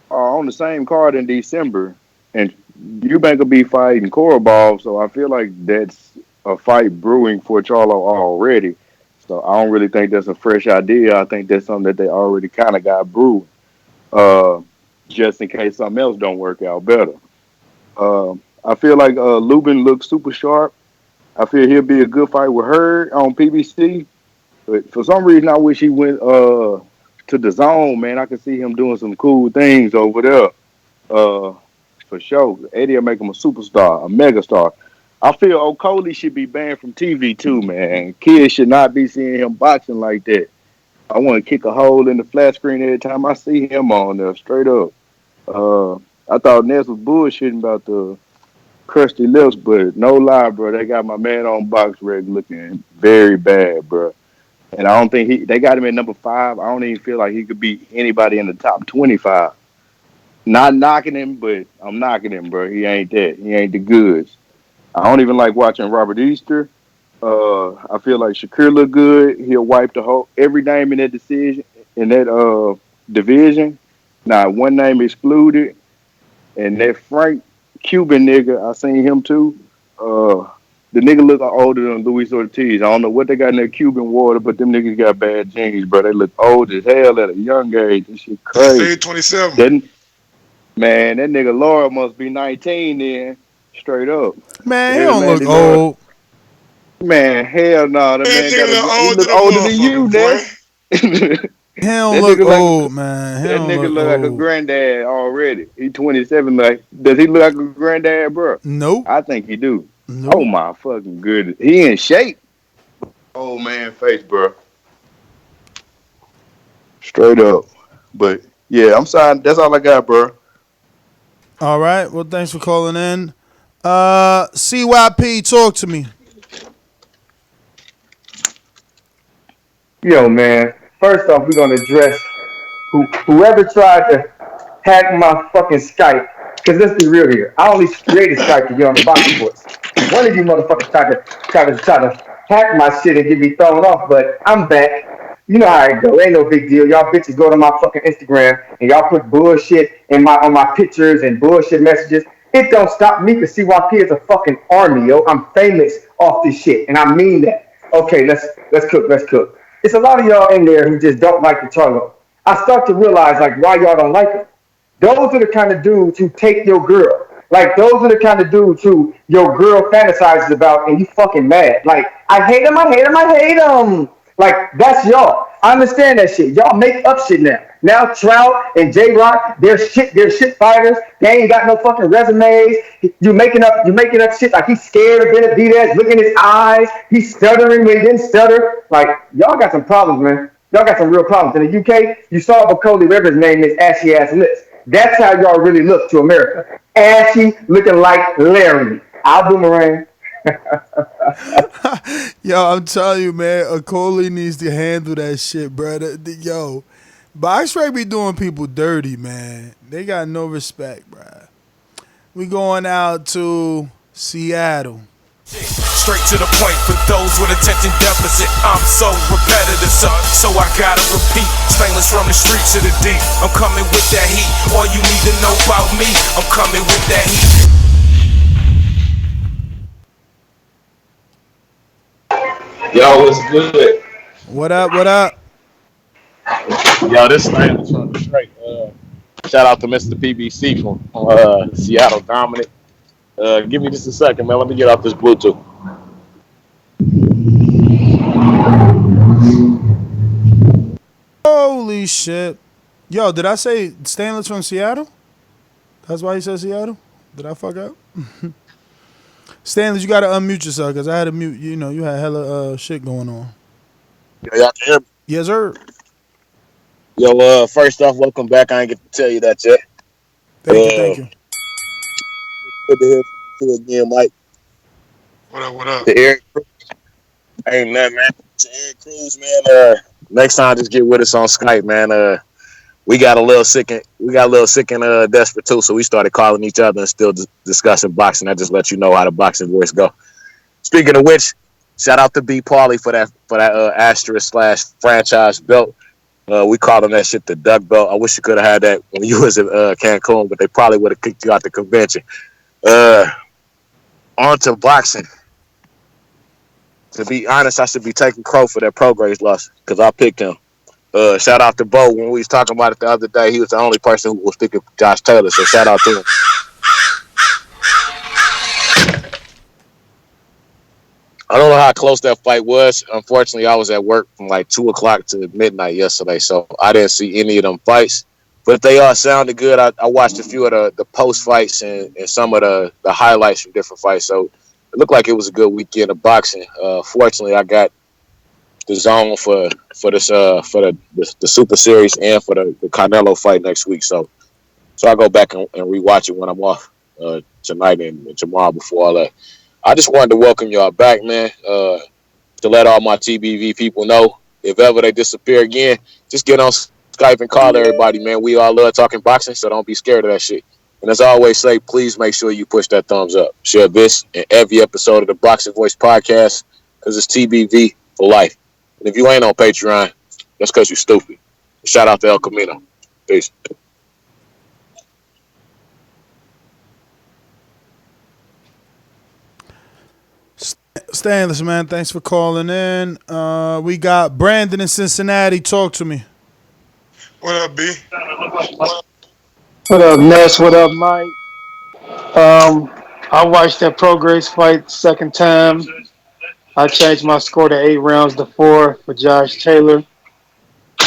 are on the same card in December, and Eubank will be fighting Korobov, so I feel like that's a fight brewing for Charlo already. So I don't really think that's a fresh idea. I think that's something that they already kind of got brewed, just in case something else don't work out better. I feel like Lubin looks super sharp. I feel he'll be a good fight with her on PBC. But for some reason, I wish he went to DAZN, man. I could see him doing some cool things over there. For sure. Eddie will make him a superstar, a megastar. I feel Oklie should be banned from TV too, man. Kids should not be seeing him boxing like that. I want to kick a hole in the flat screen every time I see him on there, straight up. I thought Ness was bullshitting about the crusty lips, but no lie, bro, they got my man on box reg looking very bad, bro. And I don't think they got him at number 5. I don't even feel like he could beat anybody in the top 25. Not knocking him, but I'm knocking him, bro. He ain't that. He ain't the goods. I don't even like watching Robert Easter. I feel like Shakur look good. He'll wipe every name in that division. Not one name excluded. And that Frank Cuban nigga, I seen him too. The nigga look older than Luis Ortiz. I don't know what they got in that Cuban water, but them niggas got bad genes, bro. They look old as hell at a young age. This shit crazy. 27. Man, that nigga Laura must be 19 then. Straight up. Man, he don't look old. Man, hell no. That man he look older than you, man. He don't look old, man. That nigga look like a granddad already. He 27. Like, does he look like a granddad, bro? Nope. I think he do. Nope. Oh my fucking goodness, he in shape. Old man face, bro. Straight up. But yeah, I'm sorry. That's all I got, bro. All right. Well, thanks for calling in. CYP, talk to me. Yo, man. First off, we're gonna address whoever tried to hack my fucking Skype. Cause let's be real here. I only created Skype to get on the boxing voice. One of you motherfuckers tried to hack my shit and get me thrown off, but I'm back. You know how it go. Ain't no big deal. Y'all bitches go to my fucking Instagram and y'all put bullshit on my pictures and bullshit messages. It don't stop me because CYP is a fucking army, yo. I'm famous off this shit, and I mean that. Okay, let's cook. It's a lot of y'all in there who just don't like the Charlo. I start to realize like why y'all don't like it. Those are the kind of dudes who take your girl. Like, those are the kind of dudes who your girl fantasizes about and you fucking mad. Like, I hate him. Like, that's y'all. I understand that shit. Y'all make up shit now. Now Trout and J-Rock, they're shit fighters. They ain't got no fucking resumes. You making up shit like he's scared of Benavidez. Look in his eyes. He's stuttering when he didn't stutter. Like, y'all got some problems, man. Y'all got some real problems. In the UK, you saw Oklie Rivers' name is Ashy Ass Lips. That's how y'all really look to America. Ashy, looking like Larry. I'll boomerang. Yo, I'm telling you, man, Oklie needs to handle that shit, bro. Yo, BoxRec be doing people dirty, man. They got no respect, bro. We going out to Seattle. Straight to the point for those with attention deficit. I'm so repetitive, so I gotta repeat. Stainless from the streets to the deep. I'm coming with that heat. All you need to know about me, I'm coming with that heat. Yo, what's good? What up? Yo, this Stainless from Detroit. Shout out to Mr. PBC from Seattle Dominant. Give me just a second, man. Let me get off this Bluetooth. Holy shit. Yo, did I say Stainless from Seattle? That's why he said Seattle? Did I fuck up? Stainless, you gotta unmute yourself because I had to mute. You know, you had hella shit going on. Yo, y'all can hear me? Yes, sir. Yo, first off, welcome back. I ain't get to tell you that yet. Thank you. Good to hear from you again, Mike. What up? To Eric Cruz. Ain't nothing, man. To Eric Cruz, man. Next time, just get with us on Skype, man. We got a little sick and desperate too, so we started calling each other and still discussing boxing. I just let you know how the boxing voice go. Speaking of which, shout out to B. Pauly for that asterisk / franchise belt. We called him that shit the duck belt. I wish you could have had that when you was in Cancun, but they probably would have kicked you out the convention. On to boxing. To be honest, I should be taking Crow for that Prograis loss because I picked him. Shout out to Bo. When we was talking about it the other day, he was the only person who was picking Josh Taylor, so shout out to him. I don't know how close that fight was. Unfortunately, I was at work from like 2 o'clock to midnight yesterday, so I didn't see any of them fights. But they all sounded good. I watched a few of the post fights and some of the highlights from different fights, so it looked like it was a good weekend of boxing. Fortunately, I got the zone for the Super Series and for the Canelo fight next week. So I'll go back and rewatch it when I'm off tonight and tomorrow before all that. I just wanted to welcome y'all back, man, to let all my TBV people know if ever they disappear again, just get on Skype and call everybody, man. We all love talking boxing, so don't be scared of that shit. And as I always say, please make sure you push that thumbs up. Share this and every episode of the Boxing Voice podcast because it's TBV for life. And if you ain't on Patreon, that's because you're stupid. Shout out to El Camino. Peace. Stainless, man. Thanks for calling in. We got Brandon in Cincinnati. Talk to me. What up, B? What up, Ness? What up, Mike? I watched that Prograis fight second time. I changed my score to 8 rounds to 4 for Josh Taylor.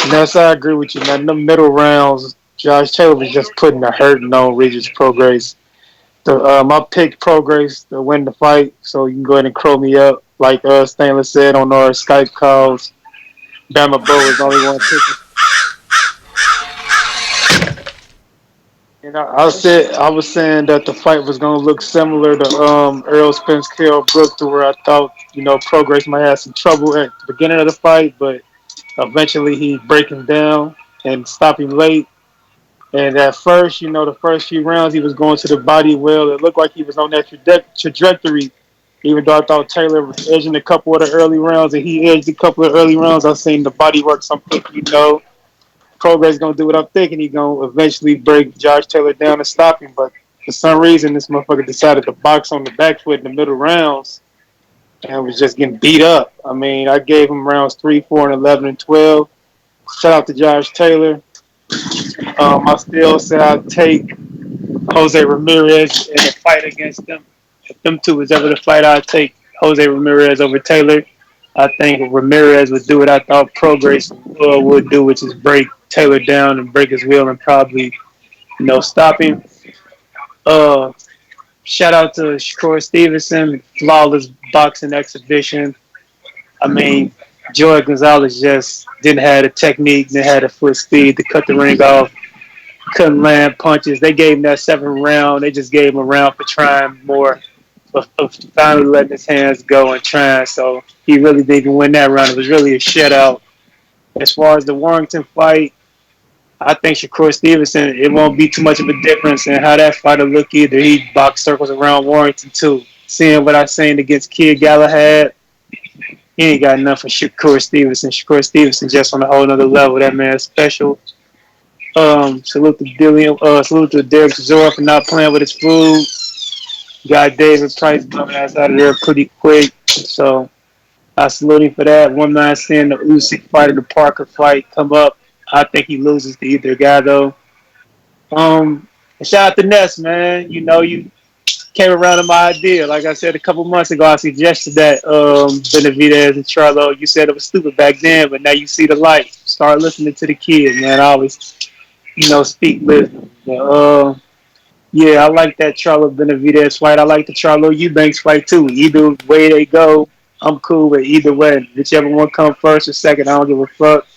Ness, I agree with you, man. In the middle rounds, Josh Taylor was just putting the hurting on Regis Prograis. I picked Prograis to win the fight, so you can go ahead and crow me up. Like Stanley said on our Skype calls, Bama Bo is the only one picking. And I was saying that the fight was gonna look similar to Earl Spence Kell Brook, to where I thought Prograis might have some trouble at the beginning of the fight, but eventually he break him down and stop him late. And at first, the first few rounds he was going to the body well. It looked like he was on that trajectory. Even though I thought Taylor was edging a couple of the early rounds, and he edged a couple of early rounds, I seen the body work. So I'm thinking, Prograis gonna do what I'm thinking. He gonna eventually break Josh Taylor down and stop him. But for some reason, this motherfucker decided to box on the back foot in the middle rounds and was just getting beat up. I mean, I gave him rounds 3, 4, and 11 and 12. Shout out to Josh Taylor. I still say I'd take Jose Ramirez in a fight against them. If them two was ever the fight, I'd take Jose Ramirez over Taylor. I think Ramirez would do what I thought Prograis would do, which is break Taylor down and break his wheel and probably, stop him. Shout out to Shakur Stevenson, flawless boxing exhibition. I mean, Joet Gonzalez just didn't have the technique, didn't have the foot speed to cut the ring off, couldn't land punches. They gave him that 7th round. They just gave him a round for trying more, of finally letting his hands go and trying. So he really didn't win that round. It was really a shutout. As far as the Warrington fight, I think Shakur Stevenson, it won't be too much of a difference in how that fight will look either. He boxed circles around Warrington too. Seeing what I seen against Kid Galahad, he ain't got enough for Shakur Stevenson. Shakur Stevenson just on a whole nother level. That man's special. Salute to Dereck Chisora for not playing with his food. Got David Price coming out of there pretty quick. So I salute him for that. One man seeing the Usyk fight and the Parker fight come up. I think he loses to either guy though. And shout out to Ness, man. You came around to my idea. Like I said a couple months ago, I suggested that Benavidez and Charlo. You said it was stupid back then, but now you see the light. Start listening to the kid, man. I always, speak wisdom. Yeah, I like that Charlo Benavidez fight. I like the Charlo Eubanks fight too. Either way they go, I'm cool with either way. Whichever one come first or second, I don't give a fuck.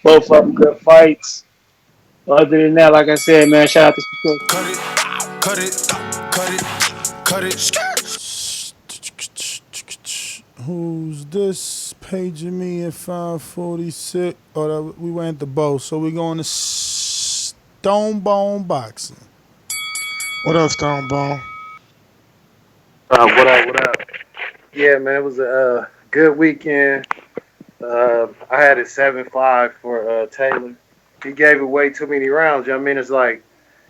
Both of them good fights. Other than that, like I said, man, shout out to Shakur. Cut it. Who's this paging me at 546? Oh, we went to both, so we're going to Stonebone Boxing. What up, Stonebone? What up? Yeah, man, it was a good weekend. I had it 7-5 for Taylor. He gave away too many rounds. I mean, it's like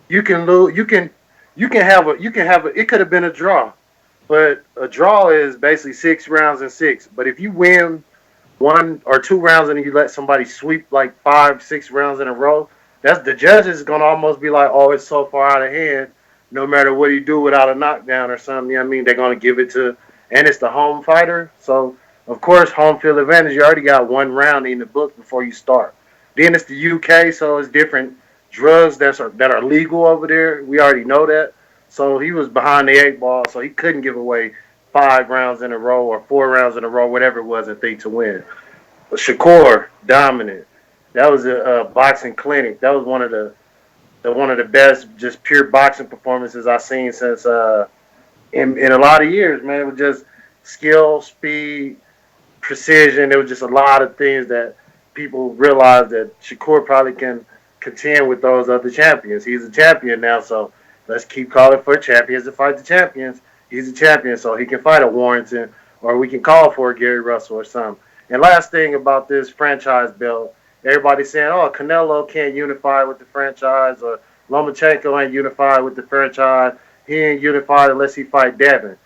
you can lose. You can have a. It could have been a draw, but a draw is basically 6 rounds and 6. But if you win 1 or 2 rounds and you let somebody sweep like 5, 6 rounds in a row, that's the judges gonna almost be like, oh, it's so far out of hand. No matter what you do without a knockdown or something, you know what I mean, they're gonna give it to, and it's the home fighter, so. Of course, home field advantage, you already got 1 round in the book before you start. Then it's the UK, so it's different drugs that are legal over there. We already know that. So he was behind the 8 ball, so he couldn't give away 5 rounds in a row or 4 rounds in a row, whatever it was, I think, to win. But Shakur, dominant. That was a boxing clinic. That was one of the best just pure boxing performances I've seen since in a lot of years, man. It was just skill, speed, precision. There was just a lot of things that people realized that Shakur probably can contend with those other champions. He's a champion now, so let's keep calling for champions to fight the champions. He's a champion, so he can fight a Warrington, or we can call for a Gary Russell or something. And last thing about this franchise belt, everybody's saying, oh, Canelo can't unify with the franchise, or Lomachenko ain't unified with the franchise. He ain't unified unless he fight Devin.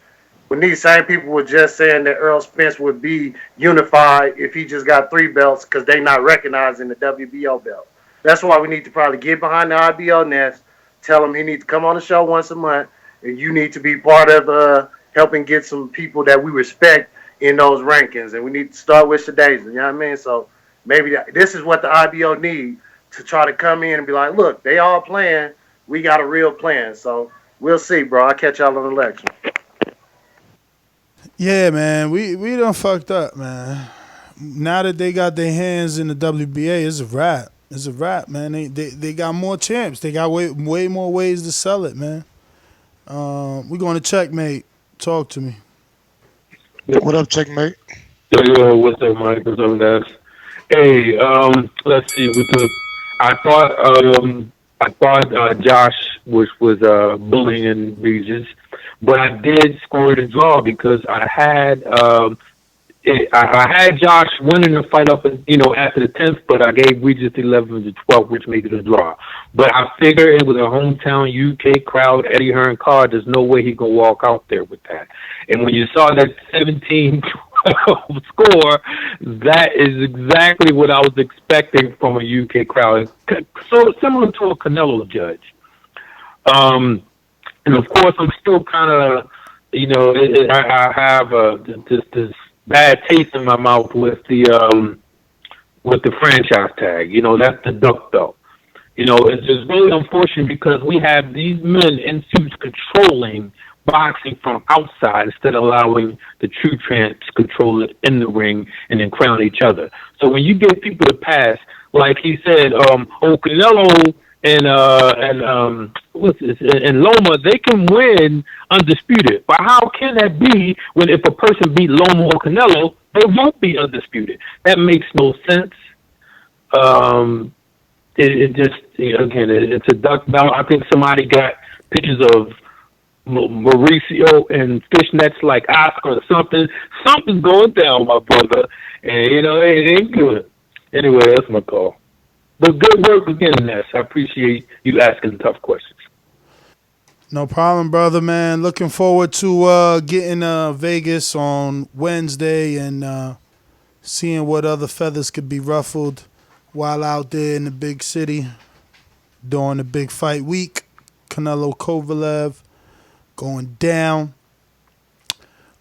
When these same people were just saying that Earl Spence would be unified if he just got 3 belts because they not recognizing the WBO belt. That's why we need to probably get behind the IBO nest, tell him he needs to come on the show once a month, and you need to be part of helping get some people that we respect in those rankings. And we need to start with DAZN, you know what I mean? So maybe this is what the IBO need, to try to come in and be like, look, they all playing, we got a real plan. So we'll see, bro. I'll catch y'all on the election. Yeah, man, we done fucked up, man. Now that they got their hands in the WBA, it's a wrap. It's a wrap, man. They got more champs. They got way more ways to sell it, man. We're going to Checkmate. Talk to me. What up, Checkmate? Yo, what's up, Mike? What's up, guys? Hey, let's see. I thought Josh was bullying Regis, but I did score the draw because I had Josh winning the fight up, after the 10th, but I gave Regis the 11th to 12th, which made it a draw. But I figure it was a hometown UK crowd, Eddie Hearn card. There's no way he gonna walk out there with that. And when you saw that 17-12 score, that is exactly what I was expecting from a UK crowd. So similar to a Canelo judge. And of course, I'm still kind of, I have this bad taste in my mouth with the franchise tag. That's the duck belt. It's just really unfortunate because we have these men in suits controlling boxing from outside instead of allowing the true champs to control it in the ring and then crown each other. So when you give people the pass, like he said, Canelo and Loma, they can win undisputed. But how can that be when if a person beat Loma or Canelo, they won't be undisputed? That makes no sense. It's a duck belt. I think somebody got pictures of Mauricio and fishnets like Oscar or something. Something's going down, my brother. And, it ain't good. Anyway, that's my call. But good work again, Ness. I appreciate you asking the tough questions. No problem, brother, man. Looking forward to getting Vegas on Wednesday and seeing what other feathers could be ruffled while out there in the big city during the big fight week. Canelo Kovalev going down.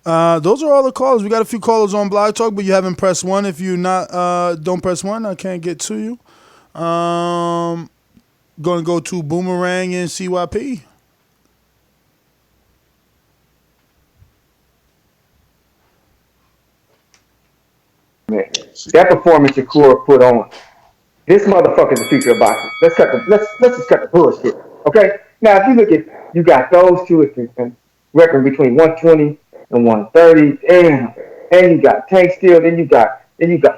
Those are all the callers. We got a few callers on Blog Talk, but you haven't pressed one. If you don't press one, I can't get to you. Going to go to Boomerang and CYP. Man, that performance Shakur put on. This motherfucker's the future of boxing. Let's just cut the bullshit. Okay? Now, if you look at, you got those two record between 120 and 130. Damn. And you got Tank Steel. Then you got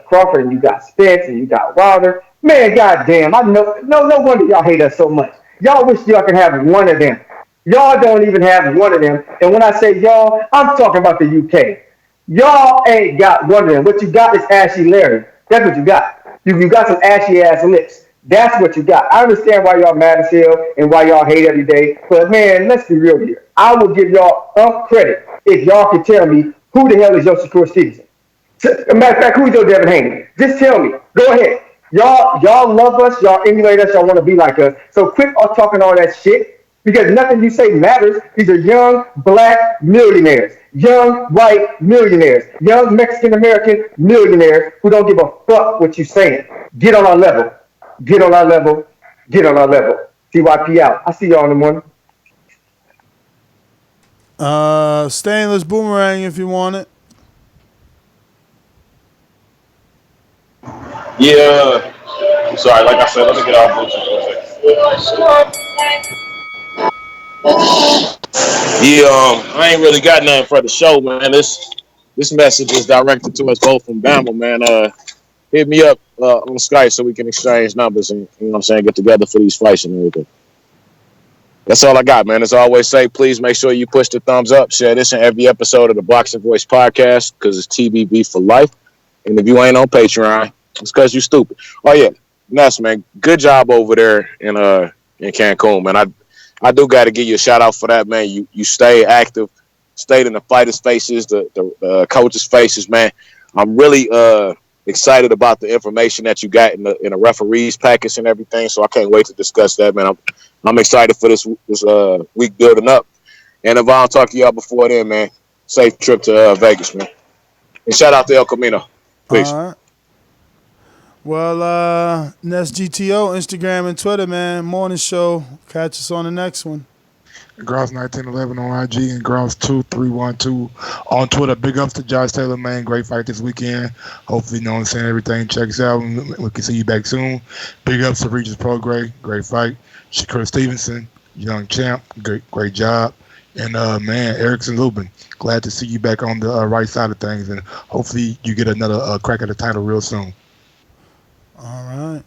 Crawford, and you got Spence, and you got Wilder. Man, goddamn! No wonder y'all hate us so much. Y'all wish y'all could have one of them. Y'all don't even have one of them. And when I say y'all, I'm talking about the UK. Y'all ain't got one of them. What you got is ashy Larry. That's what you got. You got some ashy ass lips. That's what you got. I understand why y'all mad as hell and why y'all hate every day. But man, let's be real here. I will give y'all credit if y'all can tell me who the hell is your Shakur Stevenson. Matter of fact, who's your Devin Haney? Just tell me. Go ahead. Y'all love us. Y'all emulate us. Y'all want to be like us. So quit talking all that shit because nothing you say matters. These are young black millionaires, young white millionaires, young Mexican American millionaires who don't give a fuck what you're saying. Get on our level. Get on our level. Get on our level. CYP out. I see y'all in the morning. Stainless Boomerang if you want it. Yeah. I'm sorry, like I said, let me get off Bluetooth for a second. Yeah, I ain't really got nothing for the show, man. This message is directed to us both from Bama, man. Hit me up on Skype so we can exchange numbers and, get together for these fights and everything. That's all I got, man. As I always say, please make sure you push the thumbs up. Share this in every episode of the Boxing Voice podcast because it's TBV for life. And if you ain't on Patreon, it's because you stupid. Oh, yeah. Ness, man. Good job over there in Cancun, man. I do got to give you a shout-out for that, man. You stay active, stayed in the fighters' faces, the coaches' faces, man. I'm really excited about the information that you got in the referees' package and everything, so I can't wait to discuss that, man. I'm excited for this week building up. And if I don't talk to y'all before then, man, safe trip to Vegas, man. And shout out to El Camino. Peace. All right. Well, Nest GTO, Instagram and Twitter, man. Morning show. Catch us on the next one. Grouse1911 on IG and Grouse2312 on Twitter. Big ups to Josh Taylor, man. Great fight this weekend. Hopefully, you know what I'm saying, everything checks out and we can see you back soon. Big ups to Regis Prograis. Great fight. Shakur Stevenson, young champ. Great job. And, man, Erickson Lubin. Glad to see you back on the right side of things. And hopefully you get another crack at the title real soon. All right.